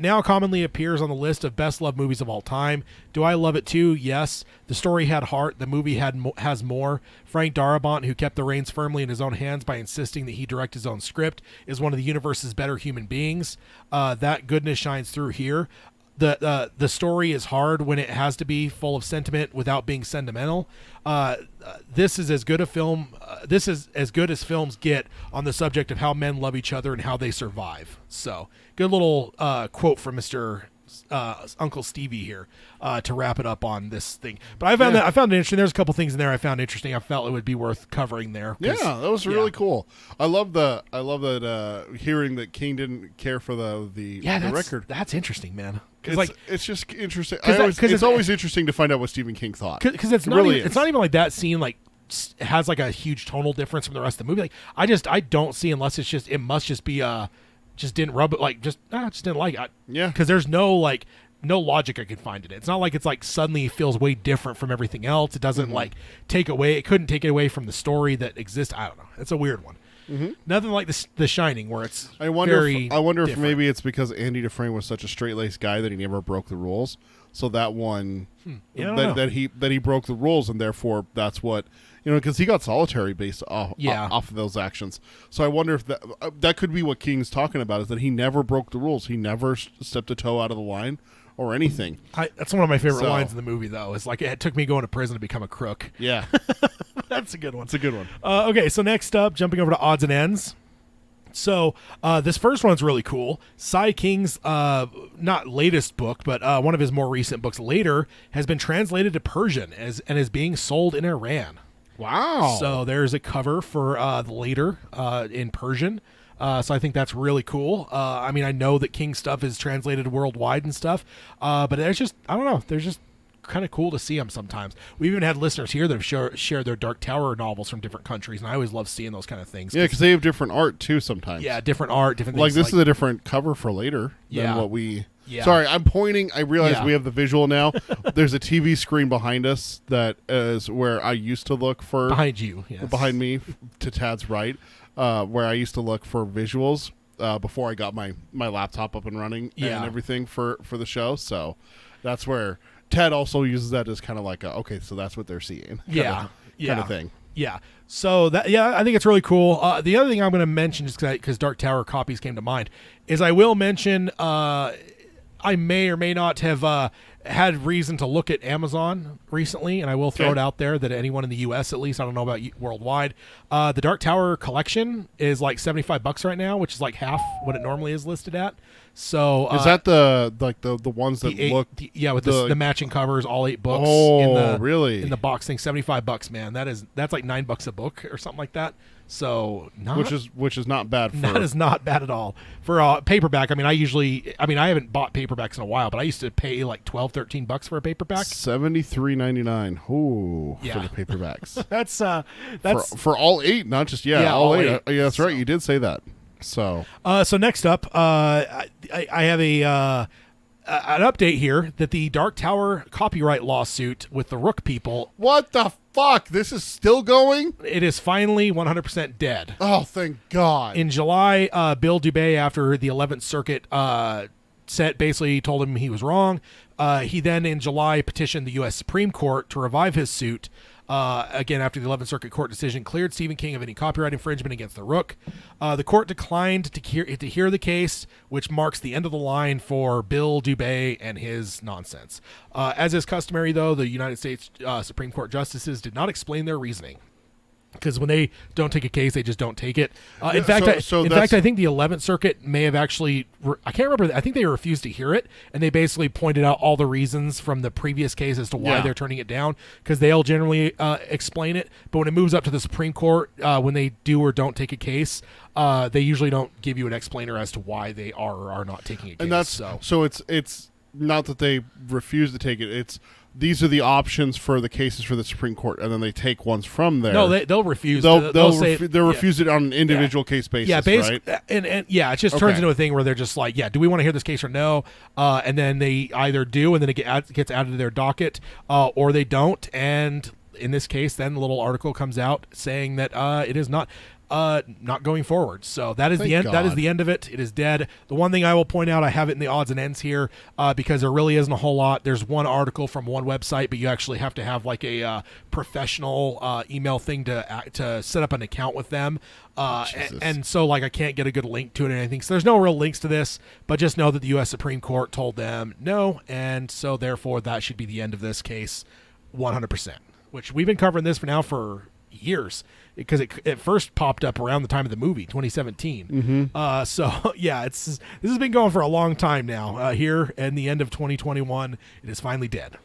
now commonly appears on the list of best loved movies of all time. Do I love it too? Yes. The story had heart. The movie has more. Frank Darabont, who kept the reins firmly in his own hands by insisting that he direct his own script, is one of the universe's better human beings. That goodness shines through here. The story is hard when it has to be, full of sentiment without being sentimental. This is as good a film. This is as good as films get on the subject of how men love each other and how they survive. So, good little quote from Mr. Uncle Stevie here to wrap it up on this thing. But I found it interesting. There's a couple things in there I found interesting. I felt it would be worth covering there. Yeah, that was really cool. I love that hearing that King didn't care for the record. That's interesting, man. It's just interesting. It's always interesting to find out what Stephen King thought. Because it's not even like that scene like has like a huge tonal difference from the rest of the movie. Like I don't see, unless it must just be just didn't rub it, like just didn't like it. Yeah. Because there's no logic I can find in it. It's not like it's like suddenly feels way different from everything else. It doesn't like it couldn't take it away from the story that exists. I don't know. It's a weird one. Mm-hmm. Nothing like The Shining, where it's I wonder if different. maybe it's because Andy Dufresne was such a straight-laced guy that he never broke the rules. So that one that he broke the rules, and therefore that's what because he got solitary based off of those actions. So I wonder if that could be what King's talking about, is that he never broke the rules. He never stepped a toe out of the line or anything. That's one of my favorite lines in the movie, though. It's like, it took me going to prison to become a crook. Yeah. That's a good one. It's a good one. Okay, so next up, jumping over to odds and ends. So this first one's really cool. Cy King's not latest book, but one of his more recent books, Later, has been translated to Persian and is being sold in Iran. Wow. So there's a cover for the Later in Persian. So I think that's really cool. I mean, I know that King stuff is translated worldwide and stuff, but there's just, I don't know, there's just kind of cool to see them sometimes. We've even had listeners here that have shared their Dark Tower novels from different countries, and I always love seeing those kind of things. Yeah, because they have different art too sometimes. Yeah, different art, different like things. This is a different cover for Later than what we... Yeah. Sorry, I'm pointing. I realize we have the visual now. There's a TV screen behind us that is where I used to look for... Behind you, yes. Behind me, to Tad's right, where I used to look for visuals before I got my laptop up and running and everything for the show. So that's where... Ted also uses that as kind of like so that's what they're seeing. Kind of thing. Yeah. So I think it's really cool. The other thing I'm going to mention, just because Dark Tower copies came to mind, is I will mention I may or may not have had reason to look at Amazon recently, and I will throw it out there that anyone in the U.S. at least, I don't know about worldwide, the Dark Tower collection is like $75 right now, which is like half what it normally is listed at. So is that the ones that look with the matching covers, all 8 books? Oh, really? In the box thing, $75, man. That's like $9 a book or something like that. So which is not bad. That is not bad at all for paperback. I mean, I haven't bought paperbacks in a while, but I used to pay like $12-13 for a paperback. $73.99. Ooh, for the paperbacks. that's for all 8, not just all 8. Yeah, that's right. You did say that. So next up, I have an update here that the Dark Tower copyright lawsuit with the Rook people. What the fuck? This is still going? It is finally 100% dead. Oh, thank God. In July, Bill Dubay, after the 11th Circuit basically told him he was wrong, he then in July petitioned the U.S. Supreme Court to revive his suit. Again, after the 11th Circuit Court decision cleared Stephen King of any copyright infringement against the Rook. The court declined to hear the case, which marks the end of the line for Bill Dubay and his nonsense. As is customary, though, the United States Supreme Court justices did not explain their reasoning. Because when they don't take a case, they just don't take it. In Yeah, fact, so in fact, I think the 11th Circuit may have actually. I can't remember. I think they refused to hear it, and they basically pointed out all the reasons from the previous case as to why Yeah. they're turning it down. Because they'll generally explain it, but when it moves up to the Supreme Court, when they do or don't take a case, they usually don't give you an explainer as to why they are or are not taking a case. And that's so it's not that they refuse to take it. It's these are the options for the cases for the Supreme Court, and then they take ones from there. No, they'll refuse. They'll say refuse it on an individual case basis. Yeah, right? and yeah, it just turns into a thing where they're just like, yeah, do we want to hear this case or no? And then they either do, and then it gets added to their docket, or they don't. And in this case, then the little article comes out saying that it is not going forward. So that is Thank the end. That is God. the end of it. It is dead. The one thing I will point out, I have it in the odds and ends here because there really isn't a whole lot. There's one article from one website, but you actually have to have like a professional email thing to set up an account with them. And so like I can't get a good link to it or anything. So there's no real links to this, but just know that the U.S. Supreme Court told them no, and so therefore that should be the end of this case, 100%. Which we've been covering this for years. Because it first popped up around the time of the movie, 2017. So yeah, this has been going for a long time now. Here in the end of 2021, it is finally dead.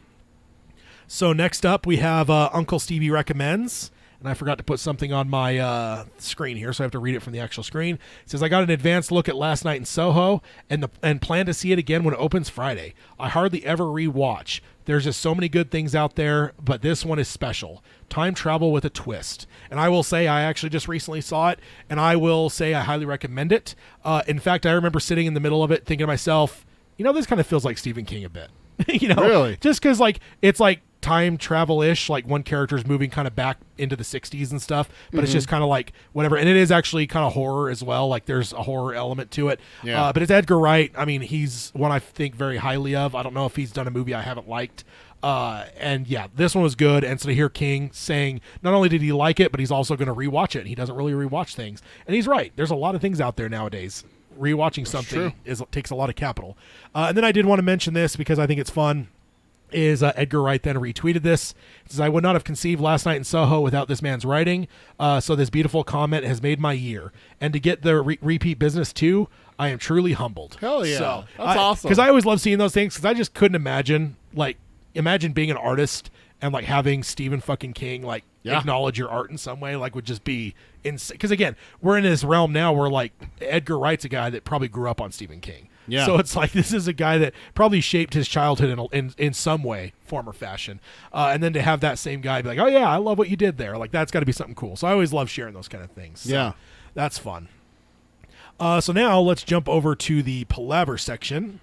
So next up, we have Uncle Stevie Recommends. And I forgot to put something on my screen here, so I have to read it from the actual screen. It says, I got an advanced look at Last Night in Soho and plan to see it again when it opens Friday. I hardly ever rewatch. There's just so many good things out there, but this one is special. Time travel with a twist. And I will say I actually just recently saw it, and I will say I highly recommend it. In fact, I remember sitting in the middle of it thinking to myself, this kind of feels like Stephen King a bit. Really? Just because it's like time travel-ish, like one character is moving kind of back into the 60s and stuff, but it's just kind of like whatever. And it is actually kind of horror as well. Like there's a horror element to it. Yeah. But it's Edgar Wright. I mean, he's one I think very highly of. I don't know if he's done a movie I haven't liked. And yeah, this one was good. And so to hear King saying not only did he like it, but he's also going to rewatch it. And he doesn't really rewatch things. And he's right. There's a lot of things out there nowadays. Rewatching something takes a lot of capital. And then I did want to mention this because I think it's fun. Is Edgar Wright then retweeted this. It says, I would not have conceived Last Night in Soho without this man's writing. So this beautiful comment has made my year. And to get the repeat business too, I am truly humbled. Hell yeah. So, That's awesome. Because I always love seeing those things because I just couldn't imagine being an artist and like having Stephen fucking King acknowledge your art in some way would just be insane. Because again, we're in this realm now where like Edgar Wright's a guy that probably grew up on Stephen King. Yeah. So it's like this is a guy that probably shaped his childhood in some way, form or fashion. And then to have that same guy be like, oh yeah, I love what you did there. Like that's got to be something cool. So I always love sharing those kind of things. So Yeah. that's fun. So now let's jump over to the Palaver section.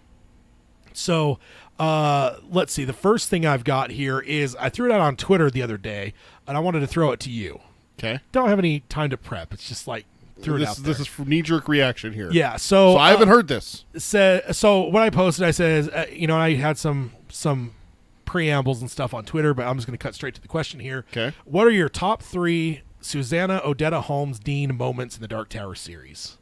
So let's see. The first thing I've got here is I threw it out on Twitter the other day, and I wanted to throw it to you. Okay. Don't have any time to prep. It's just like threw it out there. This is knee-jerk reaction here. Yeah. So I haven't heard this. So what I posted, I says, I had some preambles and stuff on Twitter, but I'm just going to cut straight to the question here. Okay. What are your top 3 Susanna Odetta Holmes Dean moments in the Dark Tower series?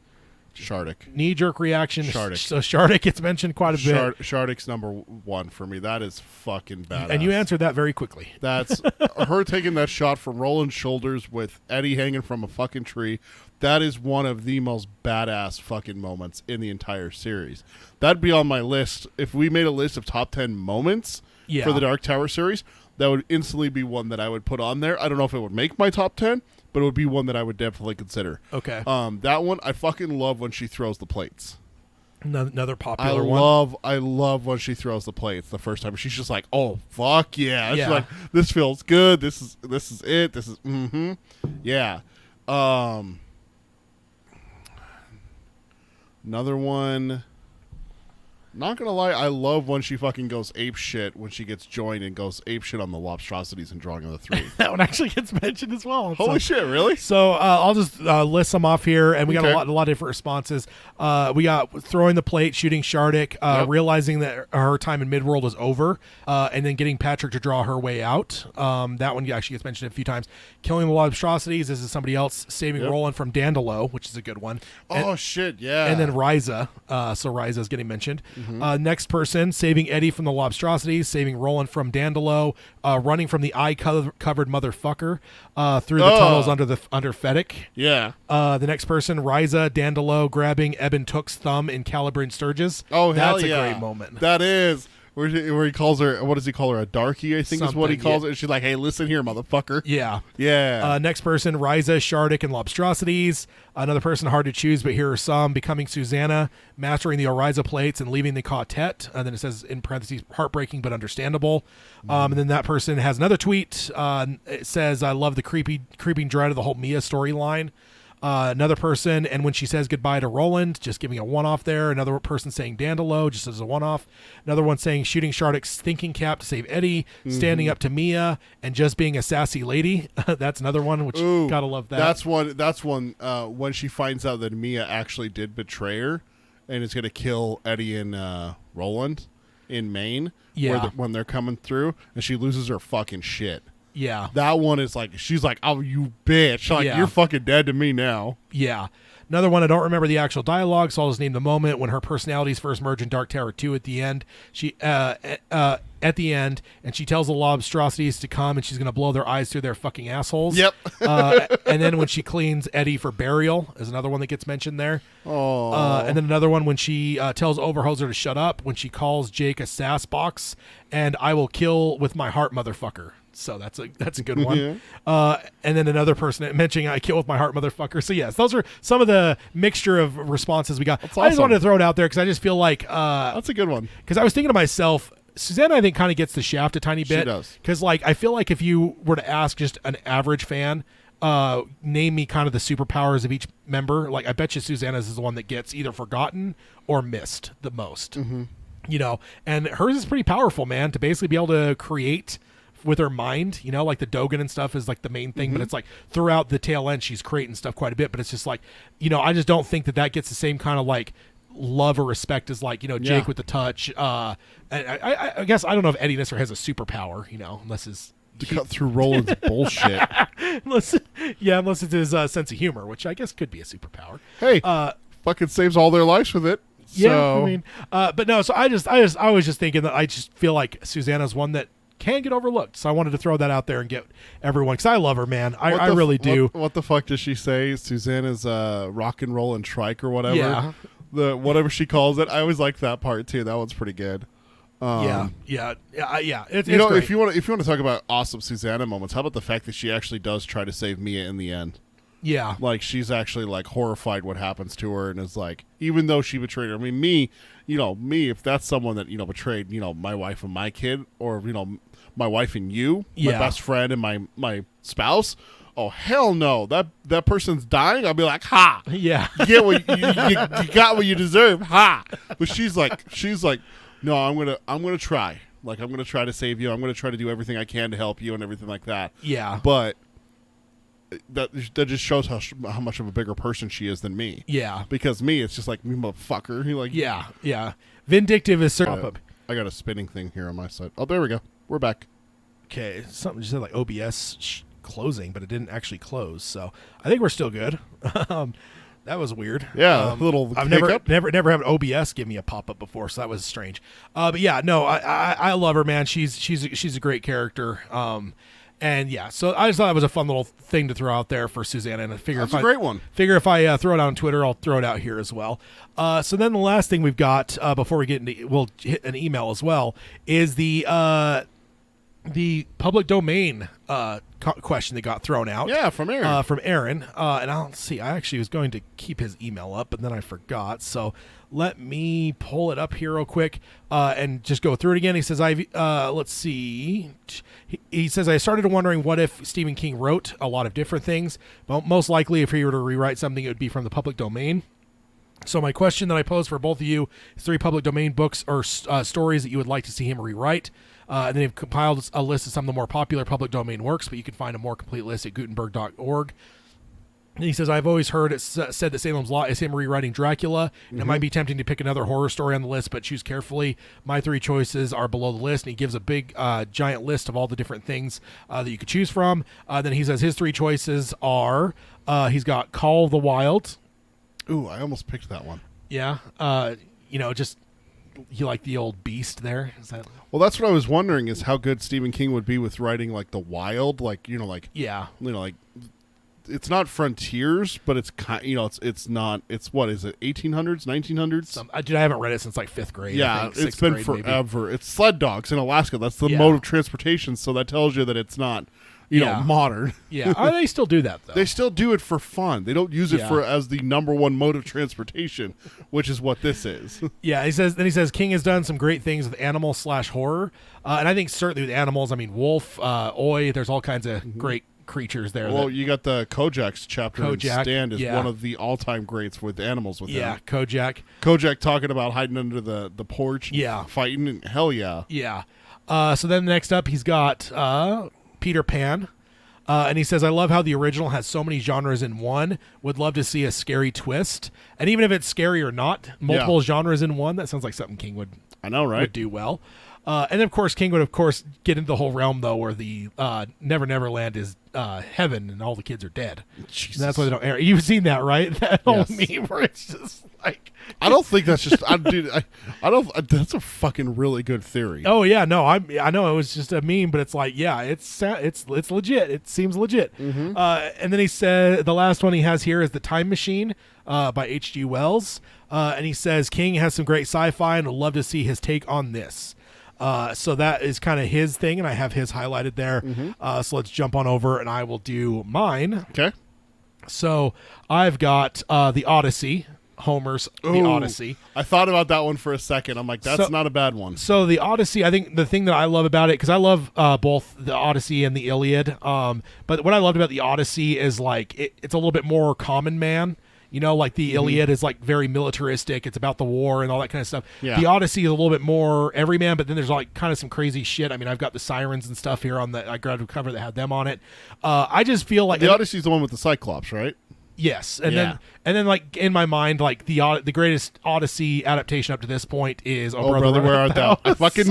Shardik. Knee-jerk reaction. Shardik. So Shardik gets mentioned quite a bit. Shardik's number 1 for me. That is fucking badass. And you answered that very quickly. That's her taking that shot from Roland's shoulders with Eddie hanging from a fucking tree. That is one of the most badass fucking moments in the entire series. That'd be on my list. If we made a list of top 10 moments for the Dark Tower series, that would instantly be one that I would put on there. I don't know if it would make my top 10, but it would be one that I would definitely consider. Okay. That one, I fucking love when she throws the plates. Another popular one. I love when she throws the plates the first time. She's just like, oh fuck yeah. She's Yeah. like, this feels good. This is it. This is yeah. Another one. Not gonna lie, I love when she fucking goes ape shit when she gets joined and goes ape shit on the lobstrosities and drawing of the 3. That one actually gets mentioned as well. Holy shit, really? So I'll just list some off here, and we got Okay. a lot of different responses. We got throwing the plate, shooting Shardik, realizing that her time in Midworld was over, and then getting Patrick to draw her way out. That one actually gets mentioned a few times. Killing the monstrosities. This is somebody else. Saving Roland from Dandelo, which is a good one. Oh shit, yeah. And then Ryza. So Ryza is getting mentioned. Next person, saving Eddie from the Lobstrosities, saving Roland from Dandelo, running from the eye-covered motherfucker through the tunnels under Fedek. Yeah. The next person, Ryza Dandelo grabbing Eben Took's thumb in Caliburn Sturgis. Oh, hell That's yeah. a great moment. That is. Where he calls her, what does he call her? A darky, I think is what he Something, calls it. She's like, hey, listen here, motherfucker. Yeah. Yeah. Next person, Ryza, Shardik, and Lobstrosities. Another person, hard to choose, but here are some. Becoming Susanna, mastering the Oriza plates, and leaving the quartet. And then it says, in parentheses, heartbreaking but understandable. And then that person has another tweet. It says, I love the creeping dread of the whole Mia storyline. Another person, and when she says goodbye to Roland, just giving a one-off there. Another person saying Dandelo, just as a one-off. Another one saying shooting Shardik's thinking cap to save Eddie, standing up to Mia, and just being a sassy lady. That's another one, which gotta love that. That's one. When she finds out that Mia actually did betray her, and is gonna kill Eddie and Roland in Maine. Yeah. When they're coming through, and she loses her fucking shit. Yeah. That one is like, she's like, oh, you bitch. Like, Yeah. you're fucking dead to me now. Yeah. Another one, I don't remember the actual dialogue, so I'll just name the moment when her personalities first merge in Dark Tower 2 at the end. She, at the end, and she tells the Lobstrosities to come, and she's going to blow their eyes through their fucking assholes. Yep. And then when she cleans Eddie for burial is another one that gets mentioned there. Oh. And then another one when she tells Overhoser to shut up, when she calls Jake a sass box, and I will kill with my heart, motherfucker. So that's a good one. Yeah. And then another person mentioning I kill with my heart, motherfucker. So yes, those are some of the mixture of responses we got. That's I just awesome. wanted to throw it out there because I just feel like That's a good one. because I was thinking to myself, Susanna, I think, kind of gets the shaft a tiny bit. She does. Because like I feel like if you were to ask just an average fan, name me kind of the superpowers of each member, like I bet you Susanna's is the one that gets either forgotten or missed the most. You know, and hers is pretty powerful, man, to basically be able to create with her mind, you know, like the Dogen and stuff is like the main thing, but it's like throughout the tail end she's creating stuff quite a bit, but it's just like, you know, I just don't think that gets the same kind of like love or respect as like, you know, Jake with the touch. And I guess I don't know if Eddie Nisser has a superpower, you know, unless his To cut through Roland's bullshit. unless it's his sense of humor, which I guess could be a superpower. Hey, fucking saves all their lives with it. Yeah, So, I mean, but no. So I was just thinking that I just feel like Susanna's one that can get overlooked. So I wanted to throw that out there and get everyone, because I love her, man. I really do. What the fuck does she say? Susanna's rock and roll and trike or whatever. Yeah. The whatever she calls it. I always like that part too. That one's pretty good. Yeah. It's You know, great. if you want to talk about awesome Susanna moments, how about the fact that she actually does try to save Mia in the end? Yeah. Like, she's actually like horrified what happens to her, and is like, even though she betrayed her. I mean, me, if that's someone that betrayed, my wife and my kid, or my wife and you, my Yeah. best friend and my spouse. Oh hell no! That person's dying. I'll be like, ha! Yeah. You get what you got what you deserve, ha! But she's like, no, I'm gonna try. Like, I'm gonna try to save you. I'm gonna try to do everything I can to help you and everything like that. Yeah. But that just shows how much of a bigger person she is than me. Yeah. Because me, it's just like, me motherfucker. You're like, Yeah. Vindictive is certain. I got a spinning thing here on my side. Oh, there we go. We're back. Okay. Something just said like OBS closing, but it didn't actually close. So I think we're still good. That was weird. Yeah, a little I've hiccup. never had OBS give me a pop up before, so that was strange. But yeah, no, I love her, man. She's a great character. And yeah, so I just thought it was a fun little thing to throw out there for Susanna, and I figure That's a great one. Figure if I throw it out on Twitter, I'll throw it out here as well. So then the last thing we've got before we get into, we'll hit an email as well, is the public domain question that got thrown out. Yeah, from Aaron. And I'll see. I actually was going to keep his email up, but then I forgot. So let me pull it up here real quick and just go through it again. He says, let's see. He says, I started wondering what if Stephen King wrote a lot of different things, but most likely if he were to rewrite something, it would be from the public domain. So my question that I pose for both of you is 3 public domain books or stories that you would like to see him rewrite. And then they've compiled a list of some of the more popular public domain works, but you can find a more complete list at Gutenberg.org. And he says, I've always heard it said that Salem's Lot is him rewriting Dracula, and it might be tempting to pick another horror story on the list, but choose carefully. My 3 choices are below the list, and he gives a big, giant list of all the different things that you could choose from. Then he says his 3 choices are, he's got Call of the Wild. Ooh, I almost picked that one. Yeah. Just you like the old beast there? Is that? Well, that's what I was wondering is how good Stephen King would be with writing like the wild, like Yeah. like it's not frontiers, but it's it's not. It's what is it? 1800s, 1900s? Dude, I haven't read it since like 5th grade. Yeah, I think, it's 6th been grade, maybe. forever. It's sled dogs in Alaska. That's the mode of transportation. So that tells you that it's not, you know, modern. Yeah, they still do that though. They still do it for fun. They don't use it for as the number one mode of transportation, which is what this is. Yeah, he says King has done some great things with animal/horror, and I think certainly with animals. I mean, wolf, oi. There's all kinds of great creatures there. Well, you got the Kojak's chapter. Kojak, Stand is one of the all-time greats with animals. With yeah, him. Kojak talking about hiding under the porch. Fighting. And hell yeah. Yeah. So then next up, he's got Peter Pan. And he says, I love how the original has so many genres in one. Would love to see a scary twist. And even if it's scary or not, multiple genres in one, that sounds like something King would do well. And then, of course, King would, get into the whole realm, though, where the Never Never Land is heaven and all the kids are dead. Jesus. That's why they don't air. You've seen that, right? That whole Yes. meme where it's just like... I don't think that's just... I don't... That's a fucking really good theory. Oh, yeah. No, I know it was just a meme, but it's like, yeah, it's legit. It seems legit. Mm-hmm. And then he said, the last one he has here is The Time Machine by H.G. Wells. And he says, King has some great sci-fi and would love to see his take on this. So that is kind of his thing, and I have his highlighted there. So let's jump on over, and I will do mine. Okay. So I've got The Odyssey, Homer's The Odyssey. I thought about that one for a second. I'm like, that's not a bad one. So The Odyssey, I think the thing that I love about it, because I love both The Odyssey and The Iliad, but what I loved about The Odyssey is like it's a little bit more common man. You know, like the Iliad is like very militaristic. It's about the war and all that kind of stuff. Yeah. The Odyssey is a little bit more everyman, but then there's like kind of some crazy shit. I mean, I've got the sirens and stuff here on I grabbed a cover that had them on it. I just feel like the Odyssey is the one with the Cyclops, right? Yes, and then like in my mind, like the greatest Odyssey adaptation up to this point is Oh Brother, Where Art Thou? I fucking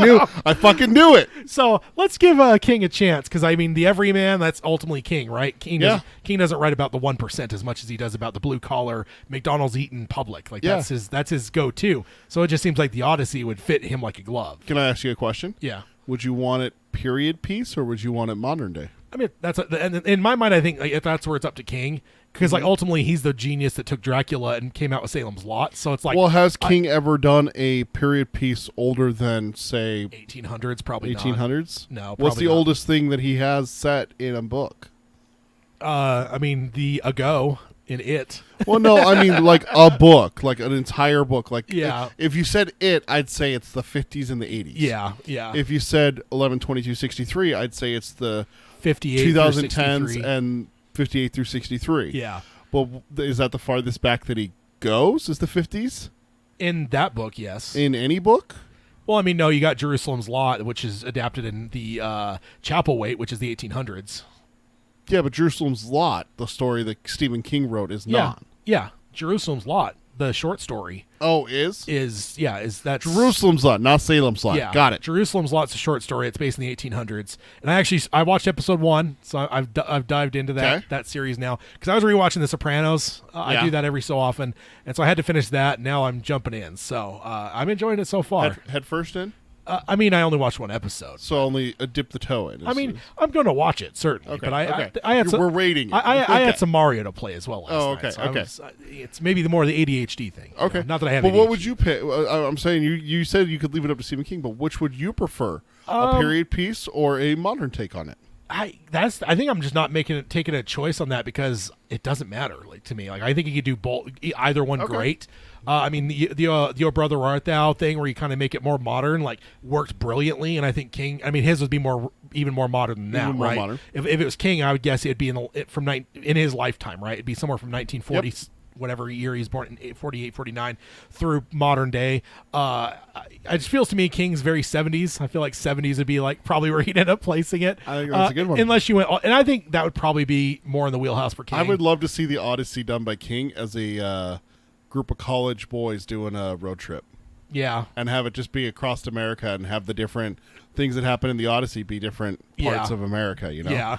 knew it. So let's give King a chance, because I mean the everyman, that's ultimately King, right? King doesn't write about the 1% as much as he does about the blue collar McDonald's eating public. Like that's his go-to. So it just seems like the Odyssey would fit him like a glove. Can I ask you a question? Yeah. Would you want it period piece or would you want it modern day? I mean, and in my mind, I think like, that's where it's up to King, because like ultimately he's the genius that took Dracula and came out with Salem's Lot. So it's like, well, has King ever done a period piece older than say 1800s? Probably 1800s. No. What's the oldest thing that he has set in a book? I mean, the Ago in It. Well, no, I mean like a book, like an entire book. Like if you said It, I'd say it's the 50s and the 80s. Yeah. If you said 11/22/63, I'd say it's the 58 2010s and 58 through 63. Yeah. Well, is that the farthest back that he goes? Is the 50s? In that book, yes. In any book? Well, I mean, no, you got Jerusalem's Lot, which is adapted in the Chapelwaite, which is the 1800s. Yeah, but Jerusalem's Lot, the story that Stephen King wrote, is not. Yeah, Jerusalem's Lot, the short story. Oh, is that Jerusalem's Lot, not Salem's Lot. Yeah, got it. Jerusalem's Lot's a short story. It's based in the 1800s, and I watched episode 1, so I've dived into that series now, because I was rewatching The Sopranos. I do that every so often, and so I had to finish that. Now I'm jumping in, so I'm enjoying it so far. Head first in. I mean, I only watched one episode, so only dip the toe in. I mean, I'm going to watch it certainly, but I had some. We're rating it. I had some Mario to play as well last night. Okay. It's maybe more the ADHD thing. Okay, not that I have. But ADHD. what would you pick? I'm saying you said you could leave it up to Stephen King, but which would you prefer, a period piece or a modern take on it? I think I'm just not taking a choice on that, because it doesn't matter to me. Like I think you could do both, either one great. I mean the "O Brother, Where Art Thou" thing, where you kind of make it more modern, like worked brilliantly. And I think King, I mean his would be even more modern than that, even more right? Modern. If it was King, I would guess it'd be in his lifetime, right? It'd be somewhere from 1940. Yep. Whatever year he's born, in 48, 49, through modern day. It just feels to me King's very 70s. I feel like 70s would be like probably where he'd end up placing it. I think that's a good one. Unless you went, and I think that would probably be more in the wheelhouse for King. I would love to see the Odyssey done by King as a group of college boys doing a road trip. Yeah. And have it just be across America, and have the different things that happen in the Odyssey be different parts of America, you know? Yeah.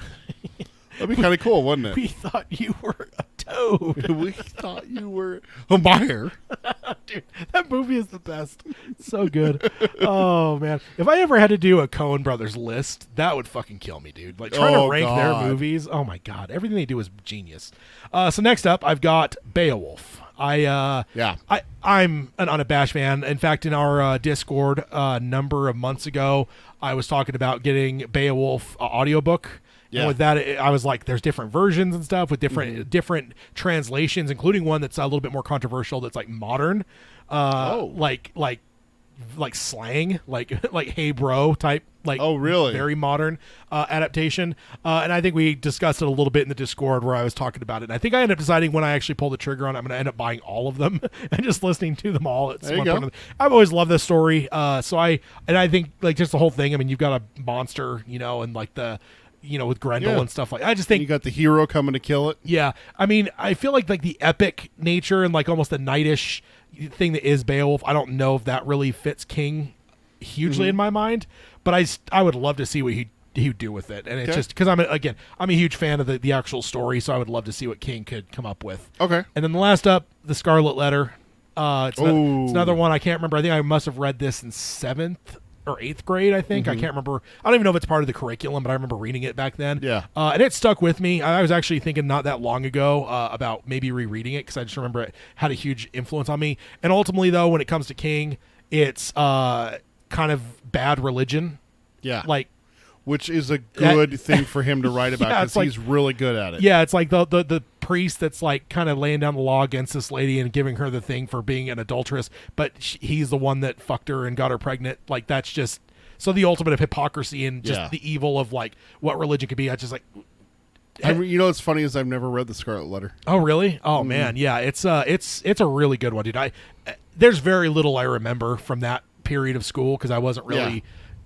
That'd be kind of cool, wouldn't it? We thought you were a toad. We thought you were a Meyer. Dude, that movie is the best. So good. Oh man, if I ever had to do a Coen Brothers list, that would fucking kill me, dude. Like trying to rank their movies. Oh my god, everything they do is genius. So next up, I've got Beowulf. I'm an unabashed fan. In fact, in our Discord a number of months ago, I was talking about getting Beowulf audiobook. Yeah. And with that, I was like, there's different versions and stuff with different translations, including one that's a little bit more controversial. That's like modern, like slang, like hey bro type. Like, oh really? Very modern adaptation. And I think we discussed it a little bit in the Discord where I was talking about it. And I think I ended up deciding when I actually pull the trigger on it, I'm going to end up buying all of them and just listening to them all. At one point. I've always loved this story. I think like just the whole thing. I mean, you've got a monster, and like with Grendel and stuff like I just think you got the hero coming to kill it. Yeah. I mean, I feel like the epic nature and like almost the knightish thing that is Beowulf, I don't know if that really fits King hugely in my mind, but I would love to see what he would do with it. And it's just because I'm a huge fan of the actual story, so I would love to see what King could come up with. Okay. And then the last up, The Scarlet Letter. It's another one I can't remember. I think I must have read this in 7th or 8th grade, I think. I can't remember. I don't even know if it's part of the curriculum, but I remember reading it back then. Yeah. And it stuck with me. I was actually thinking not that long ago about maybe rereading it because I just remember it had a huge influence on me. And ultimately, though, when it comes to King, it's kind of bad religion. Yeah. Like, which is a good thing for him to write about because he's really good at it. Yeah, it's like the priest that's like kind of laying down the law against this lady and giving her the thing for being an adulteress, but he's the one that fucked her and got her pregnant. Like that's just so the ultimate of hypocrisy and just the evil of like what religion could be. I just like. What's funny is I've never read The Scarlet Letter. Oh really? Oh man, yeah. It's a really good one, dude. There's very little I remember from that period of school because I wasn't really. Yeah.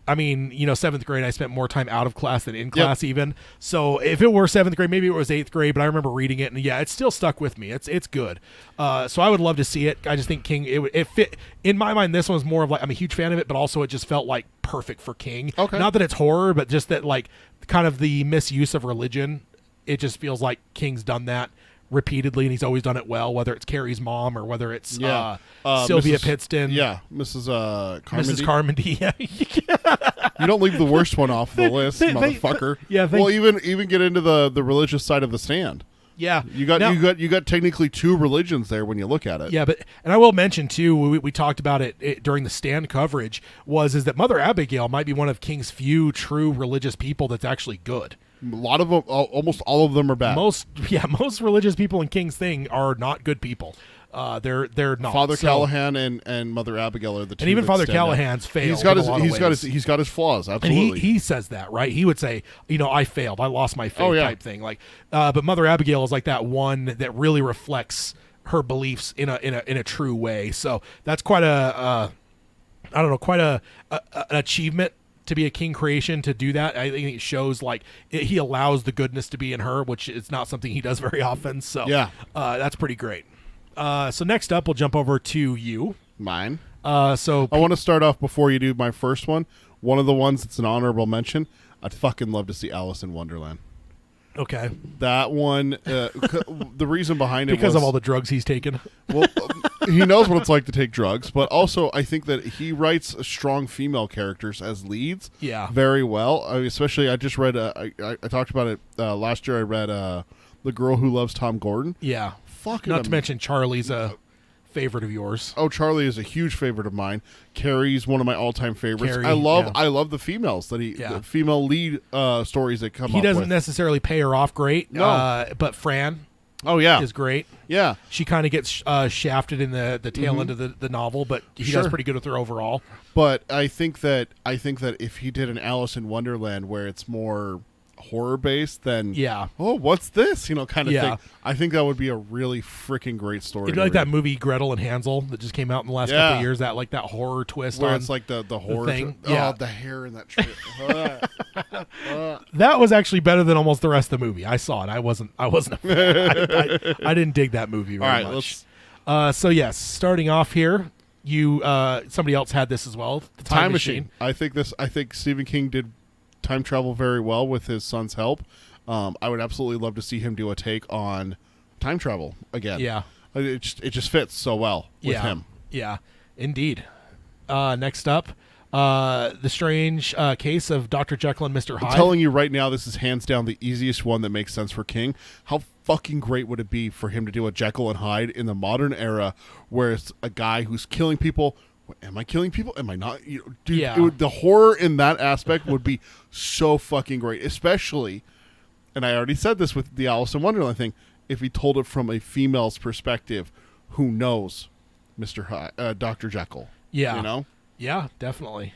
I mean, 7th grade, I spent more time out of class than in class even. So if it were 7th grade, maybe it was 8th grade, but I remember reading it, and it still stuck with me. It's good. So I would love to see it. I just think King, it fit. In my mind, this one's more of like, I'm a huge fan of it, but also it just felt like perfect for King. Okay. Not that it's horror, but just that like kind of the misuse of religion. It just feels like King's done that repeatedly, and he's always done it well, whether it's Carrie's mom or whether it's Sylvia Pittston. Yeah, Mrs. Carmody. Mrs. Carmody, yeah. You don't leave the worst one off the list, motherfucker. Well, even get into the religious side of The Stand. Yeah, you got technically two religions there when you look at it. Yeah, and I will mention too, we talked about it during the Stand coverage, is that Mother Abigail might be one of King's few true religious people that's actually good. A lot of them, almost all of them are bad. Most religious people in King's Thing are not good people. They're not. Father Callahan and Mother Abigail are the two. And even Father Callahan's failed. He's got his flaws. Absolutely. And he says that, right? He would say, I failed. I lost my faith type thing. Like, but Mother Abigail is like that one that really reflects her beliefs in a true way. So that's quite an achievement to be a King creation to do that. I think it shows like he allows the goodness to be in her, which is not something he does very often. So that's pretty great. So next up, we'll jump over to you. Mine. So I want to start off before you do my first one. One of the ones that's an honorable mention. I'd fucking love to see Alice in Wonderland. Okay. That one, the reason behind it because of all the drugs he's taken. Well, he knows what it's like to take drugs, but also I think that he writes strong female characters as leads very well. Especially, I just read, I talked about it last year, I read The Girl Who Loves Tom Gordon. Yeah. Not to mention Charlie's a favorite of yours. Oh, Charlie is a huge favorite of mine. Carrie's one of my all-time favorites. I love the females the female lead stories that come up. He doesn't necessarily pay her off great. No. But Fran is great. Yeah. She kind of gets shafted in the tail end of the novel, but he does pretty good with her overall. But I think that if he did an Alice in Wonderland where it's more horror based, then what's this kind of thing, I think that would be a really freaking great story. It'd be like that movie Gretel and Hansel that just came out in the last couple of years, that like that horror twist where it's like the horror thing. The hair in that trip. That was actually better than almost the rest of the movie. I saw it. I wasn't a fan. I didn't dig that movie very much. So yes, starting off here, somebody else had this as well, the Time Machine. I think Stephen King did time travel very well with his son's help. I would absolutely love to see him do a take on time travel again. Yeah, it just fits so well with him. Yeah, indeed. Next up, the strange case of Dr. Jekyll and Mr. Hyde. I'm telling you right now, this is hands down the easiest one that makes sense for King. How fucking great would it be for him to do a Jekyll and Hyde in the modern era, where it's a guy who's killing people? Am I killing people? Am I not? You know, dude, Yeah. the horror in that aspect would be so fucking great, especially, and I already said this with the Alice in Wonderland thing, if he told it from a female's perspective who knows Dr. Jekyll. Yeah. You know? Yeah, definitely.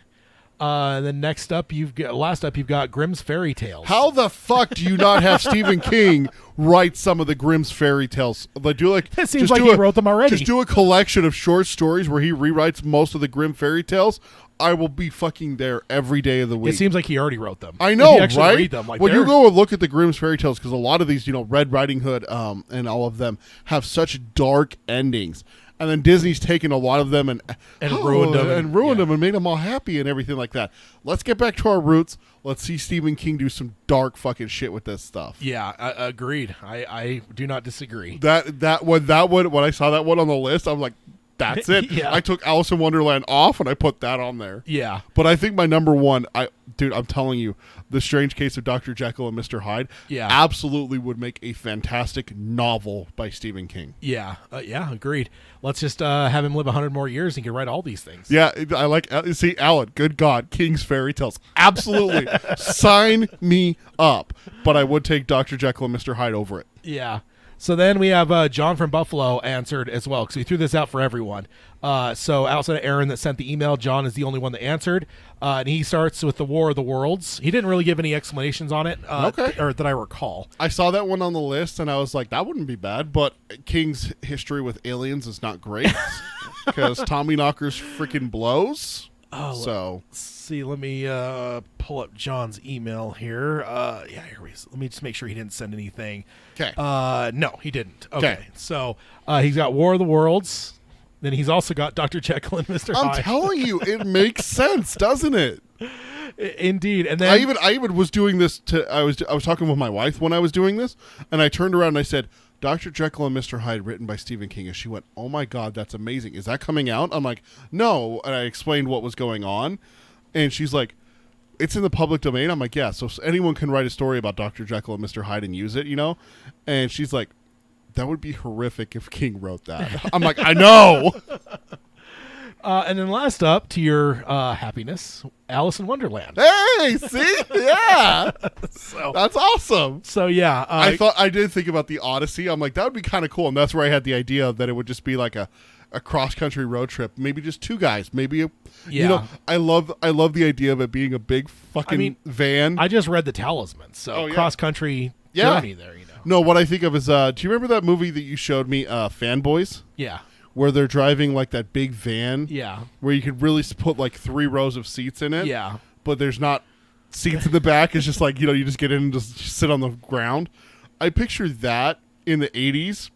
And then last up, you've got Grimm's Fairy Tales. How the fuck do you not have Stephen King write some of the Grimm's fairy tales? Like, It seems like he wrote them already. Just do a collection of short stories where he rewrites most of the Grimm fairy tales. I will be fucking there every day of the week. It seems like he already wrote them. I know, He actually right? read them. Like, When you they're- go and look at the Grimm's fairy tales, because a lot of these, Red Riding Hood, and all of them have such dark endings. And then Disney's taken a lot of them and ruined them. And made them all happy and everything like that. Let's get back to our roots. Let's see Stephen King do some dark fucking shit with this stuff. Yeah, agreed. I do not disagree. That one when I saw that one on the list, I'm like, that's it. Yeah. I took Alice in Wonderland off and I put that on there. Yeah. But I think my number one, I'm telling you, The Strange Case of Dr. Jekyll and Mr. Hyde absolutely would make a fantastic novel by Stephen King. Yeah. Yeah, agreed. Let's just have him live 100 more years and he can write all these things. Yeah, I like, see, Alan, good God, King's fairy tales. Absolutely. Sign me up. But I would take Dr. Jekyll and Mr. Hyde over it. Yeah. So then we have John from Buffalo answered as well, because we threw this out for everyone. So outside of Aaron that sent the email, John is the only one that answered. And he starts with the War of the Worlds. He didn't really give any explanations on it, Okay. or that I recall. I saw that one on the list, and I was like, that wouldn't be bad. But King's history with aliens is not great, because Tommy Knockers freaking blows. Oh, So see, let me pull up John's email here. Yeah, here we go. Let me just make sure he didn't send anything. okay, No, he didn't. Okay. 'Kay. So he's got War of the Worlds. Then he's also got Dr. Jekyll and Mr. I'm Hyde. telling you, it makes sense, doesn't it? Indeed. And then I even was doing this I was talking with my wife when I was doing this, and I turned around and I said, Dr. Jekyll and Mr. Hyde, written by Stephen King, and she went, "Oh my God, that's amazing! Is that coming out?" I'm like, "No," and I explained what was going on, and she's like, "It's in the public domain." I'm like, "Yeah, so anyone can write a story about Dr. Jekyll and Mr. Hyde and use it, And she's like, "That would be horrific if King wrote that." I'm like, "I know." and then last up, to your happiness, Alice in Wonderland. Hey, see, yeah, So, that's awesome. so yeah, I did think about the Odyssey. I'm like, that would be kind of cool, and that's where I had the idea that it would just be like a cross country road trip, maybe just two guys, maybe I love the idea of it being a big fucking van. I just read The Talisman, so Oh, yeah. cross country Yeah. journey there. No, what I think of is, do you remember that movie that you showed me, Fanboys, Yeah, where they're driving like that big van, yeah, where you could really put like 3 rows of seats in it, yeah. but there's not seats in the back. It's just like, you just get in and just sit on the ground. I picture that in the 80s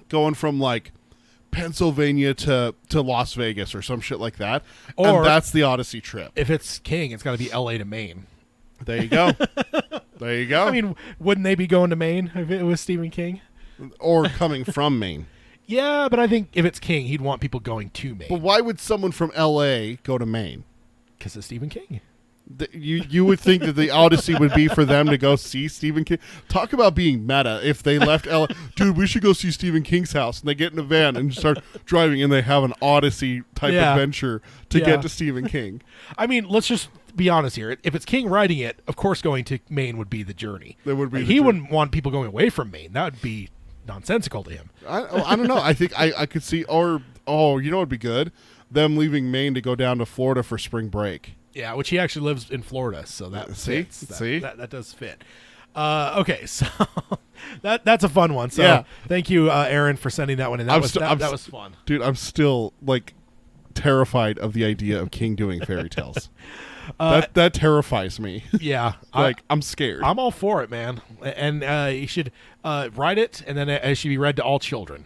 going from like Pennsylvania to Las Vegas or some shit like that. Or- and that's the Odyssey trip. If it's King, it's got to be L.A. to Maine. There you go. There you go. I mean, wouldn't they be going to Maine if it was Stephen King? or coming from Maine. Yeah, but I think if it's King, he'd want people going to Maine But why would someone from L.A. go to Maine? because it's Stephen King. You would think that the Odyssey would be for them to go see Stephen King. Talk about being meta. If they left L.A., dude, we should go see Stephen King's house, and they get in a van and start driving, and they have an Odyssey type adventure to get to Stephen King. I mean, let's just be honest here. If it's King writing it, of course going to Maine would be the journey. That would be the he journey. wouldn't want people going away from Maine. That would be nonsensical to him. I don't know. I think I could see, you know what would be good? Them leaving Maine to go down to Florida for spring break. Yeah, which he actually lives in Florida, so that See? fits. See? That does fit. Okay, so that's a fun one. So Yeah. thank you, Aaron, for sending that one in. That was fun. Dude, I'm still like terrified of the idea of King doing fairy tales. That terrifies me. Yeah, I'm scared. I'm all for it, man. And you should write it, and then it should be read to all children.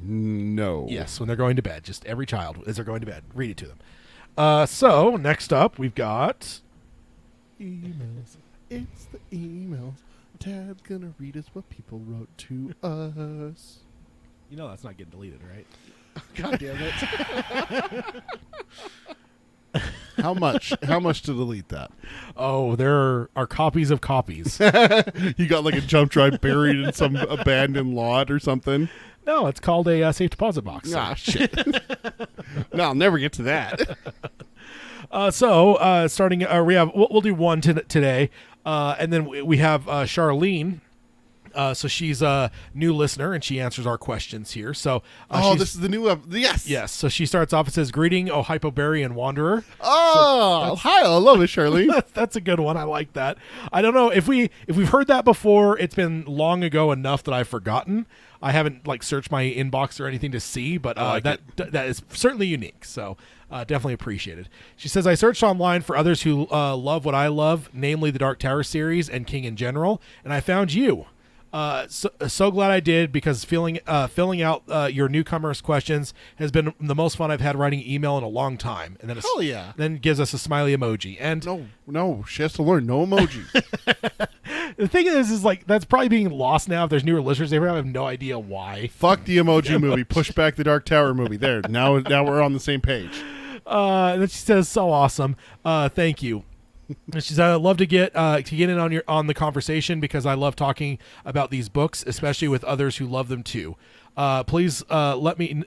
No. Yes, when they're going to bed. Just every child, as they're going to bed, read it to them. So, next up, we've got Emails. It's the emails. Tad's gonna read us what people wrote to us. You know that's not getting deleted, right? God damn it. How much to delete that? Oh, there are copies of copies. You got like a jump drive buried in some abandoned lot or something? No, it's called a safe deposit box. Ah, shit. No, I'll never get to that. Starting, we'll do one today, and then we have Charlene. So she's a new listener, and she answers our questions here. So, this is the new yes. Yes. So she starts off and says, "Greeting, oh Hypobarian wanderer." Hi, I love it, Charlene. That's a good one. I like that. I don't know if we've heard that before. It's been long ago enough that I've forgotten. I haven't searched my inbox or anything to see, but that is certainly unique. So definitely appreciated. She says, "I searched online for others who love what I love, namely the Dark Tower series and King in general, and I found you. So glad I did, because filling out your newcomers questions has been the most fun I've had writing email in a long time." And then Hell yeah. Then gives us a smiley emoji. And no, she has to learn no emoji. the thing is that's probably being lost now. If there's newer listeners, they probably have no idea why. Fuck the emoji movie. Push back the Dark Tower movie. There. Now we're on the same page. And then she says, "So awesome. Thank you." And she said, "I'd love to get in on the conversation, because I love talking about these books, especially with others who love them too. Please let me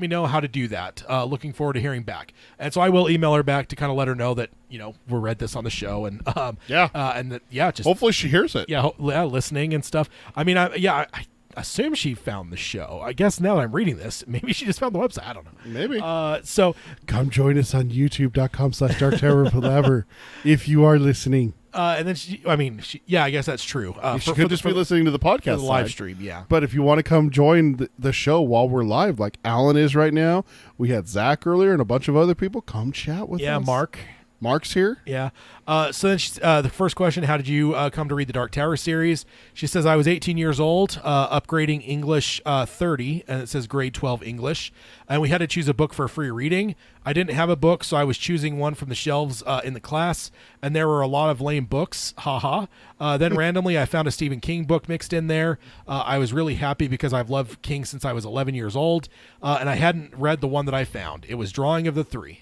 know how to do that. Looking forward to hearing back." And so I will email her back to kind of let her know that we read this on the show, and and that just hopefully she hears it. Listening and stuff. I mean, I assume she found the show. I guess now that I'm reading this, maybe she just found the website. I don't know. Maybe. So come join us on youtube.com/darktowerpalaver if you are listening. And then I guess that's true. She could just be listening to the podcast the live stream, yeah. But if you want to come join the show while we're live, like Alan is right now, we had Zach earlier and a bunch of other people, come chat with us. Yeah, Mark's here. Yeah. So then the first question, how did you come to read the Dark Tower series? She says, "I was 18 years old, upgrading English 30, and it says grade 12 English. And we had to choose a book for free reading. I didn't have a book, so I was choosing one from the shelves in the class, and there were a lot of lame books. Haha. Then randomly, I found a Stephen King book mixed in there. I was really happy, because I've loved King since I was 11 years old, and I hadn't read the one that I found. It was Drawing of the Three."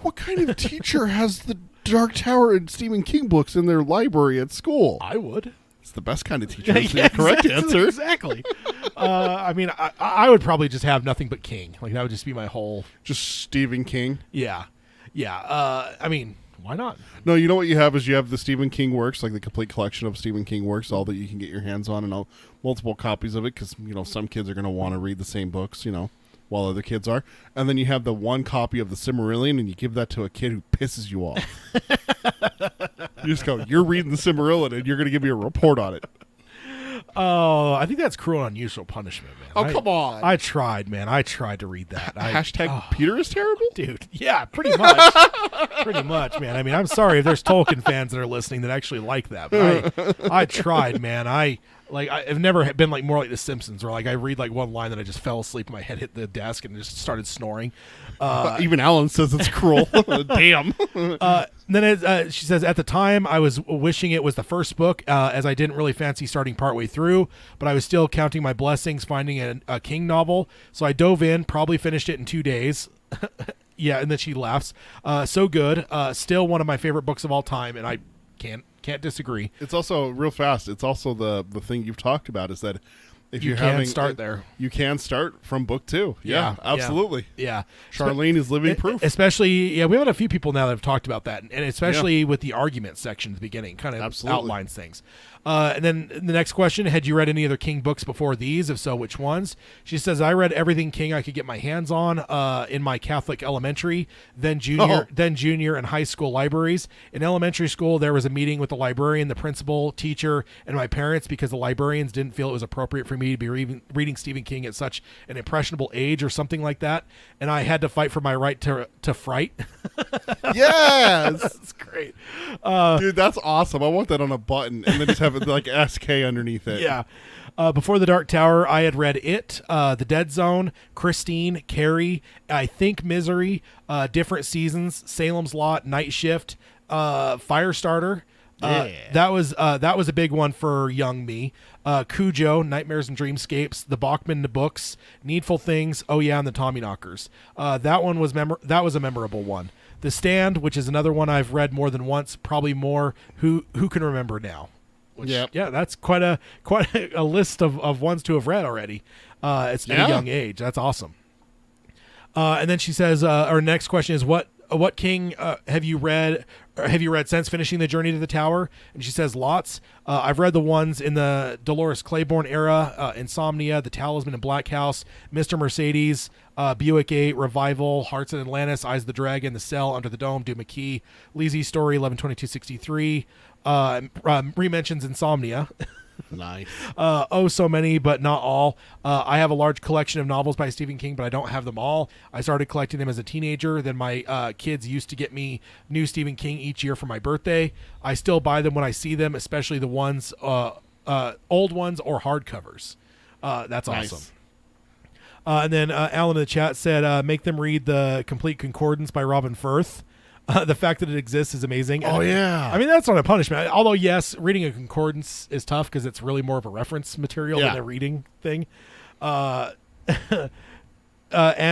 What kind of teacher has the Dark Tower and Stephen King books in their library at school? I would. It's the best kind of teacher. That's the correct answer. Exactly. I would probably just have nothing but King. That would just be my whole... Just Stephen King? Yeah. Why not? No, you know what you have is you have the Stephen King works, like the complete collection of Stephen King works, all that you can get your hands on, and multiple copies of it, because, some kids are going to want to read the same books, while other kids are. And then you have the one copy of the Silmarillion, and you give that to a kid who pisses you off. You just go, "You're reading the Silmarillion, and you're going to give me a report on it." Oh, I think that's cruel and unusual punishment, man. Oh, come on. I tried, man. I tried to read that. Peter is terrible? Dude, yeah, pretty much. Pretty much, man. I mean, I'm sorry if there's Tolkien fans that are listening that actually like that, but I tried, man. I've never been more like The Simpsons, where I read one line and I just fell asleep and my head hit the desk and just started snoring. Even Alan says it's cruel. Damn. Then she says, "At the time, I was wishing it was the first book, as I didn't really fancy starting partway through, but I was still counting my blessings finding a King novel. So I dove in, probably finished it in 2 days." Yeah, and then she laughs. "So good. Still one of my favorite books of all time, and I can't disagree." It's also real fast. It's also the thing you've talked about is that if you can start there, you can start from book 2. Yeah, absolutely. Yeah. Charlene is living proof. Especially, we've had a few people now that have talked about that, and especially with the argument section at the beginning, kind of outlines things. And then the next question, had you read any other King books before these? If so, which ones? She says, "I read everything King I could get my hands on in my Catholic elementary, then junior and high school libraries. In elementary school, there was a meeting with the librarian, the principal, teacher, and my parents, because the librarians didn't feel it was appropriate for me to be reading Stephen King at such an impressionable age or something like that. And I had to fight for my right to fright." Yes. That's great. Dude, that's awesome. I want that on a button and then just have it like SK underneath it. Yeah. Before the Dark Tower, I had read It, The Dead Zone, Christine, Carrie, I Think Misery, Different Seasons, Salem's Lot, Night Shift, Firestarter, That was a big one for young me. Cujo, Nightmares and Dreamscapes, the Bachman books, Needful Things, oh yeah, and the Tommyknockers. That was a memorable one. The Stand, which is another one I've read more than once, probably more. Who can remember now? Which, yeah, that's quite a list of ones to have read already. It's at a young age. That's awesome. And then she says, our next question is what King have you read since finishing the Journey to the Tower? And she says lots. I've read the ones in the Dolores Claiborne era, Insomnia, The Talisman and Black House, Mr. Mercedes, Buick 8, Revival, Hearts in Atlantis, Eyes of the Dragon, The Cell, Under the Dome, Doom McKee, Lizzie Story, 11/22/63, re-mentions Insomnia. Nice. So many, but not all. I have a large collection of novels by Stephen King, but I don't have them all. I started collecting them as a teenager. Then my kids used to get me new Stephen King each year for my birthday. I still buy them when I see them, especially the ones, old ones or hardcovers. That's nice. Awesome. And then Alan in the chat said, make them read The Complete Concordance by Robin Firth. The fact that it exists is amazing. Oh, yeah. I mean, that's not a punishment. Although, yes, reading a concordance is tough because it's really more of a reference material than a reading thing. And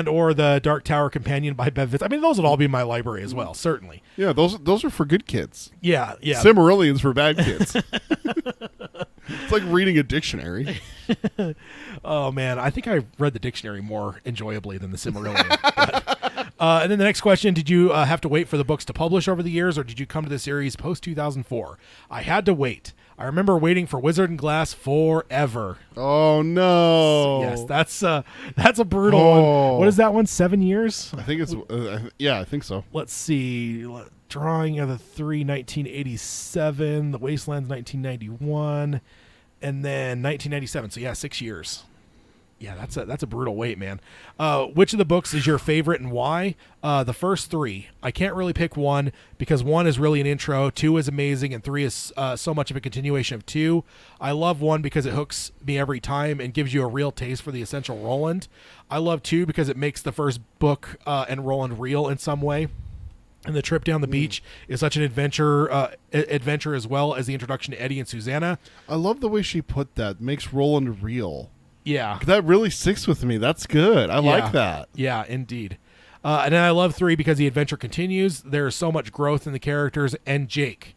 or the Dark Tower Companion by Bev Fitz. I mean, those would all be in my library as well, certainly. Yeah, those are for good kids. Yeah. Silmarillion's for bad kids. It's like reading a dictionary. Oh, man. I think I read the dictionary more enjoyably than the Silmarillion. And then the next question, did you have to wait for the books to publish over the years, or did you come to the series post-2004? I had to wait. I remember waiting for Wizard and Glass forever. Oh, no. Yes, that's a brutal one. What is that one, 7 years? I think it's, I think so. Let's see. Drawing of the 3, 1987. The Wastelands, 1991. And then 1997. So, yeah, 6 years. Yeah, that's a brutal wait, man. Which of the books is your favorite and why? The first 3. I can't really pick one because 1 is really an intro, 2 is amazing, and 3 is so much of a continuation of 2. I love 1 because it hooks me every time and gives you a real taste for the essential Roland. I love 2 because it makes the first book and Roland real in some way. And the trip down the beach is such an adventure as well as the introduction to Eddie and Susanna. I love the way she put that. Makes Roland real. Yeah. That really sticks with me. That's good. I like that. Yeah, indeed. And then I love 3 because the adventure continues. There's so much growth in the characters and Jake.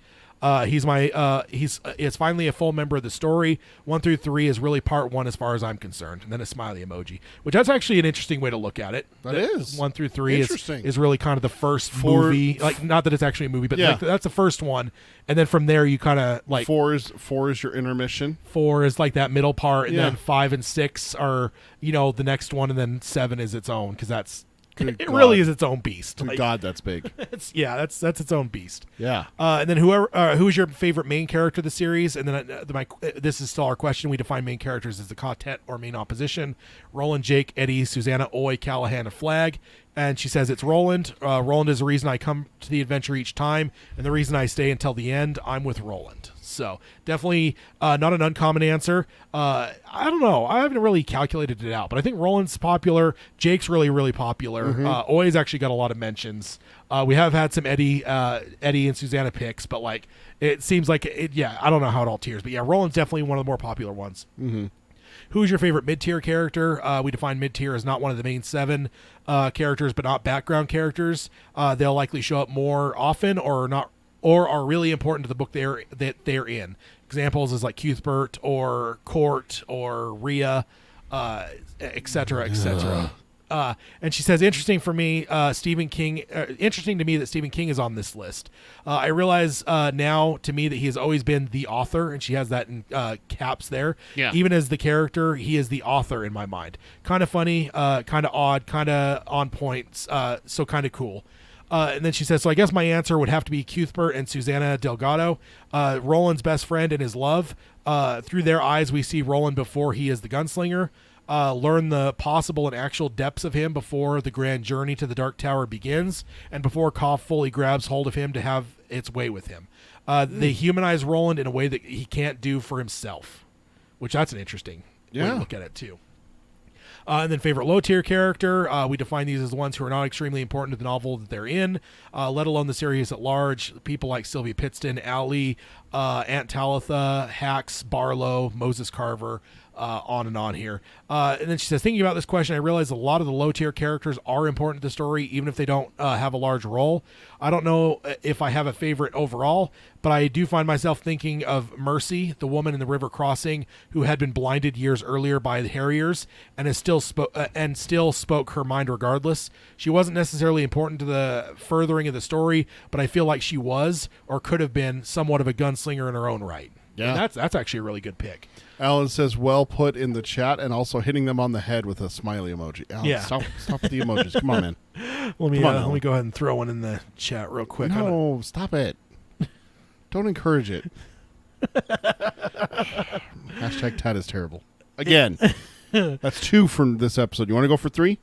He's finally a full member of the story. 1 through 3 is really part 1 as far as I'm concerned. And then a smiley emoji, which that's actually an interesting way to look at it. That is 1 through 3 interesting. is really kind of the first movie. Like, not that it's actually a movie, but like, that's the first one. And then from there you kind of like 4 is your intermission. 4 is like that middle part, and then 5 and 6 are the next one, and then 7 is its own because that's. It really is its own beast. Good God, that's big. That's its own beast. Yeah. And then who's your favorite main character of the series? And then this is still our question. We define main characters as the quartet or main opposition. Roland, Jake, Eddie, Susanna, Oy, Callahan, and Flag. And she says it's Roland. Roland is the reason I come to the adventure each time, and the reason I stay until the end. I'm with Roland. So definitely not an uncommon answer. I don't know. I haven't really calculated it out, but I think Roland's popular. Jake's really, really popular. Oy's actually got a lot of mentions. We have had some Eddie and Susanna picks, but like it seems like I don't know how it all tiers, but yeah, Roland's definitely one of the more popular ones. Mm-hmm. Who's your favorite mid-tier character? We define mid-tier as not one of the main 7 characters, but not background characters. They'll likely show up more often or not, or are really important to the book they're in. Examples is like Cuthbert or Court or Rhea, etc., etc. And she says, interesting to me that Stephen King is on this list. I realize now to me that he has always been the author, and she has that in caps there. Yeah. Even as the character, he is the author in my mind. Kind of funny, kind of odd, kind of on point, so kind of cool. And then she says, so I guess my answer would have to be Cuthbert and Susanna Delgado, Roland's best friend and his love. Through their eyes, we see Roland before he is the gunslinger. Learn the possible and actual depths of him before the grand journey to the Dark Tower begins, and before Koff fully grabs hold of him to have its way with him. They humanize Roland in a way that he can't do for himself, which that's an interesting way to look at it too. And then favorite low tier character, we define these as the ones who are not extremely important to the novel that they're in, let alone the series at large. People like Sylvia Pittston, Allie, Aunt Talitha, Hax, Barlow, Moses Carver, on and on here. And then she says, thinking about this question, I realize a lot of the low tier characters are important to the story, even if they don't have a large role. I don't know if I have a favorite overall, but I do find myself thinking of Mercy, the woman in the river crossing who had been blinded years earlier by the Harriers and still spoke her mind regardless. She wasn't necessarily important to the furthering of the story, but I feel like she was or could have been somewhat of a gunslinger in her own right. Yeah. And that's actually a really good pick. Alan says, well put in the chat, and also hitting them on the head with a smiley emoji. Alan, Yeah. stop with the emojis. Come on, man. Let me Come on, go ahead and throw one in the chat real quick. No, stop it. Don't encourage it. Hashtag Tad is terrible. Again. That's 2 from this episode. You want to go for 3?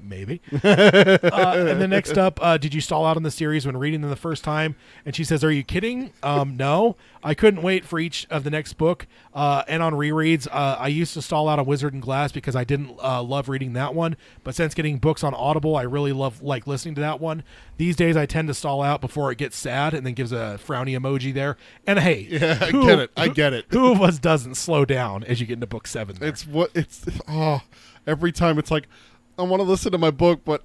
Maybe. And then next up, did you stall out on the series when reading them the first time? And she says, are you kidding? No. I couldn't wait for each of the next book. And on rereads, I used to stall out on Wizard and Glass because I didn't love reading that one. But since getting books on Audible, I really like listening to that one. These days, I tend to stall out before it gets sad and then gives a frowny emoji there. And hey, Yeah, I get it. Who of us doesn't slow down as you get into book 7 there? Every time it's like, I want to listen to my book, but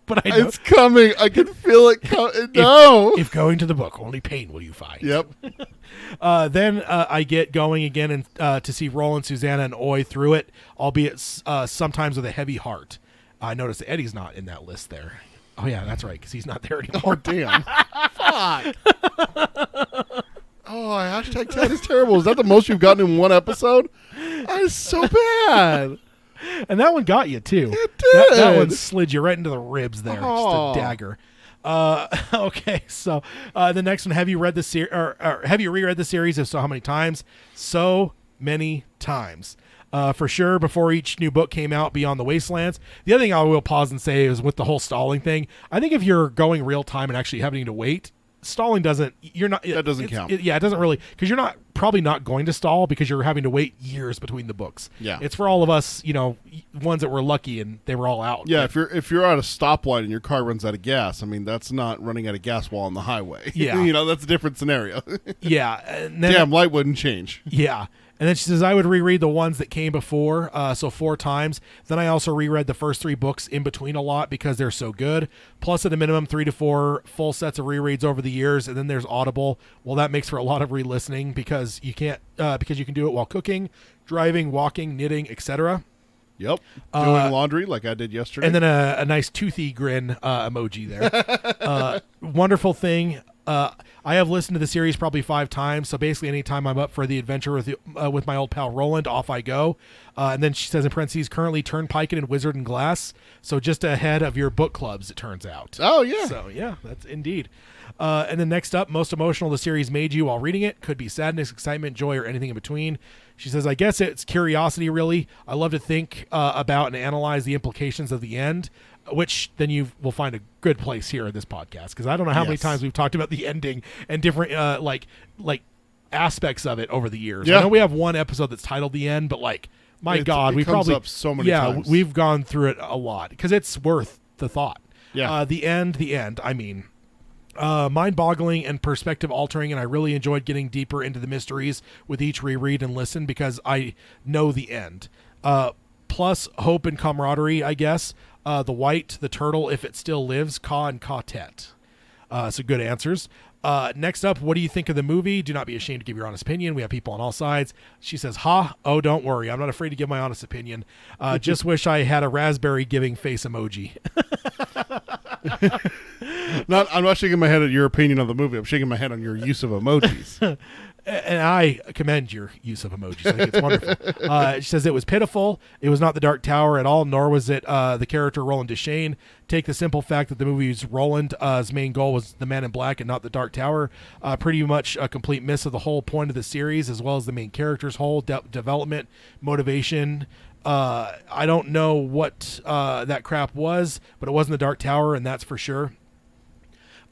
But I know, it's coming. I can feel it coming. No. if going to the book, only pain will you find. Yep. Then I get going again and to see Roland, Susanna, and Oi through it, albeit sometimes with a heavy heart. I noticed that Eddie's not in that list there. Oh, yeah, that's right, because he's not there anymore. Oh, damn. Fuck. Oh, hashtag Ted is terrible. Is that the most you've gotten in one episode? That is so bad. And that one got you, too. It did. That one slid you right into the ribs there. Oh. Just a dagger. Okay, so the next one, have you read the series, or have you reread the series? If so, how many times? So many times. For sure, before each new book came out, Beyond the Wastelands. The other thing I will pause and say is with the whole stalling thing, I think if you're going real time and actually having to wait, stalling doesn't count. It doesn't really, because you're probably not going to stall because you're having to wait years between the books. Yeah. It's for all of us, ones that were lucky and they were all out. Yeah, if you're at a stoplight and your car runs out of gas, I mean, that's not running out of gas while on the highway. Yeah. That's a different scenario. Yeah. And then, Damn, light wouldn't change. Yeah. And then she says, I would reread the ones that came before, so 4 times. Then I also reread the first 3 books in between a lot because they're so good. Plus, at a minimum, 3 to 4 full sets of rereads over the years. And then there's Audible. Well, that makes for a lot of re-listening because you can do it while cooking, driving, walking, knitting, etc. Yep. Doing laundry like I did yesterday. And then a nice toothy grin emoji there. Wonderful thing. I have listened to the series probably 5 times, so basically anytime I'm up for the adventure with my old pal Roland, off I go. And then she says in parentheses, currently Turnpike and Wizard and Glass, so just ahead of your book clubs, it turns out. Oh, yeah. So, yeah, that's indeed. And then next up, most emotional the series made you while reading it. Could be sadness, excitement, joy, or anything in between. She says, I guess it's curiosity, really. I love to think about and analyze the implications of the end, which then you will find a good place here in this podcast, because I don't know how many times we've talked about the ending and different like aspects of it over the years. Yeah. I know we have one episode that's titled The End, but my God, it we comes probably up so many times. we've gone through it a lot because it's worth the thought. Yeah. The end. I mean, mind-boggling and perspective-altering, and I really enjoyed getting deeper into the mysteries with each reread and listen because I know the end. Plus hope and camaraderie, I guess. The white, the turtle, if it still lives, Ka and Ka-Tet. So good answers. Next up, what do you think of the movie? Do not be ashamed to give your honest opinion. We have people on all sides. She says, oh, don't worry. I'm not afraid to give my honest opinion. Just wish I had a raspberry giving face emoji. I'm not shaking my head at your opinion of the movie. I'm shaking my head on your use of emojis. And I commend your use of emojis. I think it's wonderful. She says it was pitiful. It was not the Dark Tower at all, nor was it the character Roland Deschain. Take the simple fact that the movie's Roland's main goal was the Man in Black and not the Dark Tower. Pretty much a complete miss of the whole point of the series, as well as the main character's whole development, motivation. I don't know what that crap was, but it wasn't the Dark Tower, and that's for sure.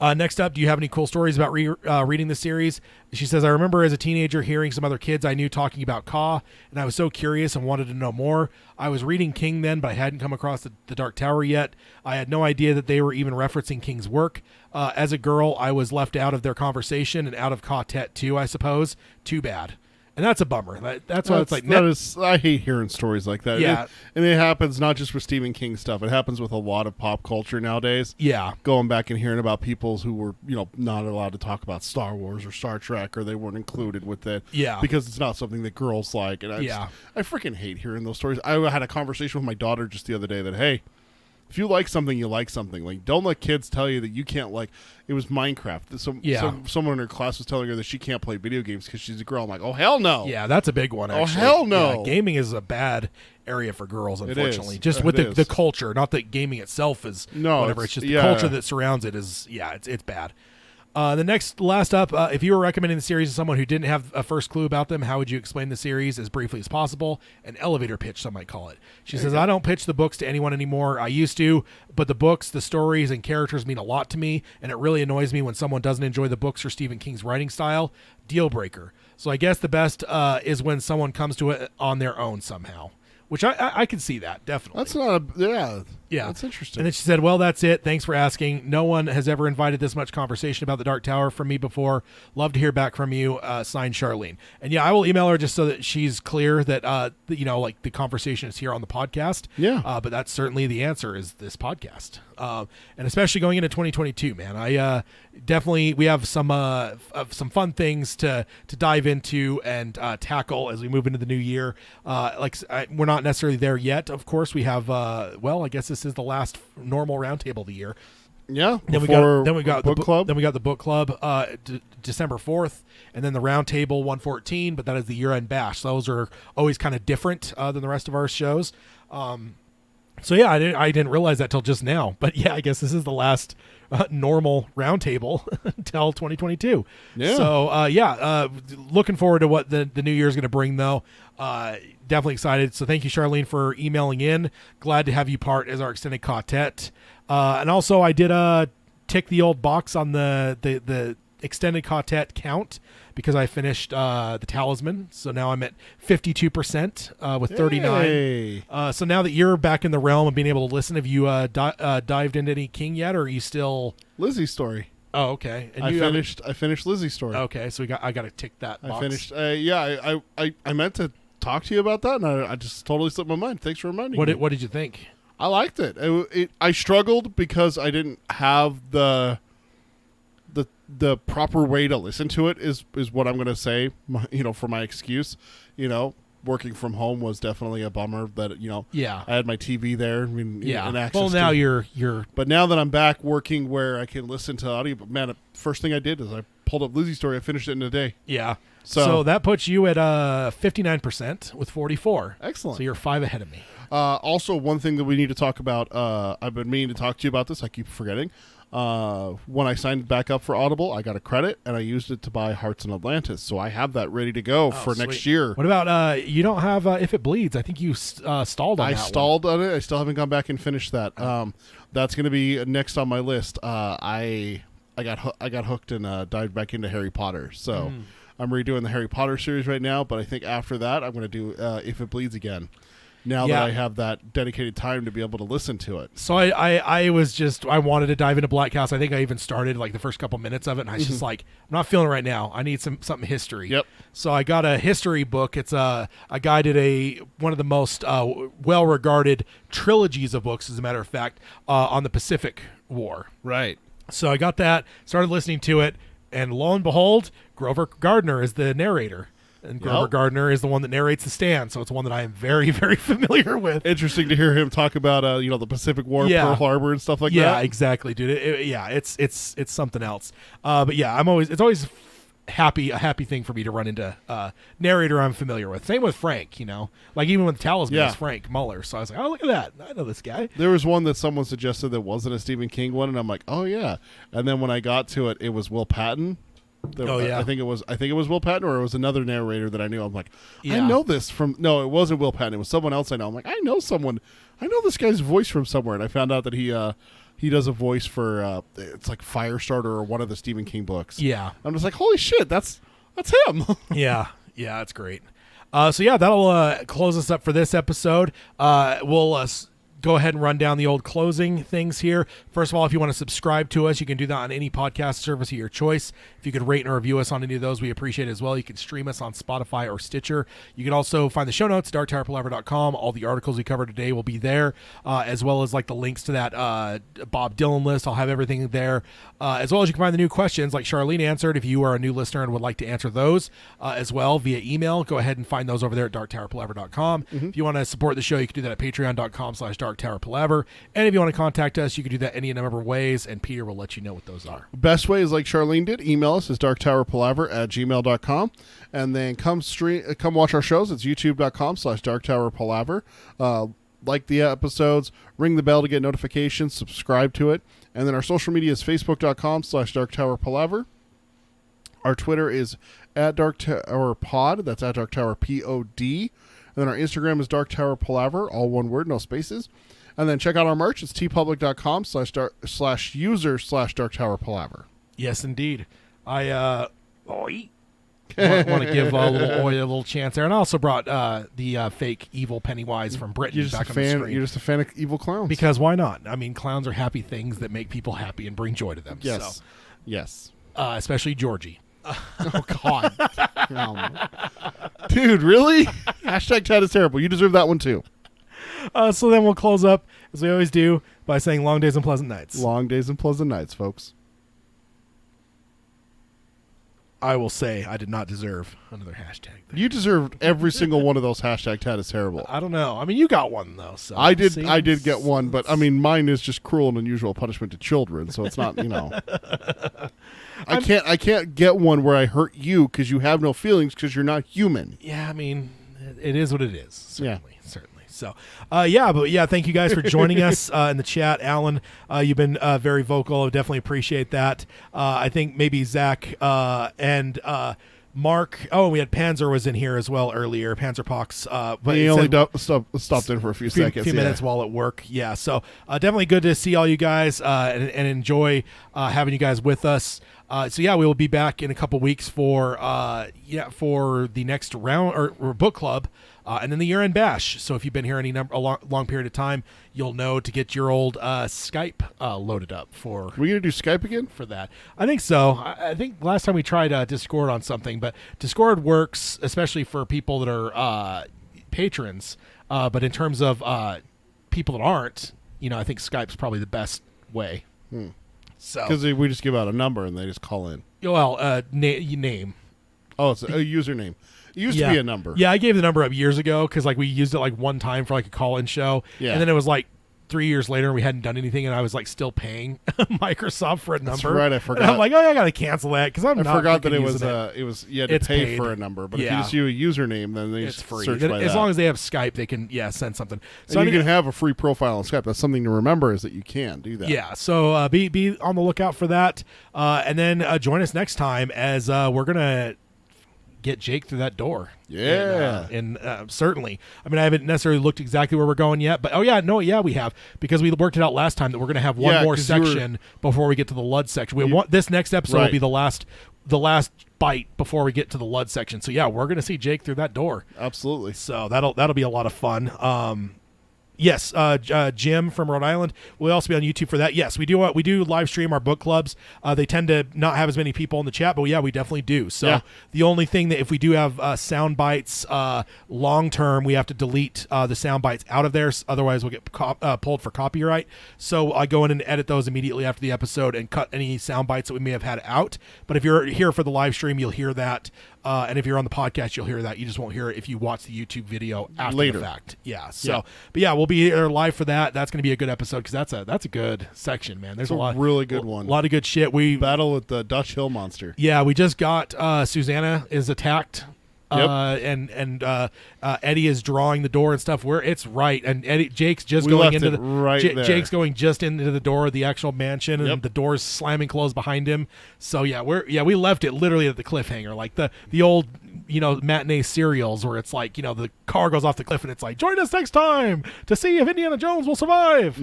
Next up, do you have any cool stories about reading the series? She says, I remember as a teenager hearing some other kids I knew talking about Ka, and I was so curious and wanted to know more. I was reading King then, but I hadn't come across the Dark Tower yet. I had no idea that they were even referencing King's work. As a girl, I was left out of their conversation and out of Ka Tet too, I suppose. Too bad. And that's a bummer. That's why it's like... I hate hearing stories like that. Yeah. And it happens not just with Stephen King stuff. It happens with a lot of pop culture nowadays. Yeah. Going back and hearing about people who were, not allowed to talk about Star Wars or Star Trek, or they weren't included with it. Yeah. Because it's not something that girls like. And I freaking hate hearing those stories. I had a conversation with my daughter just the other day that, hey, if you like something, you like something. Like, don't let kids tell you that you can't like. It was Minecraft. Someone in her class was telling her that she can't play video games because she's a girl. I'm like, oh hell no. Yeah, that's a big one. Actually. Oh hell no. Yeah, gaming is a bad area for girls, unfortunately. It is. Just with the culture, not that gaming itself is whatever. It's just the culture that surrounds it is. Yeah, it's bad. The last up, if you were recommending the series to someone who didn't have a first clue about them, how would you explain the series as briefly as possible? An elevator pitch, some might call it. She says, I don't pitch the books to anyone anymore. I used to, but the books, the stories, and characters mean a lot to me, and it really annoys me when someone doesn't enjoy the books or Stephen King's writing style. Deal breaker. So I guess the best is when someone comes to it on their own somehow. Which I can see that, definitely. That's not yeah. That's interesting. And then she said, well, that's it. Thanks for asking. No one has ever invited this much conversation about the Dark Tower from me before. Love to hear back from you. Signed, Charlene. And yeah, I will email her just so that she's clear that, like the conversation is here on the podcast. Yeah. But that's certainly the answer is this podcast. And especially going into 2022, man, I definitely, we have some fun things to dive into and tackle as we move into the new year. We're not necessarily there yet. Of course, we have, I guess this is the last normal roundtable of the year. Yeah. Then we got the book club. Then we got the book club, December 4th, and then the roundtable 114. But that is the year-end bash. So those are always kind of different than the rest of our shows. So yeah, I didn't realize that till just now. But yeah, I guess this is the last normal roundtable until 2022. Yeah. So looking forward to what the new year is going to bring, though. Definitely excited. So thank you, Charlene, for emailing in. Glad to have you part as our extended quartet. And also, I did tick the old box on the extended quartet count because I finished the Talisman. So now I'm at 52% with 39. Hey. So now that you're back in the realm of being able to listen, have you dived into any King yet, or are you still Lizzie's story? Oh, okay. And I finished I Story. Okay, so I got to tick that box. I finished. I meant to talk to you about that, and I just totally slipped my mind. Thanks for reminding me. What did you think? I liked it. I struggled because I didn't have the proper way to listen to it. Is what I'm going to say. For my excuse. Working from home was definitely a bummer. That Yeah. I had my TV there. And access well, now to, you're. But now that I'm back working where I can listen to audio, but man, first thing I did is I pulled up Lizzie's Story. I finished it in a day. Yeah. So that puts you at 59% with 44. Excellent. So you're 5 ahead of me. Also, one thing that we need to talk about, I've been meaning to talk to you about this. I keep forgetting. When I signed back up for Audible, I got a credit, and I used it to buy Hearts in Atlantis. So I have that ready to go for sweet. next year. What about you don't have If It Bleeds? I think you stalled on that. I stalled on it. I still haven't gone back and finished that. That's going to be next on my list. I got hooked and dived back into Harry Potter. So I'm redoing the Harry Potter series right now, but I think after that I'm going to do If It Bleeds again. Now that I have that dedicated time to be able to listen to it. So I wanted to dive into Black House. I think I even started like the first couple minutes of it, and I was just like, I'm not feeling it right now. I need something history. Yep. So I got a history book. It's a guy did one of the most well-regarded trilogies of books, as a matter of fact, on the Pacific War. Right. So I got that, started listening to it, and lo and behold, Grover Gardner is the narrator. And Grover Gardner is the one that narrates The Stand, so it's one that I am very, very familiar with. Interesting to hear him talk about, the Pacific War, Pearl Harbor, and stuff like that. Yeah, exactly, dude. It's something else. But yeah, it's always a happy thing for me to run into narrator I'm familiar with. Same with Frank, like even with Talisman, it's Frank Muller. So I was like, oh, look at that, I know this guy. There was one that someone suggested that wasn't a Stephen King one, and I'm like, oh yeah. And then when I got to it, it was Will Patton. I think it was Will Patton, or it was another narrator that I knew. I'm like, I know this from. No, it wasn't Will Patton. It was someone else I know. I'm like, I know this guy's voice from somewhere, and I found out that he he does a voice for it's like Firestarter or one of the Stephen King books. Yeah. I'm just like, holy shit, that's him. Yeah, that's great. So yeah, that'll close us up for this episode. We'll go ahead and run down the old closing things here. First of all, if you want to subscribe to us, you can do that on any podcast service of your choice. If you could rate and review us on any of those, we appreciate it as well. You can stream us on Spotify or Stitcher. You can also find the show notes, darktowerpalaver.com. All the articles we covered today will be there, as well as like the links to that Bob Dylan list. I'll have everything there, as well as you can find the new questions like Charlene answered. If you are a new listener and would like to answer those as well via email, go ahead and find those over there at darktowerpalaver.com. If you want to support the show, you can do that at patreon.com/darktowerpalaver. And if you want to contact us, you can do that any number of ways, and Peter will let you know what those are. Best way is like Charlene did. Email us is darktowerpalaver@gmail.com. And then come watch our shows. It's youtube.com/darktowerpalaver. Like the episodes, ring the bell to get notifications, subscribe to it. And then our social media is facebook.com/darktowerpalaver. Our Twitter is at darktowerpod. That's at darktowerpod. And then our Instagram is darktowerpalaver, all one word, no spaces. And then check out our merch. It's tpublic.com/user/darktowerpalaver. Yes, indeed. I want to give a little chance there. And I also brought the fake evil Pennywise from Britain back on the screen. You're just a fan of evil clowns. Because why not? I mean, clowns are happy things that make people happy and bring joy to them. Yes. So, Yes. Especially Georgie. Oh, God. Dude, really? Hashtag Ted is terrible. You deserve that one, too. So then we'll close up, as we always do, by saying long days and pleasant nights. Long days and pleasant nights, folks. I will say I did not deserve another hashtag. You deserved every single one of those hashtag Ted is terrible. I don't know. I mean, you got one, though. So I did get one, but, I mean, mine is just cruel and unusual punishment to children, so it's not, I can't get one where I hurt you because you have no feelings because you're not human. Yeah, I mean, it is what it is. Certainly. So, thank you guys for joining us in the chat. Alan, you've been very vocal. I definitely appreciate that. I think maybe Zach and Mark. Oh, we had Panzer was in here as well earlier. Panzerpox. But he only stopped in for a few seconds. Minutes while at work. Yeah, so definitely good to see all you guys and enjoy having you guys with us. We will be back in a couple weeks for the next round or book club. And then the year-end bash. So if you've been here a long period of time, you'll know to get your old Skype loaded up for. Are we going to do Skype again? For that. I think so. I think last time we tried Discord on something, but Discord works, especially for people that are patrons. But in terms of people that aren't, I think Skype's probably the best way. So because we just give out a number and they just call in. Well, name. Oh, it's a username. It used to be a number. Yeah, I gave the number up years ago because we used it one time for a call-in show. Yeah. And then it was 3 years later and we hadn't done anything and I was still paying Microsoft for a number. That's right, I forgot. And I'm I got to cancel that because I forgot that it was you had to pay paid for a number. But if you just use a username, then they it's just free. search by as long as they have Skype, they can send something. So you can have a free profile on Skype. That's something to remember is that you can do that. Yeah, so be on the lookout for that. And then join us next time as we're going to get Jake through that door. Yeah. And certainly. I mean, I haven't necessarily looked exactly where we're going yet, but we have because we worked it out last time that we're going to have one more section before we get to the Lud section. We want this next episode will be the last bite before we get to the Lud section. So yeah, we're going to see Jake through that door. Absolutely. So that'll be a lot of fun. Yes, Jim from Rhode Island will also be on YouTube for that. Yes, we do live stream our book clubs. They tend to not have as many people in the chat, but we definitely do. So the only thing that if we do have sound bites long term, we have to delete the sound bites out of there. Otherwise, we'll get pulled for copyright. So I go in and edit those immediately after the episode and cut any sound bites that we may have had out. But if you're here for the live stream, you'll hear that. And if you're on the podcast, you'll hear that. You just won't hear it if you watch the YouTube video after the fact. Yeah. So, but we'll be here live for that. That's going to be a good episode because that's a good section, man. There's a lot, really good one. A lot of good shit. We battle with the Dutch Hill monster. Yeah, we just got Susanna is attacked Eddie is drawing the door and stuff where it's right, and Jake's just We going left into it right there. Jake's going just into the door of the actual mansion, and Yep. the door's slamming closed behind him. So we left it literally at the cliffhanger, like the old matinee serials where it's like the car goes off the cliff and it's like, join us next time to see if Indiana Jones will survive.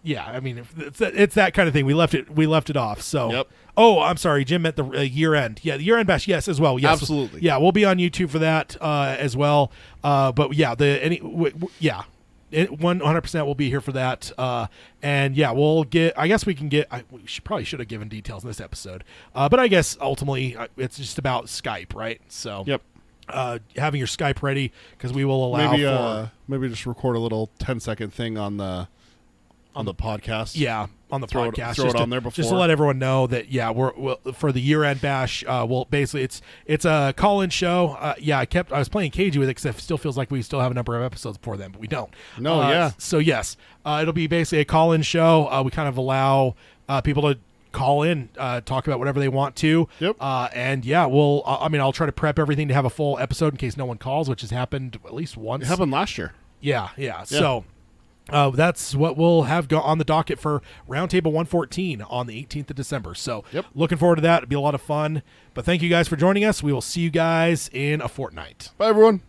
Yeah, I mean it's that kind of thing. We left it off. So Yep. Oh, I'm sorry. Jim meant the year end. Yeah, the year end bash. Yes, as well. Yes, Absolutely. Yeah, we'll be on YouTube for that as well. But yeah, 100% will be here for that. And yeah, we'll get. I guess we can get. We should have given details in this episode. But I guess ultimately it's just about Skype, right? So Yep. having your Skype ready because we will allow Maybe just record a little 10-second thing on the podcast. Yeah, on the Throw podcast. it on there before. Just to let everyone know that, we'll for the year-end bash, basically it's a call-in show. I was playing cagey with it because it still feels like we still have a number of episodes before then, but we don't. No, yeah. So, yes, it'll be basically a call-in show. We kind of allow people to call in, talk about whatever they want to. Yep. I'll try to prep everything to have a full episode in case no one calls, which has happened at least once. It happened last year. Yeah. So that's what we'll have on the docket for Roundtable 114 on the 18th of December. So looking forward to that. It'll be a lot of fun. But thank you guys for joining us. We will see you guys in a fortnight. Bye, everyone.